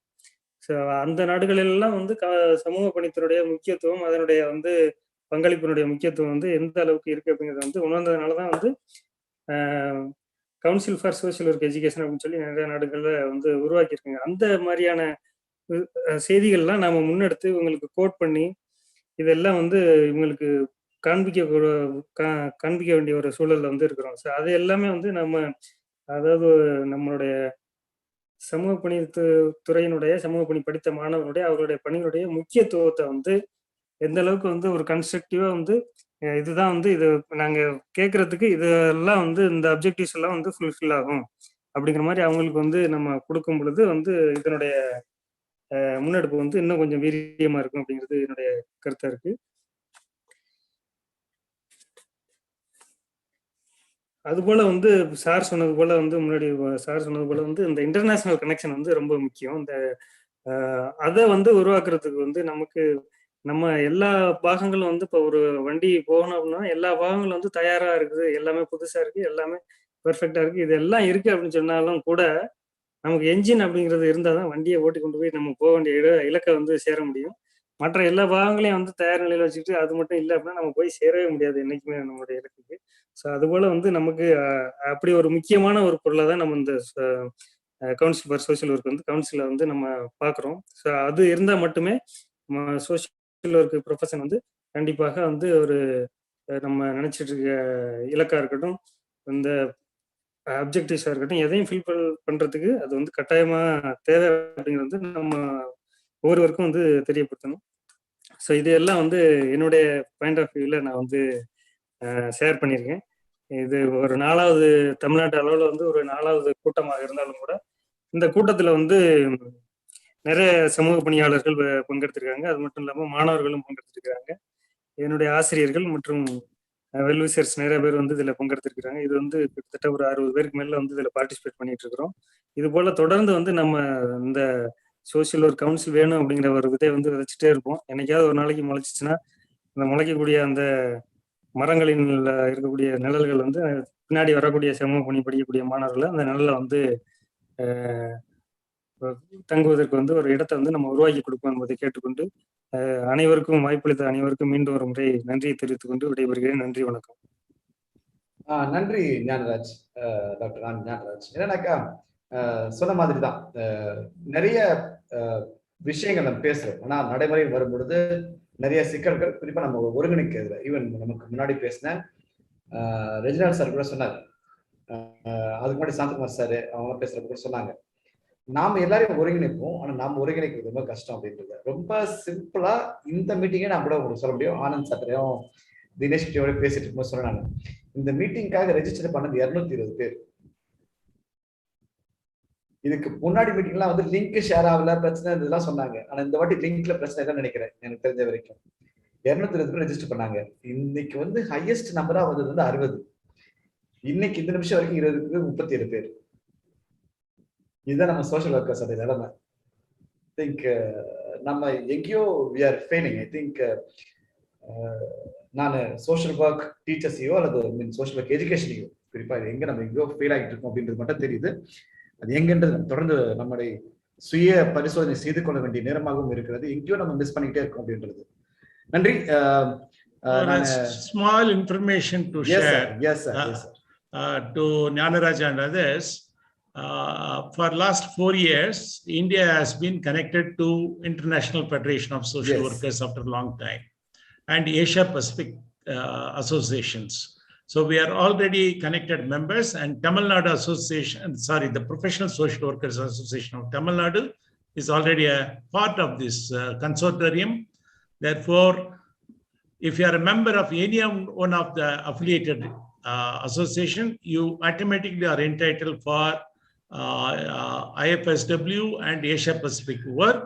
ஸோ அந்த நாடுகளெல்லாம் வந்து சமூக பணித்தினுடைய முக்கியத்துவம் அதனுடைய வந்து பங்களிப்பினுடைய முக்கியத்துவம் வந்து எந்த அளவுக்கு இருக்கு அப்படிங்கிறத வந்து உணர்ந்ததுனால தான் வந்து council for social work education அப்படின்னு சொல்லி நிறைய நாடுகளில் வந்து உருவாக்கியிருக்காங்க. அந்த மாதிரியான செய்திகள்லாம் நாம முன்னெடுத்து இவங்களுக்கு கோட் பண்ணி இதெல்லாம் வந்து இவங்களுக்கு காண்பிக்க வேண்டிய ஒரு சூழல்ல வந்து இருக்கிறோம். ஸோ அது எல்லாமே வந்து நம்ம அதாவது நம்மளுடைய சமூக பணி துறையினுடைய சமூக பணி படித்த மாணவர்களுடைய அவர்களுடைய பணிகளுடைய முக்கியத்துவத்தை வந்து எந்த அளவுக்கு வந்து ஒரு கன்ஸ்ட்ரக்டிவா வந்து இதுதான் வந்து இது நாங்க கேட்கறதுக்கு இதெல்லாம் வந்து இந்த அப்ஜெக்டிவ்ஸ் எல்லாம் வந்து ஃபுல்ஃபில் ஆகும் அப்படிங்கிற மாதிரி அவங்களுக்கு வந்து நம்ம கொடுக்கும் பொழுது வந்து இதனுடைய முன்னெடுப்பு வந்து இன்னும் கொஞ்சம் வீரியமா இருக்கும் அப்படிங்கிறது என்னுடைய கருத்தா இருக்கு. அதுபோல வந்து சார் சொன்னது போல வந்து முன்னாடி சார் சொன்னது போல வந்து இந்த இன்டர்நேஷனல் கனெக்ஷன் வந்து ரொம்ப முக்கியம். இந்த அதை வந்து உருவாக்குறதுக்கு வந்து நமக்கு நம்ம எல்லா பாகங்களும் வந்து இப்போ ஒரு வண்டி போகணும் அப்படின்னா எல்லா பாகங்களும் வந்து தயாரா இருக்குது, எல்லாமே புதுசா இருக்கு, எல்லாமே பெர்ஃபெக்டா இருக்கு. இது எல்லாம் இருக்கு அப்படின்னு சொன்னாலும் கூட நமக்கு என்ஜின் அப்படிங்கிறது இருந்தால் தான் வண்டியை ஓட்டி கொண்டு போய் நம்ம போக வேண்டிய இலக்கை வந்து சேர முடியும். மற்ற எல்லா பாகங்களையும் வந்து தயார் நிலையில் வச்சுக்கிட்டு அது மட்டும் இல்லை அப்படின்னா நம்ம போய் சேரவே முடியாது என்னைக்குமே நம்மளுடைய இலக்குக்கு. ஸோ அதுபோல வந்து நமக்கு அப்படி ஒரு முக்கியமான ஒரு பொருளை தான் நம்ம இந்த கவுன்சில் ஃபார் சோசியல் ஒர்க் வந்து கவுன்சிலை வந்து நம்ம பார்க்குறோம். ஸோ அது இருந்தால் மட்டுமே நம்ம சோசியல் ஒர்க் ப்ரொஃபஷன் வந்து கண்டிப்பாக வந்து ஒரு நம்ம நினைச்சிட்டு இருக்க இலக்கா இருக்கட்டும் இந்த அப்ஜெக்டிவ்ஸா இருக்கட்டும் எதையும் ஃபில் பண்றதுக்கு அது வந்து கட்டாயமா தேவை அப்படிங்கிறது வந்து நம்ம ஒவ்வொருவருக்கும் வந்து தெரியப்படுத்தணும். ஸோ இது எல்லாம் வந்து என்னுடைய பாயிண்ட் ஆஃப் வியூல நான் வந்து ஷேர் பண்ணியிருக்கேன். இது ஒரு 4வது தமிழ்நாட்டு அளவில் வந்து ஒரு 4வது கூட்டமாக இருந்தாலும் கூட இந்த கூட்டத்தில் வந்து நிறைய சமூக பணியாளர்கள் பங்கெடுத்திருக்காங்க. அது மட்டும் இல்லாமல் மாணவர்களும் பங்கெடுத்திருக்காங்க. என்னுடைய ஆசிரியர்கள் மற்றும் வெல்விசர்ஸ் நிறைய பேர் வந்து இதில் பங்கெடுத்திருக்கிறாங்க. இது வந்து கிட்டத்தட்ட ஒரு 60 பேருக்கு மேலே வந்து இதில் பார்ட்டிசிபேட் பண்ணிட்டு இருக்கிறோம். இது போல தொடர்ந்து வந்து நம்ம இந்த சோசியல் ஒர்க் கவுன்சில் வேணும் அப்படிங்கிற ஒரு விதை வந்து விதைச்சிட்டே இருப்போம். என்னைக்காவது ஒரு நாளைக்கு முளைச்சிச்சுன்னா அந்த முளைக்கக்கூடிய அந்த மரங்களின் இருக்கக்கூடிய நிழல்கள் வந்து பின்னாடி வரக்கூடிய சமூக பணி படிக்கக்கூடிய மாணவர்களை அந்த நிழலை வந்து தங்குவதற்கு வந்து ஒரு இடத்தை வந்து நம்ம உருவாக்கி கொடுப்போம் என்பதை கேட்டுக்கொண்டு அனைவருக்கும் வாய்ப்பளித்த அனைவருக்கும் மீண்டும் ஒரு முறை நன்றியை தெரிவித்துக் கொண்டு விடைபெறுகிறேன். நன்றி, வணக்கம். நன்றி ஞானராஜ், டாக்டர் ஞானராஜ். என்னன்னாக்கா சொன்ன மாதிரி தான் நிறைய விஷயங்கள் நம்ம பேசுறோம். ஆனா நடைமுறையில் வரும் பொழுது நிறைய சிக்கல்கள் குறிப்பா நம்ம ஒருங்கிணைக்கிறது. ஈவன் நமக்கு முன்னாடி பேசின ரெஜினால் சார் கூட சொன்னார், அதுக்கு முன்னாடி சாந்தகுமார் சார் அவங்க பேசுறப்ப கூட சொன்னாங்க, நாம எல்லாரையும் ஒருங்கிணைப்போம், ஆனா நாம ஒருங்கிணைக்கிறது ரொம்ப கஷ்டம் அப்படின்றது. ரொம்ப சிம்பிளா இந்த மீட்டிங்கே நான் கூட உங்களுக்கு சொல்ல முடியும். ஆனந்த் சார்டையும் தினேஷ் கிட்டோட பேசிட்டு இருக்கும்போது சொன்னாங்க, இந்த மீட்டிங்காக ரெஜிஸ்டர் பண்ணது 220 பேர். இதுக்கு முன்னாடி மீட்டிங்லாம் வந்து லிங்க் ஷேர் ஆகல, பிரச்சனை இதெல்லாம் சொன்னாங்க. ஆனா இந்த வாட்டி லிங்க்ல பிரச்சனை இல்லைன்னு நினைக்கிறேன். எனக்கு தெரிஞ்ச வரைக்கும் 220 பேர் ரெஜிஸ்டர் பண்ணாங்க. இன்னைக்கு வந்து ஹையஸ்ட் நம்பரா வந்தது வந்து 60. இன்னைக்கு இந்த நிமிஷம் வரைக்கும் 20 37 பேர். இதுதான் நம்ம சோஷியல் ஒர்க்கர்ஸ் நிலைமை. திங்க் நம்ம எங்கேயோ we are failing. I think நான் சோஷியல் ஒர்க் டீச்சர்ஸையோ அல்லது சோஷியல் ஒர்க் எஜுகேஷனையோ குறிப்பா எங்க நம்ம எங்கேயோ ஃபெயில் ஆகிட்டு இருக்கோம் அப்படின்றது மட்டும் தெரியுது. அது எங்கன்றது தொடர்ந்து நம்முடைய சுய பரிசோதனை செய்து கொள்ள வேண்டிய நேரமாகவும் இருக்கிறது. எங்கேயோ நம்ம மிஸ் பண்ணிக்கிட்டே இருக்கோம் அப்படின்றது. நன்றி. Small information to share. Yes, sir. To Jnanaraj and others. For last 4 years, India has been connected to International Federation of Social Workers after a long time, and Asia Pacific associations. So we are already connected members, and Tamil Nadu Association, the Professional Social Workers Association of Tamil Nadu is already a part of this consortium. Therefore, if you are a member of any one of the affiliated association, you automatically are entitled for IFSW and Asia Pacific work.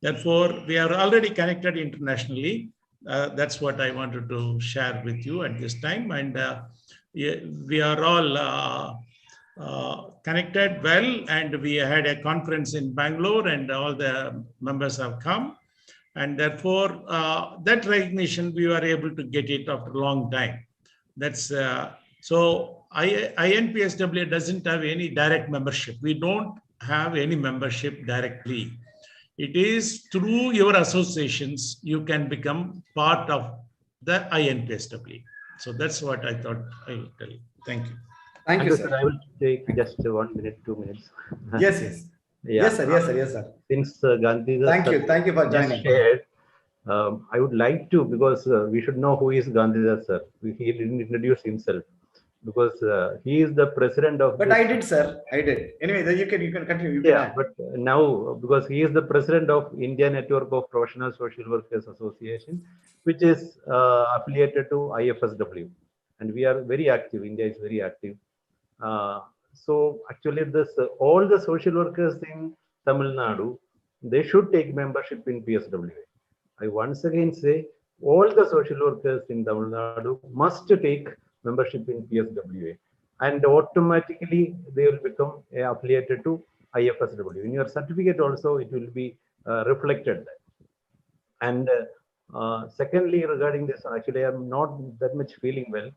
Therefore, we are already connected internationally. That's what I wanted to share with you at this time. And we are all connected well, and we had a conference in Bangalore, and all the members have come. And therefore, that recognition, we were able to get it after a long time. That's so INPSW doesn't have any direct membership. We don't have any membership directly. It is through your associations you can become part of the INPSW. So that's what I thought I would tell you. Thank you. Thank you, sir. I will take just 1 minute, 2 minutes. Yes. Yeah. Yes, sir. Since Gandhi, thank you for joining. Shared, I would like to, because we should know who is Gandhidhar sir. He didn't introduce himself, because he is the president of. But I did, sir. I did. Anyway, then you can continue. But now, because he is the president of India Network of Professional Social Workers Association, which is affiliated to IFSW, and we are very active. India is very active. So actually, all the social workers in Tamil Nadu, they should take membership in PSWA. I once again say, all the social workers in Tamil Nadu must take membership in PSWA, and automatically they will become affiliated to IFSW. In your certificate also, it will be reflected there. And secondly, regarding this, actually, I am not that much feeling well.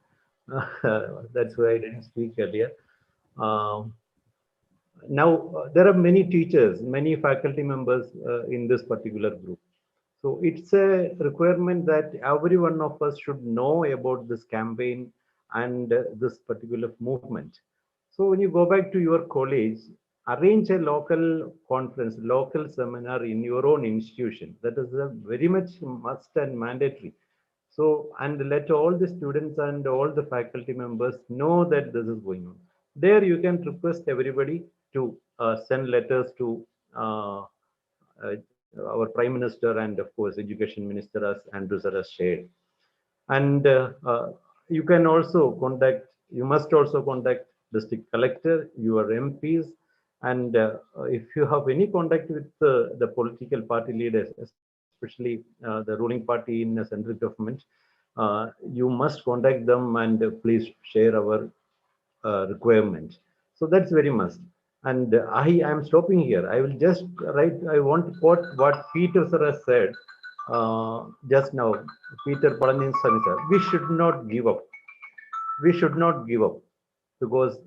That's why I didn't speak earlier. Now, there are many teachers, many faculty members in this particular group. So it's a requirement that every one of us should know about this campaign and this particular movement. So when you go back to your college, arrange a local conference, local seminar in your own institution. That is a very much must and mandatory. So, and let all the students and all the faculty members know that this is going on. There you can request everybody to send letters to our Prime Minister and of course Education Minister, as Andrew sir has shared. And you can also contact, you must also contact District Collector, your MPs, and if you have any contact with the political party leaders, especially the ruling party in the central government, you must contact them and please share our requirement. So that's very must. And I am stopping here. I will just write, I want to quote what Peter sir has said just now. Peter Palaniswamy sir, we should not give up. We should not give up, because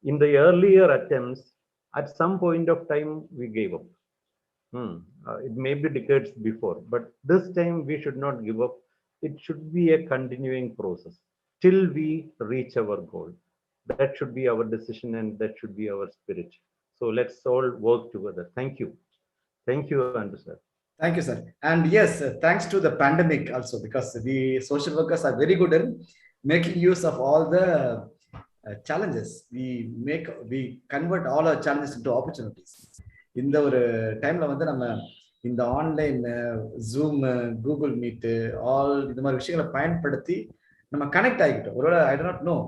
in the earlier attempts, at some point of time, we gave up. It may be decades before, but this time we should not give up. It should be a continuing process till we reach our goal. That should be our decision, and that should be our spirit. So let's all work together. Thank you. Thank you, Andrew sir. Thank you, sir. And yes, thanks to the pandemic also, because the social workers are very good in making use of all the challenges. We convert all our challenges into opportunities. In the time in the online Zoom, Google Meet, all the மாதிரி விஷயங்களை பயன்படுத்தி நம்ம connect ஆகிட்டோம். ஒருவேளை I do not know,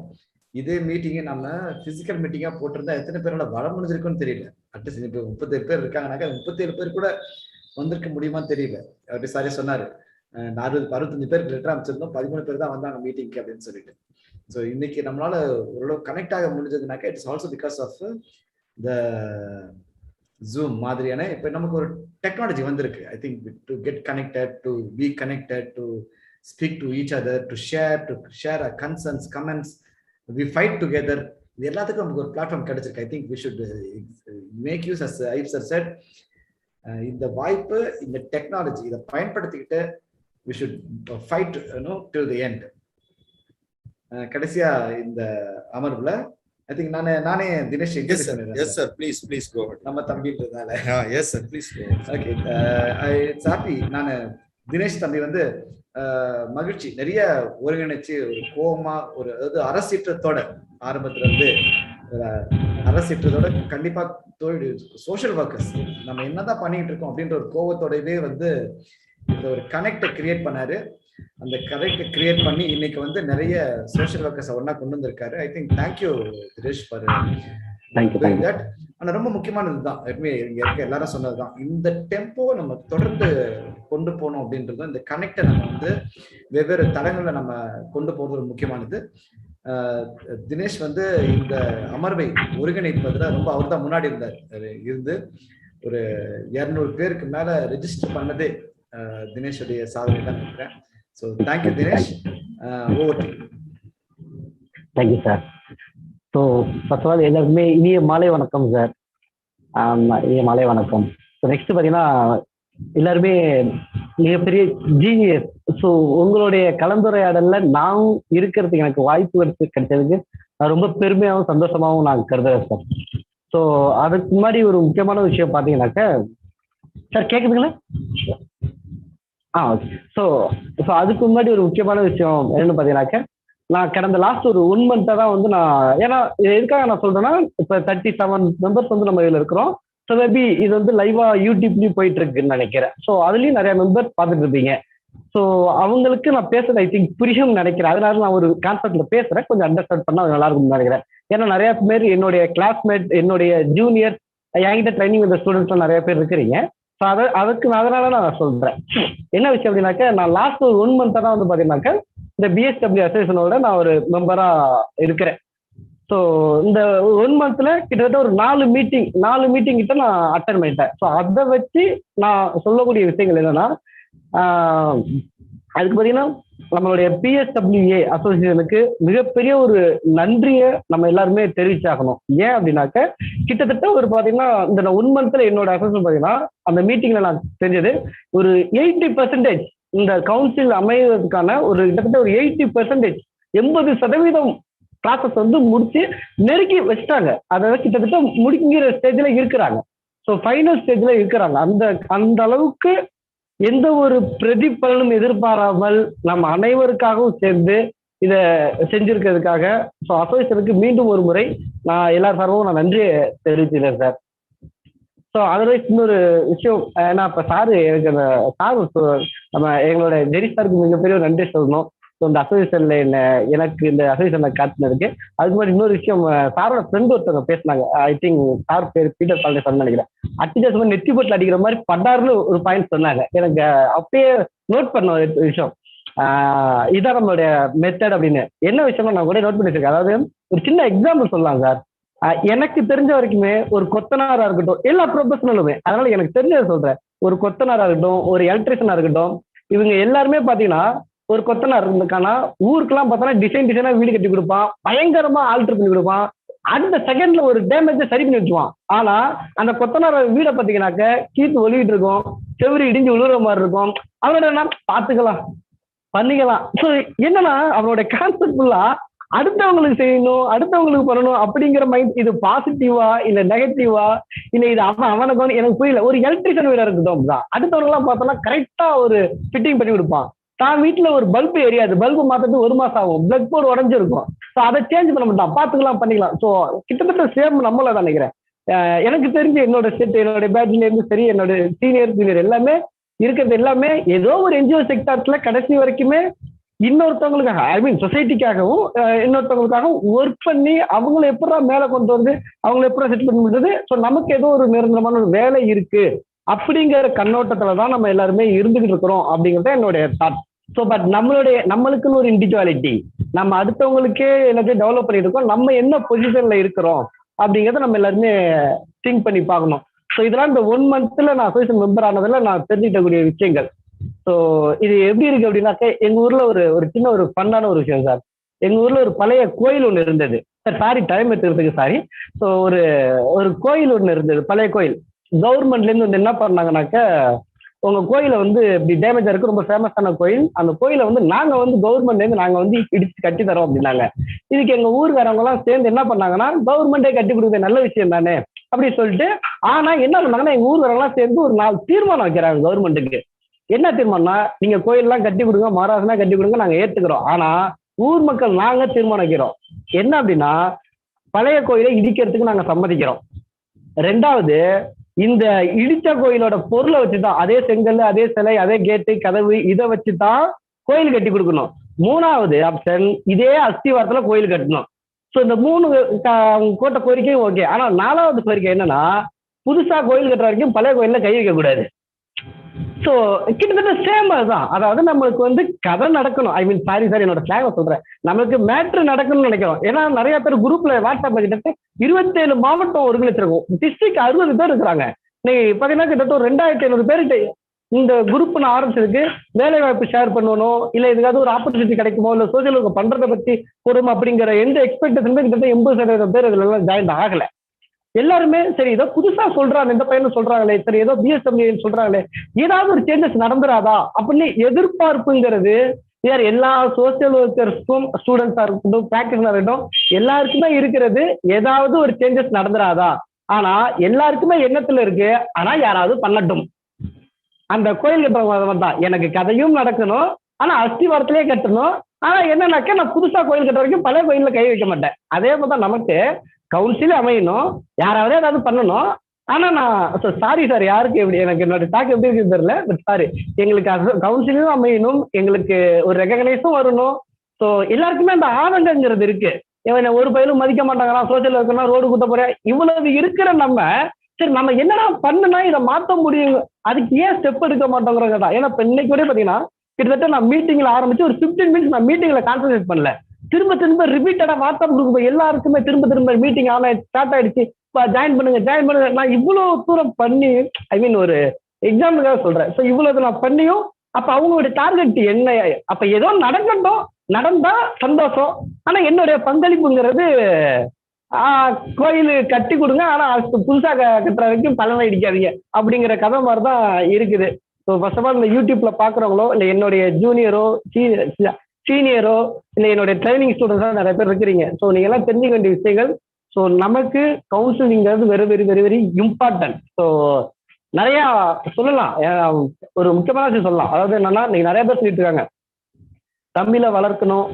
இதே மீட்டிங்கை நம்ம physical மீட்டிங்கா போட்டிருந்தா எத்தனை பேரோட வர முடிஞ்சிருக்குன்னு தெரியல. அட்லீஸ்ட் இப்போ 37 பேர் இருக்காங்கனாக்கா 37 பேர் கூட வந்திருக்க முடியுமான்னு தெரியல. அப்படி சாரி சொன்னாரு, 65 பேருக்கு லெட்டர் அமைச்சிருந்தோம், 13 பேர் தான் வந்தாங்க மீட்டிங்க்கு அப்படின்னு சொல்லிட்டு. ஸோ இன்னைக்கு நம்மளால ஓரளவு கனெக்ட் ஆக முடிஞ்சதுனாக்கா it's also because of the zoom மாதிரியான இப்போ நமக்கு ஒரு டெக்னாலஜி வந்திருக்கு. I think to get connected, to be connected, to speak to each other, to share our concerns, comments, we fight together. இது எல்லாத்துக்கும் நமக்கு ஒரு பிளாட்ஃபார்ம் கிடைச்சிருக்கு. I think we should make use, as ஐப் சார் செட், இந்த வாய்ப்பு, இந்த technology இதை பயன்படுத்திக்கிட்டு we should fight till the end. கடைசியா இந்த அமர்வுல I think நானே Dinesh yes sir please go ahead. நம்ம தம்பின்றதால yes sir please go ahead. okay it's happy. நான் தினேஷ் தம்பி வந்து மகிழ்ச்சி நிறைய ஒருங்கிணைச்சு ஒரு கோமா ஒரு அதாவது அரசியற்றத்தோட ஆரம்பத்துல இருந்து அரசியற்றத்தோட கண்டிப்பா சோஷியல் ஒர்க்கர்ஸ் நம்ம என்னதான் பண்ணிட்டு இருக்கோம் அப்படின்ற ஒரு கோவத்தோடவே வந்து இந்த ஒரு கனெக்டை கிரியேட் பண்ணாரு. அந்த கனெக்டை கிரியேட் பண்ணி இன்னைக்கு வந்து நிறைய சோஷியல் ஒர்க்கர்ஸ் ஒன்னா கொண்டு வந்திருக்காரு. I think thank you Dinesh for that. ஆனா ரொம்ப முக்கியமானதுதான் எப்பவுமே இங்க இருக்க எல்லாரும் சொன்னதுதான், இந்த டெம்போ நம்ம தொடர்ந்து கொண்டு போகணும் அப்படின்றது, இந்த கனெக்டை நம்ம வந்து வெவ்வேறு தளங்கள்ல நம்ம கொண்டு போறது ஒரு முக்கியமானது. தினேஷ் வந்து இந்த அமர்வை ஒருங்கிணைப்பதுல ரொம்ப அவர் தான் முன்னாடி இருந்து ஒரு 200 பேருக்கு மேல ரெஜிஸ்டர் பண்ணதே தினேஷுடைய சாதனை தான் நினைக்கிறேன். So thank you Dinesh. Over to you. Thank you sir. So first of all எல்லாருக்குமே இனிய மாலை வணக்கம் சார். இனிய மாலை வணக்கம். ஸோ நெக்ஸ்ட் பார்த்தீங்கன்னா எல்லாருமே மிகப்பெரிய ஜீனியஸ். ஸோ உங்களுடைய கலந்துரையாடல்ல நான் இருக்கிறதுக்கு எனக்கு வாய்ப்பு கிடைச்சதுக்கு நான் ரொம்ப பெருமையாகவும் சந்தோஷமாகவும் நான் கருதுறேன் சார். ஸோ அதுக்கு முன்னாடி ஒரு முக்கியமான விஷயம் பார்த்தீங்கன்னாக்க சார் கேட்குதுங்களா? ஸோ அதுக்கு முன்னாடி ஒரு முக்கியமான விஷயம் என்னன்னு பார்த்தீங்கன்னாக்க, நான் கடந்த லாஸ்ட் ஒரு 1 மந்த்தாக தான் வந்து நான், ஏன்னா எதுக்காக நான் சொல்றேன்னா, இப்போ 37 மெம்பர்ஸ் வந்து நம்ம இதில் இருக்கிறோம். ஸோ மேபி இது வந்து லைவா யூடியூப்லயும் போயிட்டு இருக்குன்னு நினைக்கிறேன். ஸோ அதுலயும் நிறைய மெம்பர்ஸ் பார்த்துட்டு இருப்பீங்க. ஸோ அவங்களுக்கு நான் பேசுறது ஐ திங்க் புரியும்னு நினைக்கிறேன். அதனால நான் ஒரு கான்செப்ட்ல பேசுறேன், கொஞ்சம் அண்டர்ஸ்டாண்ட் பண்ணா நல்லா இருக்கும்னு நினைக்கிறேன். ஏன்னா நிறைய பேர் என்னுடைய கிளாஸ்மேட், என்னுடைய ஜூனியர், என்கிட்ட ட்ரைனிங் இந்த ஸ்டூடெண்ட்ஸ் நிறைய பேர் இருக்கிறீங்க. ஸோ அதுக்கு அதனால நான் சொல்றேன். என்ன விஷயம் அப்படின்னாக்க, நான் லாஸ்ட் ஒரு 1 மந்த்தாக தான் வந்து பார்த்தீங்கன்னாக்க இந்த பிஎஸ்டபிள்யூ அசோசியேஷனோட நான் ஒரு மெம்பரா இருக்கிறேன். ஸோ இந்த 1 மந்த்ல கிட்டத்தட்ட ஒரு 4 மீட்டிங் கிட்ட நான் அட்டன் பண்ணிட்டேன். ஸோ அதை வச்சு நான் சொல்லக்கூடிய விஷயங்கள் என்னன்னா, அதுக்கு பார்த்தீங்கன்னா நம்மளுடைய பிஎஸ்டபிள்யூஏ அசோசியேஷனுக்கு மிகப்பெரிய ஒரு நன்றியை நம்ம எல்லாருமே தெரிவிச்சாகணும். ஏன் அப்படின்னாக்க, கிட்டத்தட்ட ஒரு பார்த்தீங்கன்னா இந்த 1 மந்த்ல என்னோட அசோசியேஷன் பார்த்தீங்கன்னா அந்த மீட்டிங்ல நான் தெரிஞ்சது ஒரு 80% இந்த கவுன்சில் அமைவதற்கான ஒரு கிட்டத்தட்ட ஒரு 80% 80% கிளாஸஸ் வந்து முடிச்சு நெருக்கி வச்சுட்டாங்க. அதாவது கிட்டத்தட்ட முடிக்கிற ஸ்டேஜ்ல இருக்கிறாங்க. ஸோ ஃபைனல் ஸ்டேஜ்ல இருக்கிறாங்க. அந்த அளவுக்கு எந்த ஒரு பிரதிபலனும் எதிர்பாராமல் நம்ம அனைவருக்காகவும் சேர்ந்து இதை செஞ்சிருக்கிறதுக்காக ஸோ அசோசியேஷனுக்கு மீண்டும் ஒரு முறை நான் எல்லார் சார்பாகவும் நான் நன்றியை தெரிவிச்சுக்கிறேன் சார். ஸோ அதர்வைஸ் இன்னொரு விஷயம், ஏன்னா இப்போ சாரு எனக்கு அந்த சார் நம்ம எங்களோட ஜெரி சாருக்கு மிகப்பெரிய ஒரு நன்றி சொல்லணும். ஸோ இந்த அசோசியேஷன்ல எனக்கு இந்த அசோசியேஷன்ல காட்டினதுக்கு. அதுக்கு மாதிரி இன்னொரு விஷயம், சாரோட ஃப்ரெண்ட் ஒருத்தவங்க பேசினாங்க. ஐ திங்க் சார் பேர் பீட்டர் பால்டே சொன்னு நினைக்கிறேன். அட்டிஜாஸ் வந்து நெத்தி போட்டில் அடிக்கிற மாதிரி பட்டாருன்னு ஒரு பாயிண்ட் சொன்னாங்க. எனக்கு அப்பயே நோட் பண்ண ஒரு விஷயம், இதான் நம்மளுடைய மெத்தட் அப்படின்னு. என்ன விஷயமா நான் கூட நோட் பண்ணி வச்சிருக்கேன். அதாவது ஒரு சின்ன எக்ஸாம்பிள் சொல்லலாம் சார். எனக்கு தெரிஞ்ச வரைக்குமே ஒரு கொத்தனாரா இருக்கட்டும், எல்லா ப்ரொஃபஷனலுமே, அதனால எனக்கு தெரிஞ்சதை சொல்றேன். ஒரு கொத்தனாரா இருக்கட்டும், ஒரு எலக்ட்ரிஷியனா இருக்கட்டும், இவங்க எல்லாருமே பாத்தீங்கன்னா ஒரு கொத்தனார் இருந்துக்கானா ஊருக்குலாம் பார்த்தோன்னா டிசைனா வீடு கட்டி கொடுப்பான், பயங்கரமா ஆல்டர் பண்ணி கொடுப்பான், அடுத்த செகண்ட்ல ஒரு டேமேஜை சரி பண்ணி வச்சுவான். ஆனா அந்த கொத்தனார் வீடை பார்த்தீங்கன்னாக்க கீத்து ஒலிக்கிட்டு இருக்கும், செவரி இடிஞ்சு விழுற மாதிரி இருக்கும். அவனோட என்ன பார்த்துக்கலாம் பண்ணிக்கலாம். ஸோ என்னன்னா அவனோட கான்செப்ட் ஃபுல்லா அடுத்தவங்களுக்கு செய்யணும், அடுத்தவங்களுக்கு பண்ணணும் அப்படிங்கிற மைண்ட். இது பாசிட்டிவா இல்ல நெகட்டிவா இல்ல இது அவனுக்கு எனக்கு புரியல. ஒரு எலக்ட்ரிஷியன் வீடா இருக்கட்டும் தான், அடுத்தவங்க எல்லாம் பார்த்தோம்னா கரெக்டா ஒரு ஃபிட்டிங் பண்ணி கொடுப்பான். தான் வீட்டுல ஒரு பல்பு எரியாது, பல்பு மாத்திட்டு 1 மாசம் ஆகும், பிளக் போர்டு உடஞ்சிருக்கும். ஸோ அதை சேஞ்ச் பண்ண மாட்டான், பார்த்துக்கலாம் பண்ணிக்கலாம். ஸோ கிட்டத்தட்ட சேம் நம்மள தான் நினைக்கிறேன். எனக்கு தெரிஞ்சு என்னோட செட், என்னோட பேட்ச்ல இருந்து சரி, என்னோட சீனியர் எல்லாமே இருக்கிறது எல்லாமே ஏதோ ஒரு என்ஜிஓ செக்டார்ஸ்ல கடைசி வரைக்குமே இன்னொருத்தவங்களுக்காக, ஐ மீன் சொசைட்டிக்காகவும் இன்னொருத்தவங்களுக்காகவும் ஒர்க் பண்ணி அவங்களை எப்படா மேலே கொண்டு வந்து அவங்களை எப்படா செட் பண்ணி விடுறது. ஸோ நமக்கு ஏதோ ஒரு நிரந்தரமான ஒரு வேலை இருக்கு அப்படிங்கிற கண்ணோட்டத்துல தான் நம்ம எல்லாருமே இருந்துகிட்டு இருக்கிறோம் அப்படிங்கிறத என்னுடைய தாட். ஸோ பட் நம்மளுக்குன்னு ஒரு இண்டிவிஜுவாலிட்டி, நம்ம அடுத்தவங்களுக்கே எல்லாத்தையும் டெவலப் பண்ணிட்டு இருக்கோம். நம்ம என்ன பொசிஷன்ல இருக்கிறோம் அப்படிங்கிறத நம்ம எல்லாருமே திங்க் பண்ணி பார்க்கணும். ஸோ இதெல்லாம் இந்த 1 monthல நான் அசோசியேஷன் மெம்பர் ஆனதுல நான் தெரிஞ்சுக்கக்கூடிய விஷயங்கள். ஸோ இது எப்படி இருக்கு அப்படின்னாக்க, எங்க ஊர்ல ஒரு சின்ன ஒரு ஃபன்னான ஒரு விஷயம் சார். எங்க ஊர்ல ஒரு பழைய கோயில் ஒன்று இருந்தது சார். சாரி டைம் எடுத்துக்கிறதுக்கு சாரி. ஸோ ஒரு கோயில் ஒன்று இருந்தது, பழைய கோயில். கவர்மெண்ட்ல இருந்து வந்து என்ன பண்ணாங்கன்னாக்க, உங்க கோயிலை வந்து இப்படி டேமேஜா இருக்கு, ரொம்ப ஃபேமஸான கோயில், அந்த கோயிலை வந்து நாங்க வந்து கவர்மெண்ட்ல இருந்து நாங்க வந்து இடிச்சு கட்டி தரோம் அப்படின்னாங்க. இதுக்கு எங்க ஊருக்காரவங்க எல்லாம் சேர்ந்து என்ன பண்ணாங்கன்னா, கவர்மெண்டே கட்டி கொடுக்குறது நல்ல விஷயம் தானே அப்படின்னு சொல்லிட்டு, ஆனா என்ன பண்ணாங்கன்னா, எங்க ஊருக்காரங்க எல்லாம் சேர்ந்து ஒரு 4 தீர்மானம் வைக்கிறாங்க கவர்மெண்ட்டுக்கு. என்ன தீர்மானம்னா, நீங்க கோயில் எல்லாம் கட்டி கொடுங்க, மகாராஜனா கட்டி கொடுங்க, நாங்க ஏத்துக்கிறோம். ஆனா ஊர் மக்கள் நாங்க தீர்மானம் வைக்கிறோம். என்ன அப்படின்னா, பழைய கோயிலை இடிக்கிறதுக்கு நாங்க சம்மதிக்கிறோம். 2வது, இந்த இடிச்ச கோயிலோட பொருளை வச்சுதான், அதே செங்கல், அதே சிலை, அதே கேட்டு, கதவு, இதை வச்சுதான் கோயில் கட்டி கொடுக்கணும். 3வது ஆப்ஷன், இதே அஸ்திவாரத்துல கோயில் கட்டணும். ஸோ இந்த 3 கோட்டை கோரிக்கையும் ஓகே. ஆனா 4வது கோரிக்கை என்னன்னா, புதுசா கோயில் கட்டுற வரைக்கும் பழைய கோயில்ல கை வைக்க கூடாது. ஸோ கிட்டத்தட்ட சேம் அதுதான். அதாவது நம்மளுக்கு வந்து கதை நடக்கணும். ஐ மீன் சாரி என்னோட ஸ்லாங்க சொல்றேன், நம்மளுக்கு மேட்ரு நடக்கணும்னு நினைக்கிறோம். ஏன்னா நிறைய பேர் குரூப்ல வாட்ஸ்அப்ல கிட்டத்தட்ட 27 மாவட்டம் ஒருங்கிணைச்சிருக்கும். டிஸ்ட்ரிக்ட் 60 பேர் இருக்கிறாங்க. இன்னைக்கு பாத்தீங்கன்னா கிட்டத்தட்ட ஒரு 2500 பேருக்கு இந்த குரூப் ஆரம்பிச்சதுக்கு வேலை வாய்ப்பு ஷேர் பண்ணணும், இல்ல இதுக்காவது ஒரு ஆப்பர்ச்சுனிட்டி கிடைக்குமோ, இல்ல சோசியல் ஒர்க் பண்றதை பத்தி போடுமோ அப்படிங்கிற எந்த எக்ஸ்பெக்டேஷனுமே கிட்டத்தட்ட 80% பேர் இதுல எல்லாம் ஜாயின் ஆகல. எல்லாருமே சரி ஏதோ புதுசா சொல்றாங்க, இந்த பையனும் சொல்றாங்களே, சரி ஏதோ பிஎஸ்டபிள்யூ சொல்றாங்களே, ஏதாவது ஒரு சேஞ்சஸ் நடந்துராதா அப்படின்னு எதிர்பார்ப்புங்கிறது யார் எல்லா சோசியல் ஒர்க்கர்ஸ்க்கும், ஸ்டூடெண்ட்ஸா இருக்கட்டும், பிராக்டிஸா இருக்கட்டும், எல்லாருக்குமே இருக்கிறது. ஏதாவது ஒரு சேஞ்சஸ் நடந்துராதா. ஆனா எல்லாருக்குமே எண்ணத்துல இருக்கு, ஆனா யாராவது பண்ணட்டும். அந்த கோயில் கட்டுறவங்க தான், எனக்கு கதையும் நடக்கணும், ஆனா அஸ்திவாரத்திலே கட்டணும். ஆனா என்னன்னாக்க, நான் புதுசா கோயில் கட்டுற வரைக்கும் பழைய கோயில்ல கை வைக்க மாட்டேன். அதே போலதான் நமக்கு கவுன்சிலே அமையணும், யாராவது ஏதாவது பண்ணணும். ஆனா நான் சாரி சார், யாருக்கு எப்படி எனக்கு என்னோட டாக் எப்படி இருக்குன்னு தெரியல, பட் சாரி, எங்களுக்கு கவுன்சிலும் அமையணும், எங்களுக்கு ஒரு ரெகக்னைஸும் வரணும். ஸோ எல்லாருக்குமே அந்த ஆனந்தங்கிறது இருக்கு. இவன் ஒரு பயிலும் மதிக்க மாட்டாங்களா, சோசியல் ஒர்க்கர்னா ரோடு கூட்ட போறேன், இவ்வளவு இருக்கிற நம்ம சரி நம்ம என்னடா பண்ணுனா இதை மாற்ற முடியும், அதுக்கு ஏன் ஸ்டெப் எடுக்க மாட்டோங்கிறத தான். ஏன்னா இப்போ இன்னைக்கு கூட பார்த்தீங்கன்னா கிட்டத்தட்ட நான் மீட்டிங்ல ஆரம்பிச்சு ஒரு 15 மினிட்ஸ் நான் மீட்டிங்ல கான்சன்ட்ரேட் பண்ணல. திரும்ப ரிப்பீட்டடா வாட்ஸ்அப் குரூப் எல்லாருக்குமே திரும்ப மீட்டிங் ஸ்டார்ட் ஆயிடுச்சு, ஜாயின் பண்ணுங்க. நான் இவ்வளவு தூரம் பண்ணி, ஐ மீன் ஒரு எக்ஸாம்பிளுக்காக சொல்றேன். ஸோ இவ்வளவு நான் பண்ணியும் அப்ப அவங்களுடைய டார்கெட் என்ன? அப்ப ஏதோ நடக்கட்டும், நடந்தா சந்தோஷம். ஆனா என்னுடைய பங்களிப்புங்கிறது கோயில் கட்டி கொடுங்க, ஆனா புதுசா கட்டுற வரைக்கும் பலனை அடிக்காதீங்க அப்படிங்கிற கதை மாதிரிதான் இருக்குது. ஸோ ஃபர்ஸ்ட் ஆஃப் ஆல் இந்த யூடியூப்ல பாக்குறவங்களோ, இல்லை என்னுடைய ஜூனியரோ சீனியரோ, இல்லை என்னுடைய ட்ரைனிங் ஸ்டூடெண்ட்ஸா நிறைய பேர் இருக்கிறீங்க. ஸோ நீங்க எல்லாம் தெரிஞ்சுக்க வேண்டிய விஷயங்கள். ஸோ நமக்கு கவுன்சிலிங்கிறது very very very very important. So நிறைய சொல்லலாம், ஒரு முக்கியமான விஷயம் சொல்லலாம். அதாவது என்னன்னா, நீங்க நிறைய பேர் சொல்லிட்டு இருக்காங்க தமிழை வளர்க்கணும்.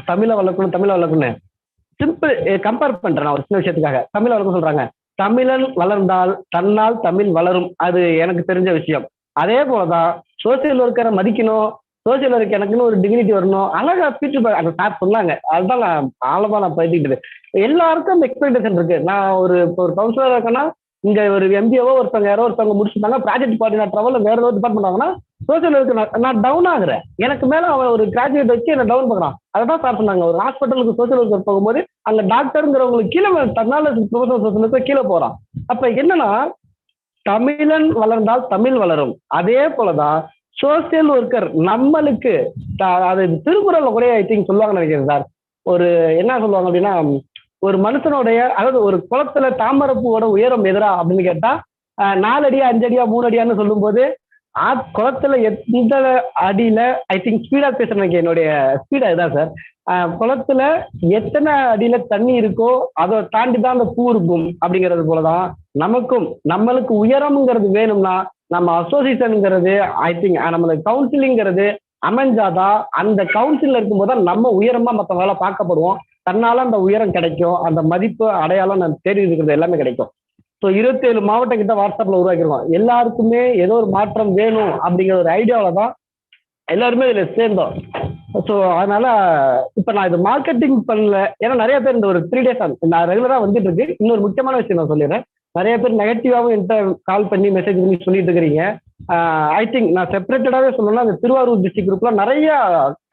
சிம்பிள் கம்பேர் பண்றேன் நான் ஒரு சின்ன விஷயத்துக்காக. தமிழை வளர்க்க சொல்றாங்க, தமிழன் வளர்ந்தால் தன்னால் தமிழ் வளரும், அது எனக்கு தெரிஞ்ச விஷயம். அதே போலதான் சோசியல் ஒர்க்கரை மதிக்கணும், சோசியல் ஒர்க் எனக்குன்னு ஒரு டிகினிட்டி வரணும், அழகா ஸ்பீச் அந்த சார் சொன்னாங்க. அதுதான் நான் ஆழமா பதிக்கிட்டது. எல்லாருக்கும் அந்த எக்ஸ்பெக்டேஷன் இருக்கு. நான் ஒரு கவுன்சிலர் இருக்கேன்னா, இங்க ஒரு எம்பிஓவோ ஒருத்தவங்க முடிச்சுட்டாங்க, ப்ராஜெக்ட் கோஆர்டினேட்டரோ வேற ஏதாவது டிபார்ட்மெண்ட் ஆகுனா சோசியல் ஒர்க் நான் டவுன் ஆகுறேன். எனக்கு மேல அவன் ஒரு கிராஜுவேட் வச்சு என்ன டவுன் பண்றான். அதான் சார் சொன்னாங்க, ஒரு ஹாஸ்பிட்டலுக்கு சோசியல் ஒர்க்கர் போகும்போது அங்க டாக்டருங்கிறவங்களுக்கு கீழே தன்னால ப்ரொஃபஷனல் சோசியல் ஒர்க்கர் கீழே போறான். அப்ப என்னன்னா, தமிழன் வளர்ந்தால் தமிழ் வளரும். அதே போலதான் சோசியல் ஒர்க்கர் நம்மளுக்கு அது திருக்குறள்ல கூட ஐ திங்க் சொல்லுவாங்க நினைக்கிறேன் சார். ஒரு என்ன சொல்லுவாங்க அப்படின்னா, ஒரு மனுஷனுடைய, அதாவது ஒரு குளத்துல தாமரப்பூவோட உயரம் எதிரா அப்படின்னு கேட்டா 4 அடியா 5 அடியா 3 அடியான்னு சொல்லும் போது, குளத்துல எந்த அடியில, ஐ திங்க் ஸ்பீடா பேசுறேன், என்னுடைய ஸ்பீடா இதுதான் சார். குளத்துல எத்தனை அடியில தண்ணி இருக்கோ அதை தாண்டிதான் அந்த பூ இருக்கும். அப்படிங்கிறது போலதான் நம்மளுக்கு உயரம்ங்கிறது வேணும்னா நம்ம அசோசியேஷனுங்கிறது, ஐ திங்க் நம்மளுக்கு கவுன்சிலிங்கிறது அமைஞ்சாதான், அந்த கவுன்சில் இருக்கும்போது நம்ம உயரமா மற்றவங்களால பார்க்கப்படுவோம். தன்னால அந்த உயரம் கிடைக்கும், அந்த மதிப்பு அடையாளம் நம்ம தேடி இருக்கிறது எல்லாமே கிடைக்கும். ஸோ 27 மாவட்டம் கிட்ட வாட்ஸ்அப்ல உருவாக்கிருக்கோம். எல்லாருக்குமே ஏதோ ஒரு மாற்றம் வேணும் அப்படிங்கிற ஒரு ஐடியாவில தான் எல்லாருமே இதுல சேர்ந்தோம். ஸோ அதனால இப்ப நான் இது மார்க்கெட்டிங் பண்ணல, ஏன்னா நிறைய பேர் இந்த ஒரு 3 days நான் ரெகுலரா வந்துட்டு இருக்கு. இன்னொரு முக்கியமான விஷயம் நான் சொல்லிடுறேன். நிறைய பேர் நெகட்டிவாவும் என்கிட்ட கால் பண்ணி மெசேஜ் பண்ணி சொல்லிட்டு இருக்கிறீங்க. ஐ திங்க் நான் செப்பரேட்டடாவே சொல்லணும்னா, அந்த திருவாரூர் டிஸ்ட்ரிக்ட் குரூப்ல நிறைய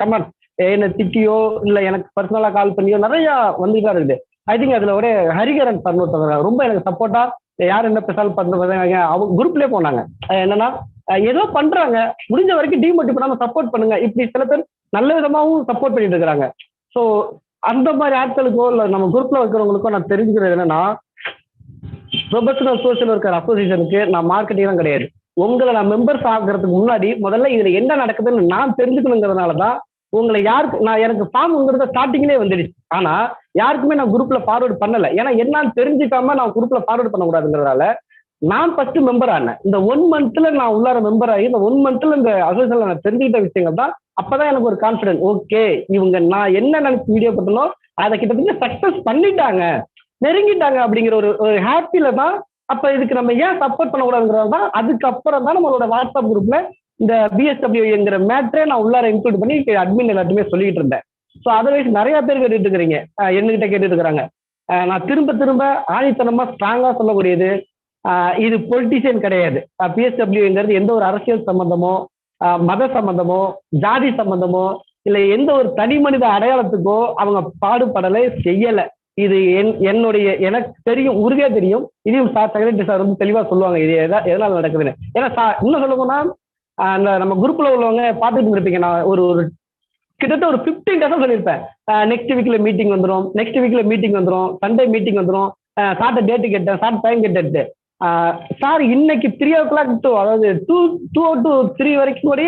கமெண்ட், என்ன திட்டியோ இல்லை எனக்கு பர்சனலா கால் பண்ணியோ நிறைய வந்துதான் இருக்குது. ஐ திங்க் அதுல ஒரே ஹரிகரன் சார் ஒருத்தவங்க ரொம்ப எனக்கு சப்போர்ட்டா யார் என்ன பேசாலும் பண்றாங்க, அவங்க குரூப்லயே போனாங்க. என்னன்னா ஏதோ பண்றாங்க, முடிஞ்ச வரைக்கும் டிமோட்டிவ் பண்ணாம சப்போர்ட் பண்ணுங்க. இப்படி சில பேர் நல்ல விதமாவும் சப்போர்ட் பண்ணிட்டு இருக்கிறாங்க. ஸோ அந்த மாதிரி ஆட்களுக்கோ இல்லை நம்ம குரூப்ல இருக்கிறவங்களுக்கோ நான் தெரிஞ்சுக்கிறது என்னன்னா, ப்ரொஃபஷனல் சோஷியல் ஒர்க்கர் அசோசியேஷனுக்கு நான் மார்க்கெட்டிங் தான் கிடையாது. உங்களை நான் மெம்பர்ஸ் ஆகிறதுக்கு முன்னாடி முதல்ல இதுல என்ன நடக்குதுன்னு நான் தெரிஞ்சுக்கணுங்கிறதுனாலதான் உங்களை நான் எனக்கு ஃபார்ம்ங்கிறத ஸ்டார்டிங்லேயே வந்துடுச்சு. ஆனா யாருக்குமே நான் குரூப்ல ஃபார்வர்டு பண்ணல. ஏன்னா என்னன்னு தெரிஞ்சுக்காம நான் குரூப்ல ஃபார்வர்டு பண்ணக்கூடாதுங்கிறதால நான் ஃபர்ஸ்ட் மெம்பர் ஆனேன். இந்த 1 மந்த்ல நான் உள்ளார மெம்பர் ஆகி இந்த 1 மந்த்ல இந்த அசோசியேஷன்ல நான் தெரிஞ்சுக்கிட்ட விஷயங்கள் தான். அப்பதான் எனக்கு ஒரு கான்பிடன்ஸ், ஓகே இவங்க நான் என்ன நினைச்சு வீடியோ பண்ணனோ அதை கிட்டத்தட்ட சக்சஸ் பண்ணிட்டாங்க, நெருங்கிட்டாங்க அப்படிங்கிற ஒரு ஹாப்பில தான். அப்ப இதுக்கு நம்ம ஏன் சப்போர்ட் பண்ணக்கூடாதுங்கிறது தான். அதுக்கப்புறம் தான் நம்மளோட வாட்ஸ்அப் குரூப்ல இந்த பிஎஸ்டபிள்யூங்கிற மேட்ரே நான் உள்ளார இன்க்ளூட் பண்ணி அட்மின் எல்லாத்தையுமே சொல்லிட்டு இருந்தேன். ஸோ அதர்வைஸ் நிறைய பேர் கேட்டுட்டு இருக்கிறீங்க, என்கிட்ட கேட்டுட்டு இருக்கிறாங்க. நான் திரும்ப ஆணித்தனமா ஸ்ட்ராங்கா சொல்லக்கூடியது, இது பொலிட்டிஷியன் கிடையாது. பிஎஸ்டபிள்யூங்கிறது எந்த ஒரு அரசியல் சம்பந்தமோ மத சம்பந்தமோ ஜாதி சம்பந்தமோ இல்லை எந்த ஒரு தனி மனித அடையாளத்துக்கோ அவங்க பாடுபடலை செய்யலை. இது என்னுடைய எனக்கு தெரியும், உறுதியா தெரியும். இதையும் செக்ரட்டரி சார் வந்து தெளிவா சொல்லுவாங்க இது எதனால நடக்குதுன்னு. ஏன்னா இன்னும் சொல்லணும்னா அந்த நம்ம குரூப்ல உள்ளவங்க பார்த்துட்டு இருப்பீங்க, நான் ஒரு கிட்டத்தட்ட ஒரு 15 டேஸா சொல்லியிருப்பேன். நெக்ஸ்ட் வீக்ல மீட்டிங் வந்துடும், சண்டே மீட்டிங் வந்துடும், சார்ட்ட டேட்டு கேட்டேன், சார்ட் டைம் கேட்டு சார் இன்னைக்கு 3 o'clock அதாவது 2 to 3 வரைக்கும் கூட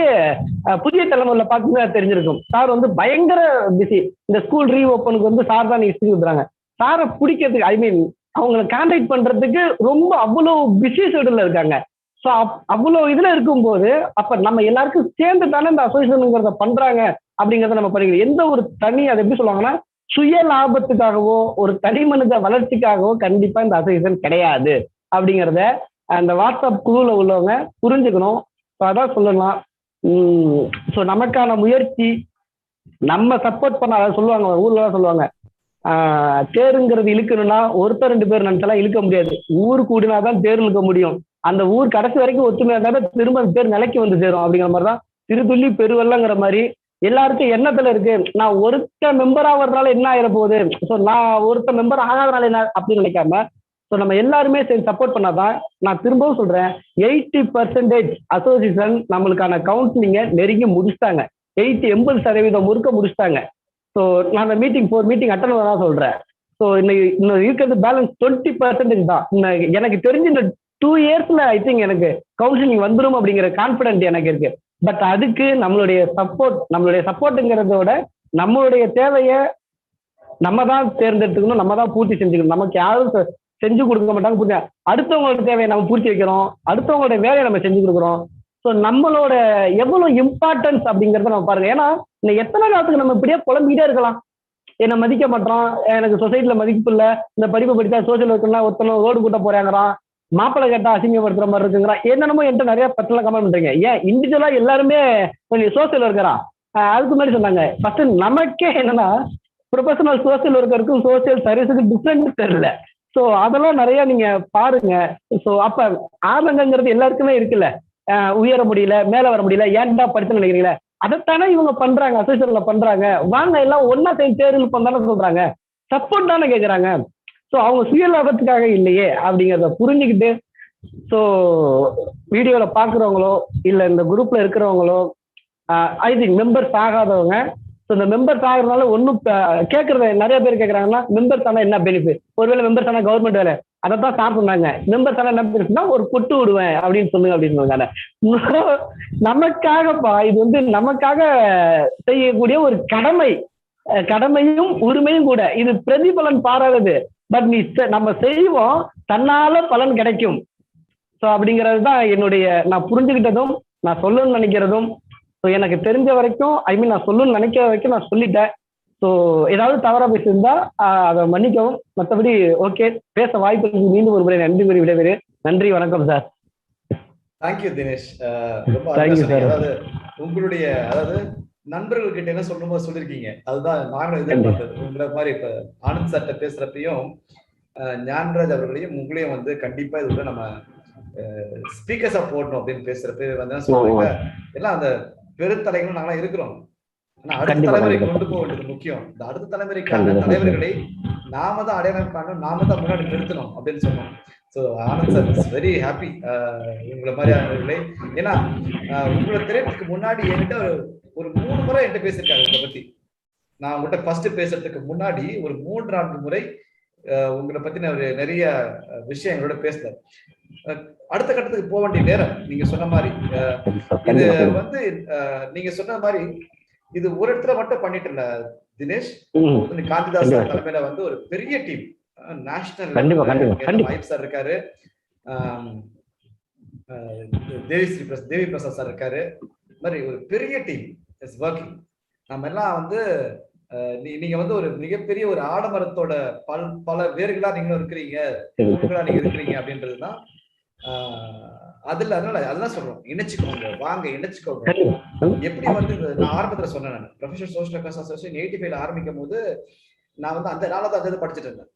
புதிய தலைமுறையில பார்த்து தெரிஞ்சிருக்கும். சார் வந்து பயங்கர பிஸி. இந்த ஸ்கூல் ரீஓப்பனுக்கு வந்து சார் தான் நீங்க கொடுக்குறாங்க. சாரை பிடிக்கிறதுக்கு அவங்களை கான்டாக்ட் பண்றதுக்கு ரொம்ப அவ்வளோ பிஸி ஷெட்யூல்ல இருக்காங்க. ஸோ அவ்வளோ இதுல இருக்கும்போது அப்ப நம்ம எல்லாருக்கும் சேர்ந்து தானே இந்த அசோசியேஷனுங்கிறத பண்றாங்க அப்படிங்கிறத நம்ம படிக்கிறோம். எந்த ஒரு தனி அதை எப்படி சொல்லுவாங்கன்னா சுய லாபத்துக்காகவோ ஒரு தனி மனித வளர்ச்சிக்காகவோ கண்டிப்பா இந்த அசோசியேஷன் கிடையாது அப்படிங்கிறத அந்த வாட்ஸ்அப் குழுல உள்ளவங்க புரிஞ்சுக்கணும். அதான் சொல்லலாம். ஸோ நமக்கான முயற்சி நம்ம சப்போர்ட் பண்ண அதை சொல்லுவாங்க, ஊர்ல தான் சொல்லுவாங்க, தேருங்கிறது இழுக்கணும்னா ஒருத்தர் 2 பேர் நினைச்சாலாம் இழுக்க முடியாது, ஊர் கூடினாதான் தேர் இழுக்க முடியும். அந்த ஊர் கடைசி வரைக்கும் ஒத்துமையா இருந்தாலும் திரும்ப பேர் நிலைக்கு வந்து சேரும். அப்படிங்கிற மாதிரிதான் திருத்துள்ளி பெருவெல்லங்கிற மாதிரி எல்லாருக்கும் எண்ணத்துல இருக்கு. நான் ஒருத்த மெம்பர் ஆகிறதுனால என்ன ஆயிட போகுது, ஸோ நான் ஒருத்த மெம்பர் ஆகாதனால என்ன அப்படின்னு நினைக்காம ஸோ நம்ம எல்லாருமே சரி சப்போர்ட் பண்ணாதான். நான் திரும்பவும் சொல்றேன், 80% அசோசியேஷன் நம்மளுக்கான கவுன்சிலிங்க நெருங்கி முடிச்சிட்டாங்க. 80% முறுக்க முடிச்சிட்டாங்க. ஸோ நான் அந்த மீட்டிங் 4 மீட்டிங் அட்டன் பண்ணதான் சொல்றேன். ஸோ இன்னும் இருக்கிறது பேலன்ஸ் 20% தான். எனக்கு தெரிஞ்சு இந்த 2 இயர்ஸ்ல ஐ திங்க் எனக்கு கவுன்சிலிங் வந்துடும் அப்படிங்கிற கான்பிடென்ட் எனக்கு இருக்கு. பட் அதுக்கு நம்மளுடைய சப்போர்ட்டுங்கிறதோட நம்மளுடைய தேவையை நம்ம தான் தேர்ந்தெடுத்துக்கணும், நம்ம தான் பூர்த்தி செஞ்சுக்கணும். நமக்கு யாரும் செஞ்சு கொடுக்க மாட்டாங்க. புரிஞ்சா அடுத்தவங்களோட தேவையை நம்ம பூர்த்தி வைக்கிறோம், அடுத்தவங்களோட வேலையை நம்ம செஞ்சு கொடுக்குறோம். ஸோ நம்மளோட எவ்வளவு இம்பார்ட்டன்ஸ் அப்படிங்கிறத நம்ம பாருங்க. ஏன்னா இன்னும் எத்தனை காலத்துக்கு நம்ம இப்படியே புலம்பிக்கிட்டே இருக்கலாம், என்னை மதிக்க மாட்டோம், எனக்கு சொசைட்டில மதிப்பு இல்லை, இந்த படிப்பு படித்தா சோசியல் ஒர்க்குன்னா ஒருத்தனை ரோடு கூட்ட போறாங்கிறான், மாப்பிள்ளை கேட்டா அசிங்கப்படுத்துற மாதிரி இருக்குங்கிறான், என்னென்னமோ என்கிட்ட நிறைய பத்திலாம் கமெண்ட் பண்றீங்க. ஏன் இண்டிவிஜுவலா எல்லாருமே கொஞ்சம் சோசியல் ஒர்க்கரான். அதுக்கு முன்னாடி சொன்னாங்க ஃபர்ஸ்ட் நமக்கே என்னன்னா ப்ரொஃபஷனல் சோசியல் ஒர்க்கருக்கும் சோசியல் சர்வீஸுக்கும் டிஃப்ரெண்ட் தெரியல. ஸோ அதெல்லாம் நிறைய நீங்க பாருங்க. ஸோ அப்ப ஆதங்கங்கிறது எல்லாருக்குமே இருக்குல்ல, உயர முடியல, மேல வர முடியல, ஏன்டா படிச்சுன்னு நினைக்கிறீங்களா, அதைத்தானே இவங்க பண்றாங்க, அசோசியேஷன்ல பண்றாங்க. வாங்க எல்லாம் ஒன்னா சேர்ந்து தேர்தல் பண்ணானே சொல்றாங்க, சப்போர்ட் தானே கேட்கறாங்க. ஸோ அவங்க சுய லாபத்துக்காக இல்லையே அப்படிங்கிறத புரிஞ்சுக்கிட்டு, ஸோ வீடியோல பாக்குறவங்களோ இல்ல இந்த குரூப்ல இருக்கிறவங்களோ ஐ திங்க் மெம்பர்ஸ் ஆகாதவங்க, ஸோ இந்த மெம்பர்ஸ் ஆகிறதுனால ஒன்றும் கேட்கறத நிறைய பேர் கேட்கறாங்கன்னா மெம்பர்ஸ் ஆனா என்ன பெனிஃபிட், ஒருவேளை மெம்பர்ஸ் ஆனா கவர்மெண்ட் வேலை, அதைத்தான் ஸ்டார்ட் பண்ணாங்க. மெம்பர்ஸ் ஆனா என்ன பெனிஃபிட்னா ஒரு பொட்டு விடுவேன் அப்படின்னு சொல்லுங்க அப்படின்னு சொன்னாங்க. நமக்காகப்பா இது வந்து நமக்காக செய்யக்கூடிய ஒரு கடமையும் உரிமையும் கூட. இது பிரதிபலன் பாராதது, பட் நம்ம செய்வோம், தன்னால பலன் கிடைக்கும். ஸோ அப்படிங்கிறது தான் என்னுடைய நான் புரிஞ்சுக்கிட்டதும் நான் சொல்லணும்னு நினைக்கிறதும். ஸோ எனக்கு தெரிஞ்ச வரைக்கும் நான் சொல்லணும்னு நினைக்கிற வரைக்கும் நான் சொல்லிட்டேன். ஸோ ஏதாவது தவறா பேசியிருந்தா அதை மன்னிக்கவும். மற்றபடி ஓகே, பேச வாய்ப்பு மீண்டும் ஒரு முறை நன்றி கூறி விடைபெறு. நன்றி, வணக்கம் சார். தேங்க்யூ தினேஷ். அதாவது உங்களுடைய நண்பர்கள் கிட்ட என்ன சொல்லணுமோ சொல்லிருக்கீங்க. அதுதான் நாங்களும் எதிர்பார்த்தது. உங்களை மாதிரி இப்ப ஆனந்த் சார்ட்ட பேசுறப்பையும் ஞானராஜ் அவர்களையும் உங்களையும் கண்டிப்பா இதுல நம்ம ஸ்பீக்கர்ஸா போடணும் அப்படின்னு பேசுறப்ப சொல்லுவாங்க எல்லாம் அந்த பெருத்தலைகளும் நாங்களாம் இருக்கிறோம். ஆனா அடுத்த தலைமுறைக்கு கொண்டு போக வேண்டியது முக்கியம். இந்த அடுத்த தலைமுறைக்கான தலைவர்களை நாம தான் அடையாளம் காணணும், நாம தான் முன்னாடி நிறுத்தணும் அப்படின்னு சொன்னோம். So so Anand sir is very happy உங்களை மாதிரியானவர்களே. ஏன்னா உங்களை தெரியறதுக்கு முன்னாடி என்கிட்ட ஒரு 3 முறை என்கிட்ட பேசியிருக்காங்க உங்களை பத்தி. நான் உங்கள்கிட்ட ஃபர்ஸ்ட் பேசுறதுக்கு முன்னாடி ஒரு 3-4 முறை உங்களை பத்தின ஒரு நிறைய விஷயம் எங்களோட பேசினார். அடுத்த கட்டத்துக்கு போக வேண்டிய நேரம். நீங்க சொன்ன மாதிரி இது வந்து நீங்க சொன்ன மாதிரி இது ஒரு இடத்துல மட்டும் பண்ணிட்டு இல்ல தினேஷ். காந்திதாஸ் தலைமையில வந்து ஒரு பெரிய டீம், நேஷனல் வைப் சார் இருக்காரு, தேவி பிரசாத் சார் இருக்காரு, மாதிரி ஒரு பெரிய டீம் இஸ் ஒர்க்கிங். நம்ம எல்லாம் வந்து நீங்க வந்து ஒரு மிகப்பெரிய ஒரு ஆடமரத்தோட பல வேர்களா நீங்களும் இருக்கிறீங்க, நீங்க இருக்கிறீங்க அப்படின்றதுதான். அதுல அதனால அதெல்லாம் சொல்றோம், இணைச்சுக்கோங்க, வாங்க இணைச்சுக்கோங்க. எப்படி வந்து நான் ஆரம்பத்துல சொன்னேன், நான் ப்ரொஃபஷனல் சோஷியல் ஒர்க்கர்ஸ் அசோசியேஷன் 85ல ஆரம்பிக்கும் போது நான் வந்து அந்த நாளாவது அது படிச்சுட்டு இருந்தேன்.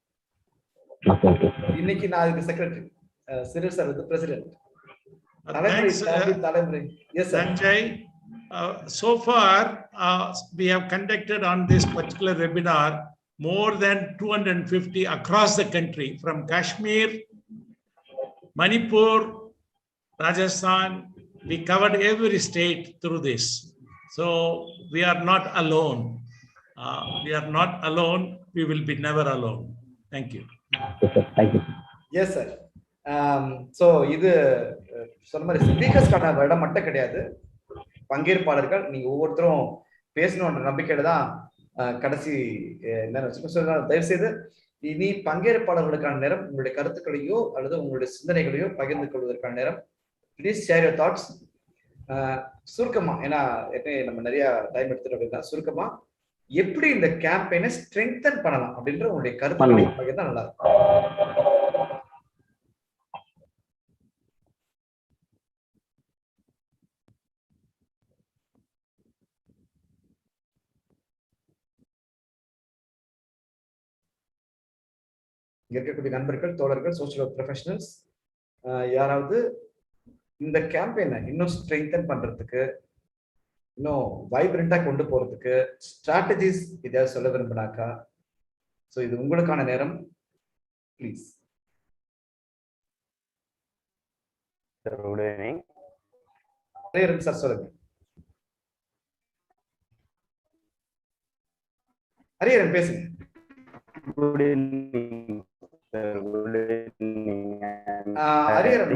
இன்னைக்கு நான் இதுக்கு செக்ரட்டரி, சிறில் சார் வந்து பிரசிடென்ட். தலைமுறை. Yes sir. So far, we have conducted on this particular webinar more than 250 across the country, from Kashmir, Manipur, Rajasthan. We covered every state through this. So we are not alone. We are not alone. We will be never alone. Thank you. Yes, sir. So இது சொன்ன மாதிரி ஸ்பீக்கர்ஸ்க்கான இடம் மட்டும் கிடையாது, பங்கேற்பாளர்கள் நீங்க ஒவ்வொருத்தரும் பேசணுன்ற நம்பிக்கையில தான் கடைசி என்ன தயவு செய்து இனி பங்கேற்பாளர்களுக்கான நேரம். உங்களுடைய கருத்துக்களையோ அல்லது உங்களுடைய சிந்தனைகளையோ பகிர்ந்து கொள்வதற்கான நேரம். Please share your thoughts. சுருக்கமா, ஏன்னா நம்ம நிறைய டைம் எடுத்துட்டு அப்படின்னா சுருக்கமா எப்படி இந்த கேம்பெயினை ஸ்ட்ரெங்தன் பண்ணலாம் அப்படின்ற உங்களுடைய கருத்துக்களை பகிர்ந்தா நல்லா இருக்கும். இருக்கக்கூடிய நண்பர்கள், தோழர்கள், சோஷியல் ஒர்க் ப்ரொஃபஷனல்ஸ் யாராவது இந்த கேம்பெயினை இன்னும் ஸ்ட்ரெங்தன் பண்றதுக்கு, இன்னும் வைப்ரண்டா கொண்டு போறதுக்கு ஸ்ட்ராட்டஜிஸ் ஏதாவது சொல்ல விரும்பினாக்கா, ஸோ இது உங்களுக்கான நேரம். ப்ளீஸ். குட் ஈவினிங் சார், சொல்லுங்க. ஹரியரன் பேசுங்க. Good evening. ஹரிஹரன்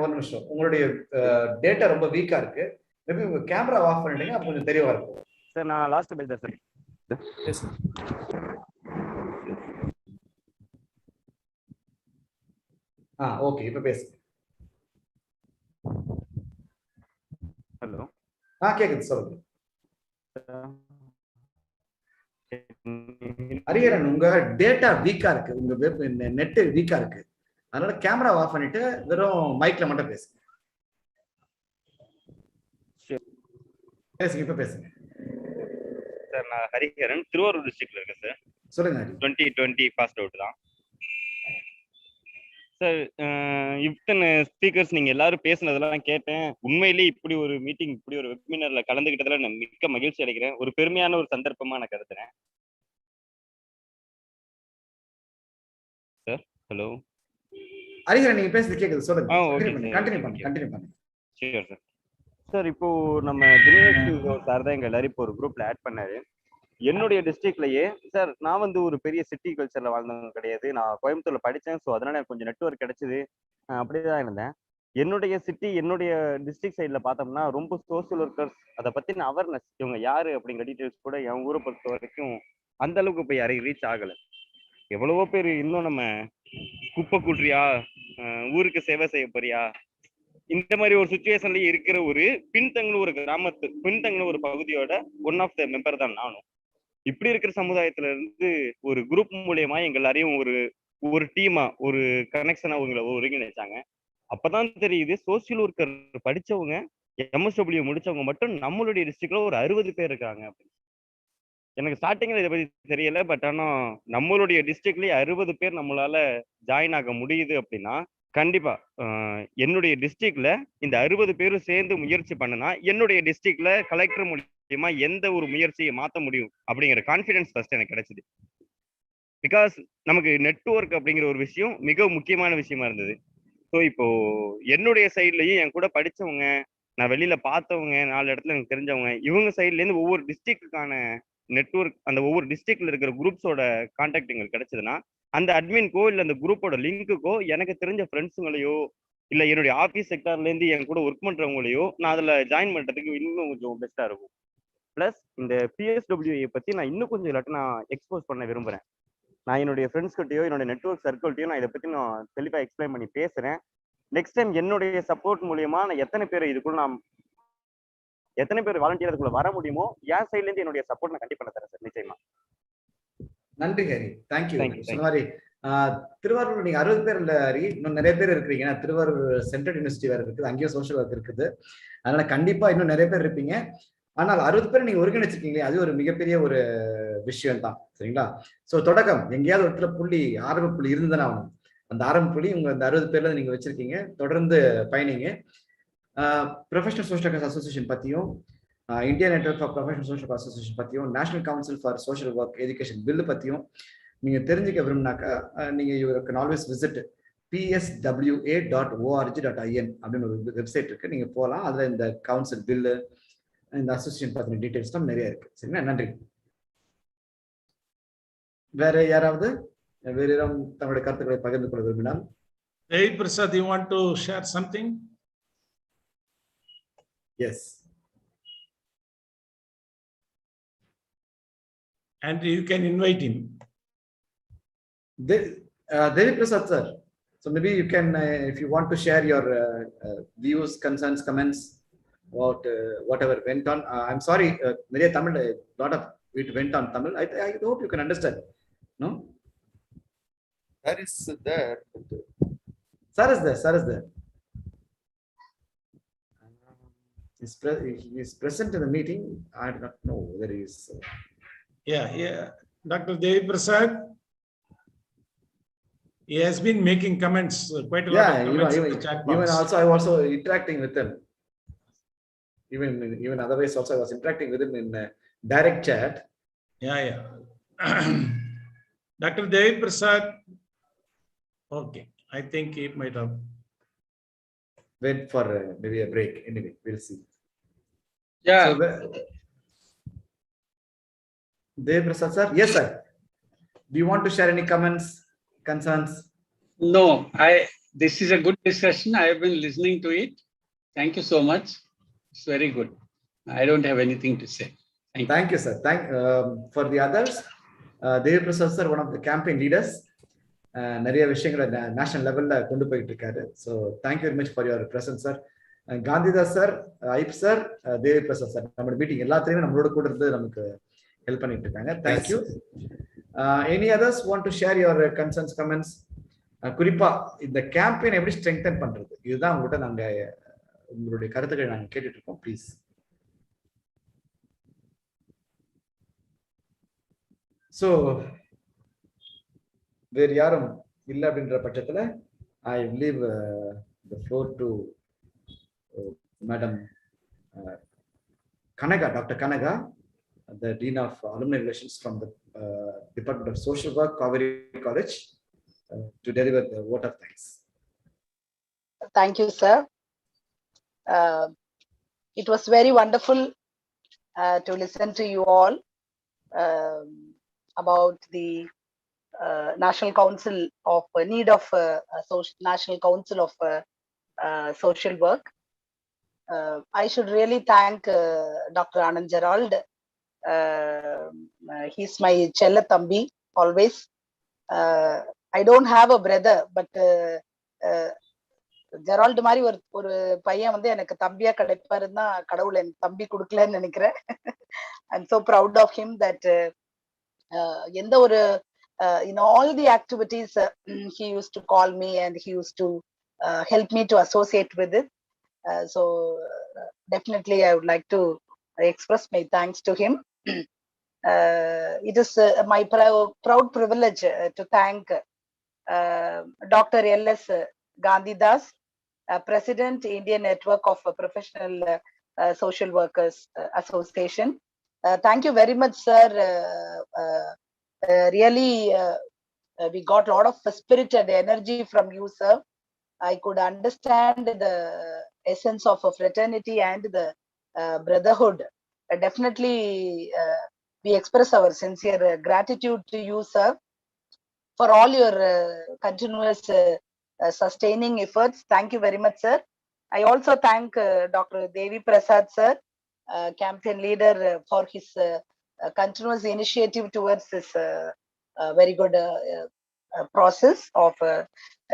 ஒரு நிமிஷம், உங்களுடைய டேட்டா ரொம்ப வீக்கா இருக்கு. மேபி உங்க கேமரா ஆஃப் பண்ணிட்டீங்க, அப்ப கொஞ்சம் தெளிவா இருக்கும். சார் நான் லாஸ்ட் பேசுறேன் சார். ஓகே, இப்ப பேசுங்க. ஹலோ. கேக்குது, சொல்லுங்க. ஹரிஹரன், உங்க டேட்டா வீக்கா இருக்கு, உங்க நெட் வீக்கா இருக்கு, அதனால கேமரா ஆஃப் பண்ணிட்டு வெறும் மைக்ல மட்டும் பேசுங்க. பேசுங்க, இப்ப பேசுங்க. சார் நான் ஹரிஹரன், திருவாரூர் டிஸ்ட்ரிக்ட்ல இருக்கேன் சார். சொல்லுங்க. 2020 பாஸ்ட் அவுட் தான் சார். இத்தனை ஸ்பீக்கர்ஸ் நீங்க எல்லாரும் பேசுனதெல்லாம் கேட்டேன். உண்மையிலேயே இப்படி ஒரு மீட்டிங், இப்படி ஒரு வெபினார்ல கலந்துக்கிட்டதுல நான் மிக்க மகிழ்ச்சி அடைகிறேன். ஒரு பெருமையான ஒரு சந்தர்ப்பமா நான் கருதுறேன் சார். ஹலோ ஹரிஹரன், நீங்க பேசுறது கேக்குது, சொல்லுங்க. கண்டினியூ பண்ணுங்க. சரி சார். சார் இப்போ நம்ம தினேஷ் சார் தான் எங்க எல்லாரும் இப்போ ஒரு குரூப்ல ஆட் பண்ணாரு. என்னுடைய டிஸ்ட்ரிக்ட்லயே சார், நான் வந்து ஒரு பெரிய சிட்டி கல்ச்சர்ல வாழ்ந்தவங்க கிடையாது. நான் கோயம்புத்தூர்ல படித்தேன். ஸோ அதனால எனக்கு கொஞ்சம் நெட்வொர்க் கிடைச்சிது. அப்படிதான் இருந்தேன். என்னுடைய சிட்டி, என்னுடைய டிஸ்ட்ரிக்ட் சைட்ல பார்த்தோம்னா ரொம்ப சோசியல் ஒர்க்கர்ஸ் அதை பத்தின அவேர்னஸ், இவங்க யாரு அப்படிங்கிற டீட்டெயில்ஸ் கூட என் ஊரை பொறுத்த வரைக்கும் அந்த அளவுக்கு போய் யாரையும் ரீச் ஆகலை. எவ்வளவோ பேர் இன்னும் நம்ம குப்பை கூட்டுறியா, ஊருக்கு சேவை செய்ய போறியா, இந்த மாதிரி ஒரு சுச்சுவேஷன்ல இருக்கிற ஒரு பின்தங்கின ஒரு கிராமத்து, பின்தங்கின ஒரு பகுதியோட ஒன் ஆஃப் த மெம்பர் தான் நானும். இப்படி இருக்கிற சமுதாயத்துல இருந்து ஒரு குரூப் மூலியமா எங்க எல்லாரையும் ஒரு டீமா, ஒரு கனெக்ஷனா அவங்களை ஒருங்கிணைச்சாங்க. அப்பதான் தெரியுது சோசியல் ஒர்க்கர் படிச்சவங்க, MSW முடிச்சவங்க மட்டும் நம்மளுடைய டிஸ்ட்ரிக்ட்ல ஒரு 60 பேர் இருக்காங்க அப்படின்னு. எனக்கு ஸ்டார்டிங்ல இதை பத்தி தெரியல. பட் ஆனா நம்மளுடைய டிஸ்ட்ரிக்ட்லயே 60 பேர் நம்மளால ஜாயின் ஆக முடியுது அப்படின்னா கண்டிப்பா என்னுடைய டிஸ்ட்ரிக்ட்ல இந்த 60 பேரும் சேர்ந்து முயற்சி பண்ணுனா என்னுடைய டிஸ்ட்ரிக்ட்ல கலெக்டர் மூலியமா எந்த ஒரு முயற்சியை மாற்ற முடியும் அப்படிங்கிற கான்ஃபிடன்ஸ் ஃபர்ஸ்ட் எனக்கு கிடைச்சது. பிகாஸ் நமக்கு நெட்வொர்க் அப்படிங்கிற ஒரு விஷயம் மிக முக்கியமான விஷயமா இருந்தது. ஸோ இப்போ என்னுடைய சைட்லயும் என் கூட படிச்சவங்க, நான் வெளியில பார்த்தவங்க, 4 இடத்துல எனக்கு தெரிஞ்சவங்க, இவங்க சைட்ல இருந்து ஒவ்வொரு டிஸ்ட்ரிக்டுக்கான நெட்வொர்க், அந்த ஒவ்வொரு டிஸ்ட்ரிக்ட்ல இருக்கிற குரூப்ஸோட கான்டாக்ட் எங்களுக்கு கிடைச்சதுன்னா, அந்த அட்மின்கோ இல்ல அந்த குரூப்போட லிங்க்குக்கோ எனக்கு தெரிஞ்ச ஃப்ரெண்ட்ஸுங்களையோ இல்ல என்னுடைய ஆஃபீஸ் செக்டார்ல இருந்து என் கூட ஒர்க் பண்றவங்களையோ நான் அதுல ஜாயின் பண்றதுக்கு இன்னும் கொஞ்சம் பெஸ்டா இருக்கும். பிளஸ் இந்த PSWA பத்தி நான் இன்னும் கொஞ்சம் இல்லாட்டி நான் எக்ஸ்போஸ் பண்ண விரும்புறேன். நான் என்னுடைய ஃப்ரெண்ட்ஸ் கிட்டயோ என்னோட நெட்வொர்க் சர்க்கிள்கிட்டயோ நான் இதை பத்தி நான் தெளிவா எக்ஸ்பிளைன் பண்ணி பேசுறேன். நெக்ஸ்ட் டைம் என்னுடைய சப்போர்ட் மூலியமா நான் எத்தனை பேர் வாலண்டியர் அதுக்குள்ள வர முடியுமோ என் சைட்ல இருந்து என்னுடைய சப்போர்ட் நான் கண்டிப்பா தரேன் சார், நிச்சயமா. நன்றி ஹரி, தேங்க்யூ. சொன்ன மாதிரி திருவாரூர் நீங்க 60 பேர் இல்ல ஹரி, இன்னும் நிறைய பேர் இருக்கிறீங்க. திருவாரூர் சென்ட்ரல் யூனிவர்சிட்டி வேற இருக்குது, அங்கேயும் சோஷியல் ஒர்க் இருக்குது. அதனால கண்டிப்பா இன்னும் நிறைய பேர் இருப்பீங்க. ஆனால் 60 பேர் நீங்க ஒருங்கிணைச்சிருக்கீங்களே, அது ஒரு மிகப்பெரிய ஒரு விஷயம் தான், சரிங்களா? ஸோ தொடக்கம் எங்கேயாவது ஒரு இடத்துல ஆரம்ப புள்ளி இருந்ததுன்னா ஆகணும். அந்த ஆரம்ப புள்ளி உங்க அந்த 60 பேர்ல நீங்க வச்சிருக்கீங்க. தொடர்ந்து பயணிங்க. ப்ரொஃபஷனல் சோஷியல் ஒர்க்கர்ஸ் அசோசியேஷன் பத்தியும், Indian network for professional social work association பத்தியும், national council for social work education bill பத்தியும் நீங்க தெரிஞ்சுக்க விரும்பினாக்கா நீங்க you can always visit pswa.org.in அப்படின்னு ஒரு வெப்சைட் இருக்கு, நீங்க போகலாம். அதுல இந்த கவுன்சில் பில்லு, இந்த அசோசியேஷன் பத்தின டீடைல்ஸ் தான் நிறைய இருக்கு, சரிங்களா? நன்றி. வேற யாராவது வேறு தங்களுடைய கருத்துக்களை பகிர்ந்து கொள்ள விரும்பினால்? Devi Prasad, you want to share something? Yes. And you can invite him. Devi Prasad sir, so maybe you can, if you want to share your views, concerns, comments about whatever went on. I'm sorry, Tamil, a lot of it went on Tamil. I hope you can understand. No? Sir is there. Sir is there. He's present in the meeting. I do not know whether he is. Yeah. Dr. Devi Prasad, he has been making comments, quite a lot of comments in the chat box. Even also, I was also interacting with him. Even otherwise also, I was interacting with him in direct chat. Yeah. Dr. Devi Prasad, okay, I think he might have went for maybe a break. Anyway, we'll see. Yeah. So, Devi Prasad sir, yes sir. Do you want to share any comments, concerns? No, this is a good discussion. I have been listening to it. Thank you so much. It's very good. I don't have anything to say. Thank you sir. For the others, Devi Prasad sir, one of the campaign leaders, நிறைய விஷயங்களை national லெவல்ல கொண்டு போயிட்டு இருக்காரு. So thank you very much for your presence sir. Gandhidas sir, ஐப் sir, Devi Prasad sir, நம்மளோட meeting எல்லாத்துலயுமே நம்மளோட கூட இருந்து நமக்கு ஹெல்ப் பண்ணிட்டு இருக்காங்க. Thank you. Any others want to share your concerns, comments? குறிப்பா இந்த கேம்பெயின் எப்படி ஸ்ட்ரெங்தன் பண்றது, இதுதான் உங்கள்கிட்ட நாங்க உங்களுடைய கருத்துக்களை நாங்க கேட்டுட்டு இருக்கோம். ப்ளீஸ். ஸோ வேறு யாரும் இல்லை அப்படின்ற பட்சத்துல I leave the floor to madam Kanaga, Dr. Kanaga, the Dean of Alumni Relations from the Department of Social Work, Kaveri College, to deliver the vote of thanks. Thank you, sir. It was very wonderful to listen to you all about the National Council of need of National Council of Social Work. I should really thank Dr. Anand Gerald. He's my chella thambi always. I don't have a brother, but Gerald மாதிரி ஒரு பையன் வந்து எனக்கு தம்பியா கிடைப்பாருன்னா கடவுள் என் தம்பி கொடுக்கலன்னு நினைக்கிறேன். I'm so proud of him that எந்த ஒரு in all the activities he used to call me and he used to help me to associate with it. So definitely I would like to express my thanks to him. It is my proud privilege to thank Dr. L.S. Gandhidas, President, Indian Network of Professional Social Workers Association. Thank you very much, sir. Really we got a lot of spirit and energy from you, sir. I could understand the essence of a fraternity and the brotherhood. Definitely, we express our sincere gratitude to you, sir, for all your continuous sustaining efforts. Thank you very much, sir. I also thank Dr. Devi Prasad, sir, campaign leader, for his continuous initiative towards this very good process of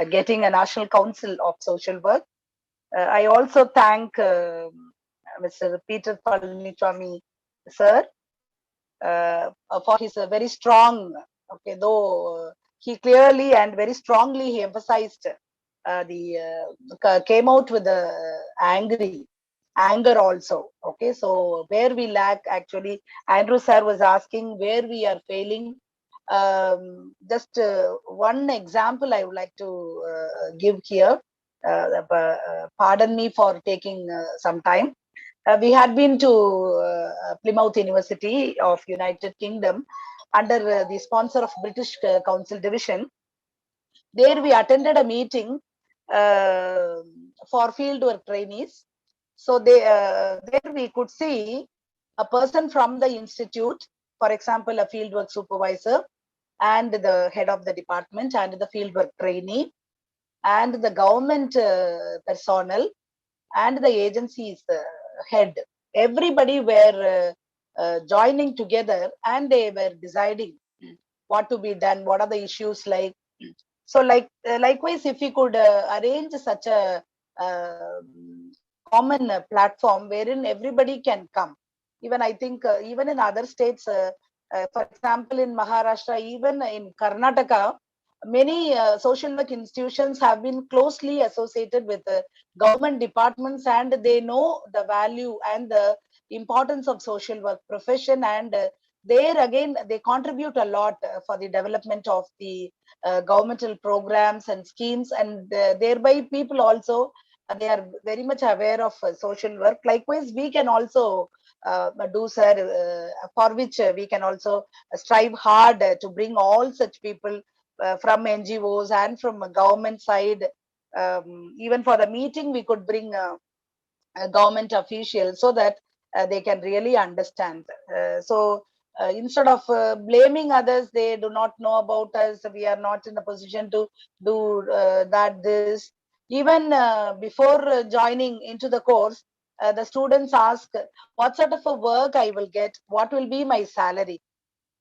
getting a National Council of Social Work. I also thank Mr. Peter Palanichami, sir, for his very strong, okay, though he clearly and very strongly he emphasized came out with the anger also. Okay, so where we lack, actually, Andrew sir was asking where we are failing. Just one example I would like to give here. Pardon me for taking some time. We had been to Plymouth University of United Kingdom under the sponsor of British Council Division. There we attended a meeting for fieldwork trainees. So there we could see a person from the institute, for example, a fieldwork supervisor and the head of the department and the fieldwork trainee and the government personnel and the agency's head. Everybody were joining together and they were deciding what to be done, what are the issues like. So likewise, if we could arrange such a common platform wherein everybody can come. Even I think even in other states, for example, in Maharashtra, even in Karnataka, many social work institutions have been closely associated with government departments, and they know the value and the importance of social work profession, and there again they contribute a lot for the development of the governmental programs and schemes, and thereby people also they are very much aware of social work. Likewise, we can also do, sir, for which we can also strive hard to bring all such people from NGOs and from government side. Even for the meeting, we could bring government officials so that they can really understand. So instead of blaming others, they do not know about us, we are not in a position to do this. Even before joining into the course, the students ask what sort of a work I will get, what will be my salary.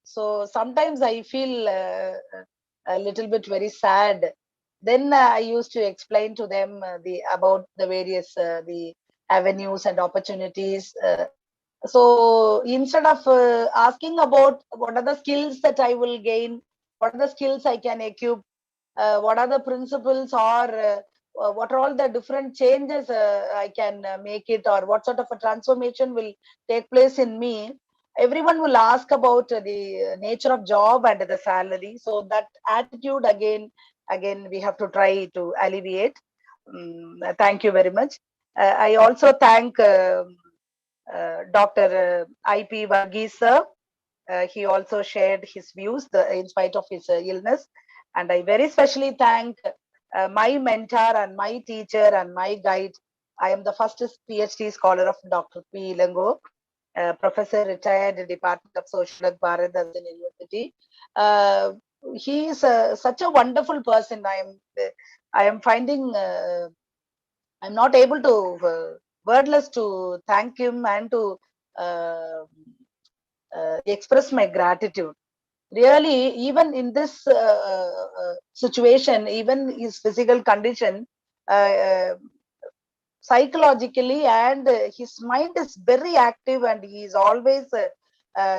So sometimes I feel a little bit very sad. Then I used to explain to them about the various the avenues and opportunities. So instead of asking about what are the skills that I will gain, what are the skills I can equip, what are the principles, or what are all the different changes I can make it, or what sort of a transformation will take place in me, everyone will ask about the nature of job and the salary. So that attitude again we have to try to alleviate. Thank you very much. I also thank Dr. I.P. Varghese, sir. He also shared his views in spite of his illness. And I very specially thank my mentor and my teacher and my guide. I am the first PhD scholar of Dr. P. Ilango, professor retired Department of Social Work, Bharathasan University. He is such a wonderful person. I am finding I'm not able to wordless to thank him and to express my gratitude. Really, even in this situation, even his physical condition, psychologically, and his mind is very active, and he is always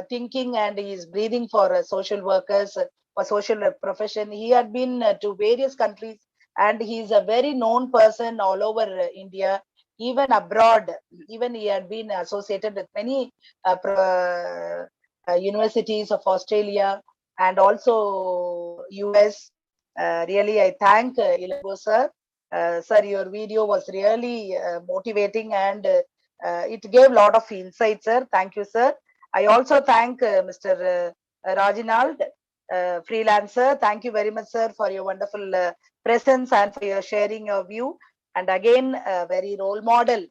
thinking, and he is breathing for social workers, for social profession. He had been to various countries, and he is a very known person all over India, even abroad. Even he had been associated with many universities of Australia and also US. Really, I thank Ilango sir. Sir, your video was really motivating, and it gave a lot of insight, sir. Thank you, sir. I also thank Mr. Rajinald. freelancer. Thank you very much, sir, for your wonderful presence and for your sharing your view. And again, a very role model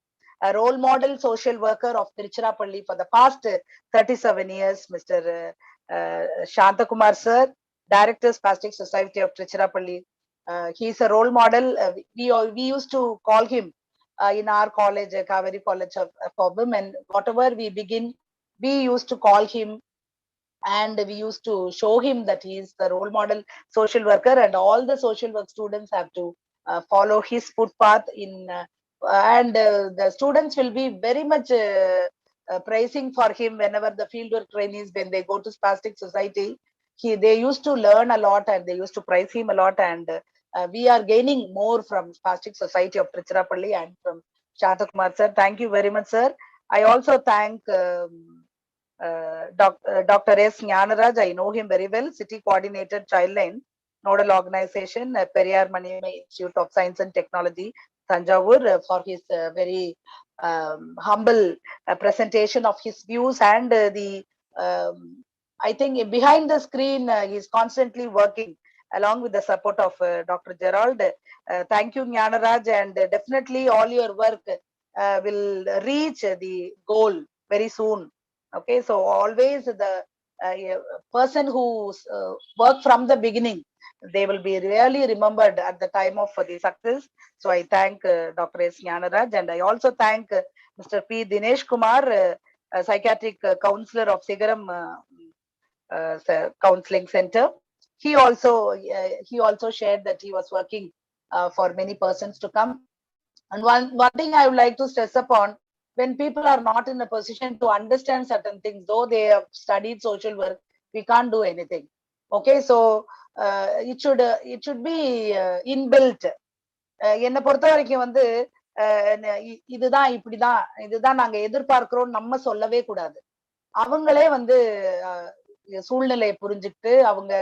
social worker of Tiruchirappalli for the past 37 years, Mr. Shantakumar sir, Director, Spastic Society of Tiruchirappalli. He is a role model. We used to call him in our college, Kaveri College for Women. Whatever we begin, we used to call him, and we used to show him that he is the role model social worker, and all the social work students have to follow his footpath in the students will be very much praising for him whenever the fieldwork trainees, when they go to Spastic Society, they used to learn a lot and they used to praise him a lot, and we are gaining more from Spastic Society of Tiruchirappalli and from Shantakumar sir. Thank you very much, sir. I also thank Dr. S. Jnanaraj. I know him very well. City Coordinated Childline Nodal Organization, Periyar Maniamai Institute of Science and Technology, Thanjavur, for his very humble presentation of his views, and I think behind the screen he's constantly working along with the support of Dr. Gerald. Thank you, Jnanaraj, and definitely all your work will reach the goal very soon. Okay, so always the person who worked from the beginning, they will be really remembered at the time of the success. So I thank Dr. S. Jnanaraj, and I also thank Mr. P. Dinesh Kumar, a psychiatric counselor of Sigaram Counseling Center. He also shared that he was working for many persons to come. And one thing I would like to stress upon, when people are not in a position to understand certain things, though they have studied social work, we can't do anything. Okay, so it should be inbuilt. என்னை பொறுத்த வரைக்கும் வந்து இதுதான் இதுதான் நாங்க எதிர்பார்க்கிறோம் நம்ம சொல்லவே கூடாது. அவங்களே வந்து சூழ்நிலையை புரிஞ்சுக்கிட்டு அவங்க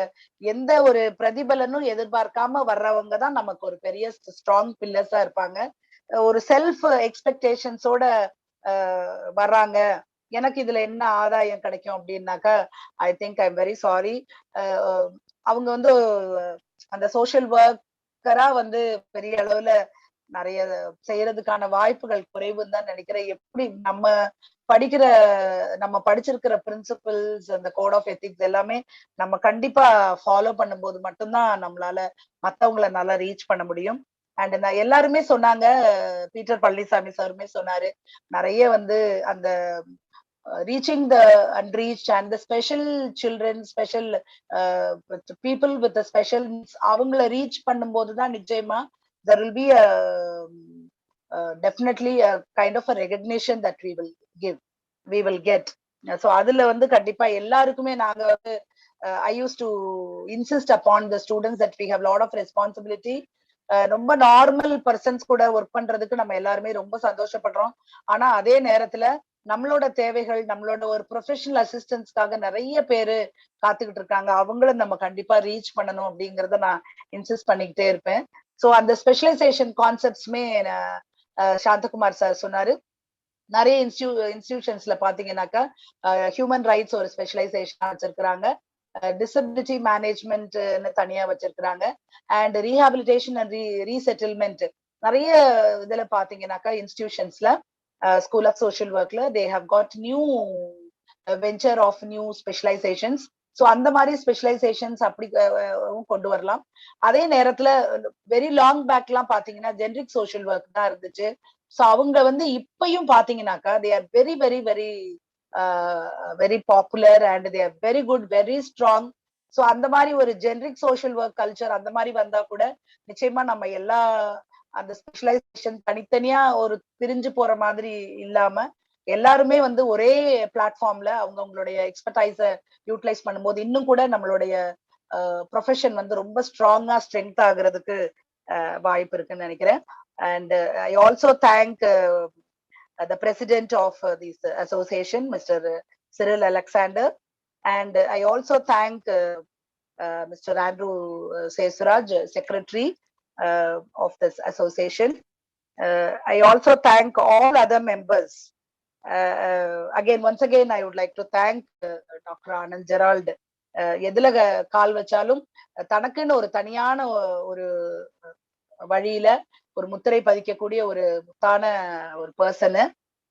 எந்த ஒரு பிரதிபலனும் எதிர்பார்க்காம வர்றவங்க தான் நமக்கு ஒரு பெரிய ஸ்ட்ராங் பில்லர்ஸா இருப்பாங்க. ஒரு செல்ஃப் எக்ஸ்பெக்டேஷன்ஸோட வர்றாங்க, எனக்கு இதுல என்ன ஆதாயம் கிடைக்கும் அப்படின்னாக்கா, ஐ think I am very sorry. அவங்க வந்து அந்த சோஷியல் ஒர்க்கரா வந்து பெரிய அளவுல நிறைய செய்யறதுக்கான வாய்ப்புகள் குறைவுன்னு தான் நினைக்கிறேன். எப்படி நம்ம படிச்சிருக்கிற பிரின்சிபிள்ஸ், அந்த கோட் ஆஃப் எத்திக்ஸ் எல்லாமே நம்ம கண்டிப்பா ஃபாலோ பண்ணும்போது மட்டும்தான் நம்மளால மத்தவங்களை நல்லா ரீச் பண்ண முடியும். அண்ட் எல்லாருமே சொன்னாங்க, பீட்டர் பழனிசாமி சாருமே சொன்னாரு, நிறைய வந்து அந்த reaching the unreached and the special children, special people with the special needs, அவங்களை ரீச் பண்ணும்போது தான் நிச்சயமா there will be a definitely a kind of a recognition that we will get. So அதுல வந்து கண்டிப்பா எல்லாருக்குமே நாங்க வந்து I used to insist upon the students that we have a lot of responsibility. ரொம்ப நார்மல் பர்சன்ஸ் கூட work பண்றதுக்கு நம்ம எல்லாருமே ரொம்ப சந்தோஷப்படுறோம். ஆனா அதே நேரத்துல நம்மளோட தேவைகள், நம்மளோட ஒரு ப்ரொஃபஷனல் அசிஸ்டன்ஸ்க்காக நிறைய பேரு காத்துக்கிட்டு இருக்காங்க. அவங்களும் நம்ம கண்டிப்பா ரீச் பண்ணணும் அப்படிங்கறத நான் இன்சிஸ்ட் பண்ணிக்கிட்டே இருப்பேன். ஸோ அந்த ஸ்பெஷலைசேஷன் கான்செப்ட்ஸ்மே சாந்தகுமார் சார் சொன்னாரு. நிறைய இன்ஸ்டிடியூஷன்ஸ்ல பாத்தீங்கன்னாக்கா ஹியூமன் ரைட்ஸ் ஒரு ஸ்பெஷலைசேஷன் வச்சிருக்கிறாங்க, டிசபிலிட்டி மேனேஜ்மெண்ட் தனியா வச்சிருக்கிறாங்க, அண்ட் ரீஹாபிலிட்டேஷன் அண்ட் ரீசெட்டில்மெண்ட் நிறைய இதுல பாத்தீங்கன்னாக்கா இன்ஸ்டிடியூஷன்ஸ்ல School of Social Workல they have got new venture of new specializations. So அந்த மாதிரி ஸ்பெஷலைசேஷன்ஸ் அப்படி கொண்டு வரலாம். அதே நேரத்துல வெரி லாங் பேக்லாம் பாத்தீங்கன்னா ஜெனரிக் சோஷியல் ஒர்க் தான் இருந்துச்சு. ஸோ அவங்க வந்து இப்பயும் பாத்தீங்கன்னாக்கா they are very very very very popular and they are very good, very strong. So அந்த மாதிரி ஒரு ஜெனரிக் சோஷியல் ஒர்க் கல்ச்சர் அந்த மாதிரி வந்தா கூட நிச்சயமா நம்ம எல்லா அந்த ஸ்பெஷலைசேஷன் தனித்தனியா ஒரு பிரிஞ்சு போற மாதிரி இல்லாம எல்லாருமே வந்து ஒரே பிளாட்ஃபார்ம்ல அவங்களுடைய எக்ஸ்பர்டைஸ யூட்டிலைஸ் பண்ணும்போது இன்னும் கூட நம்மளுடைய ப்ரொஃபஷன் வந்து ரொம்ப ஸ்ட்ராங்கா ஸ்ட்ரென்த் ஆகுறதுக்கு வாய்ப்பு இருக்குன்னு நினைக்கிறேன். And I also thank the president of this association, Mr. Cyril Alexander, and I also thank Mr. Andrew Sesuraj, secretary of this association. I also thank all other members. Once again, I would like to thank Dr. Anand Gerald எதுல கால் வச்சாலும் தனக்குன்னு ஒரு தனியான ஒரு வழியில ஒரு முத்திரை பதிக்கக்கூடிய ஒரு முத்தான ஒரு பர்சனு.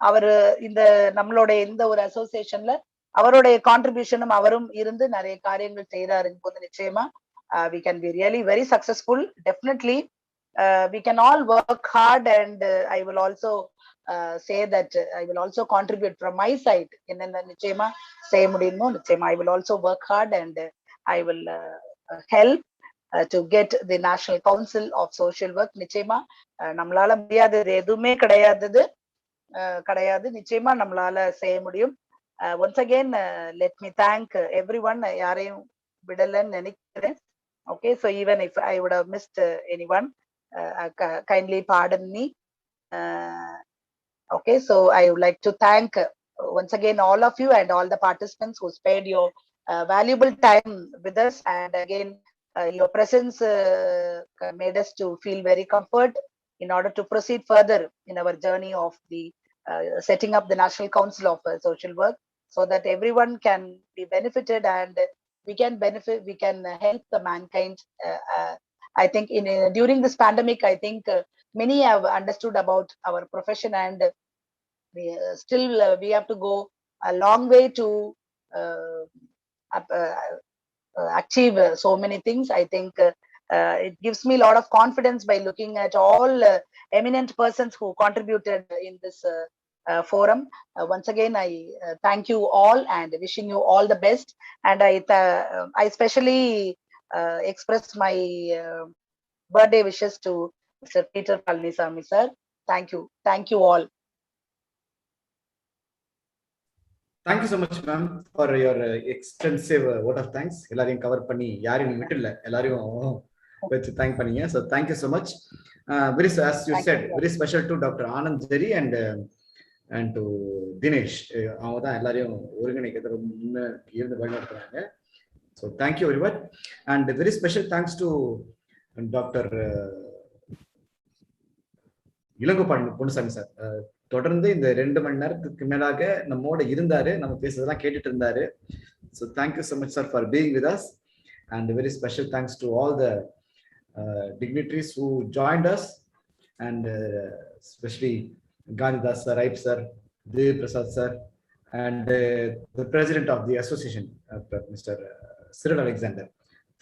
அவரு இந்த நம்மளுடைய இந்த ஒரு அசோசியேஷன்ல அவருடைய கான்ட்ரிபியூஷனும் அவரும் இருந்து நிறைய காரியங்கள் செய்யறாருங்க போது நிச்சயமா we can be really very successful. Definitely we can all work hard, and I will also say that I will also contribute from my side. என்னென்ன நிச்சயமா செய்ய முடியுமோ நிச்சயமா I will also work hard, and I will help to get the National Council of Social Work. நிச்சயமா நம்மளால முடியாதது எதுவுமே கிடையாது, நிச்சயமா நம்மளால செய்ய முடியும். Once again let me thank everyone. யாரையும் விடலன்னு நினைக்கிறேன். Okay, so even if I would have missed anyone, kindly pardon me. Okay, so I would like to thank once again all of you and all the participants who spared your valuable time with us, and again your presence made us to feel very comfort in order to proceed further in our journey of the setting up the National Council of Social Work, so that everyone can be benefited and we can help the mankind. I think during this pandemic, I think many have understood about our profession, and still we have to go a long way to achieve so many things. I think it gives me a lot of confidence by looking at all eminent persons who contributed in this forum. Once again, I thank you all and wishing you all the best. And I especially express my birthday wishes to Mr. Peter Palanisamy sir. Thank you all. Thank you so much, ma'am, for your extensive vote of thanks. எல்லாரையும் cover பண்ணி யாரையும் விட்டுல எல்லாரையும் வச்சு thank பண்ணீங்க. So thank you so much. Very, as you said, very special to Dr. Anand Jari and to Dinesh. அவங்க தான் எல்லாரையும் ஒருங்கிணைக்கிறது ரொம்ப இருந்து வழிநடத்துறாங்க. So thank you everyone, and very special thanks to Dr. Ilangopal Ponnusamy sir. தொடர்ந்து இந்த 2 மணி நேரத்துக்கு மேலாக நம்மோட இருந்தாரு, நம்ம பேசுறதெல்லாம் கேட்டுட்டு இருந்தாரு. So thank you so much sir for being with us, and a very special thanks to all the dignitaries who joined us, and especially Gandhidas sir, Raip sir, Devi Prasad sir, and the president of the association, Mr. Cyril Alexander,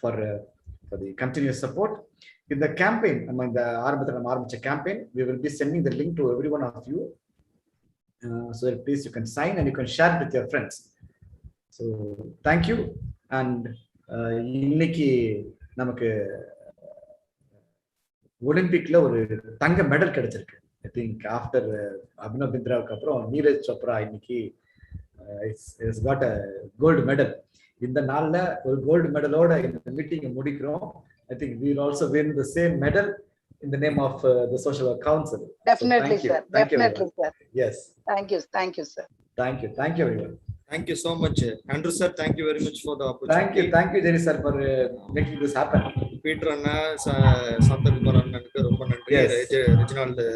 for the continuous support in the campaign. Among the Armacha campaign, we will be sending the link to every one of you, so that please you can sign and you can share it with your friends. So thank you. And இன்னைக்கு நமக்கு ஒலிம்பிக்ல ஒரு தங்க medal கிடைச்சிருக்கு. I think after Abhinav Bindraவுக்கு அப்புறம் நீரஜ் சோப்ரா இன்னைக்கு has got a gold medal. இந்த நாள்ல ஒரு கோல்டு மெடலோட இந்த மீட்டிங் முடிக்கிறோம். I think we will also win the same medal in the name of the Social Work Council. Definitely, so sir. Definitely, sir. Yes. Thank you, sir. Thank you everyone. Thank you so much, Andrew sir. Thank you very much for the opportunity. Thank you, Jerry sir, for making this happen. Peter Anna, Santa Kumar Anna, ரொம்ப நன்றி. Reginald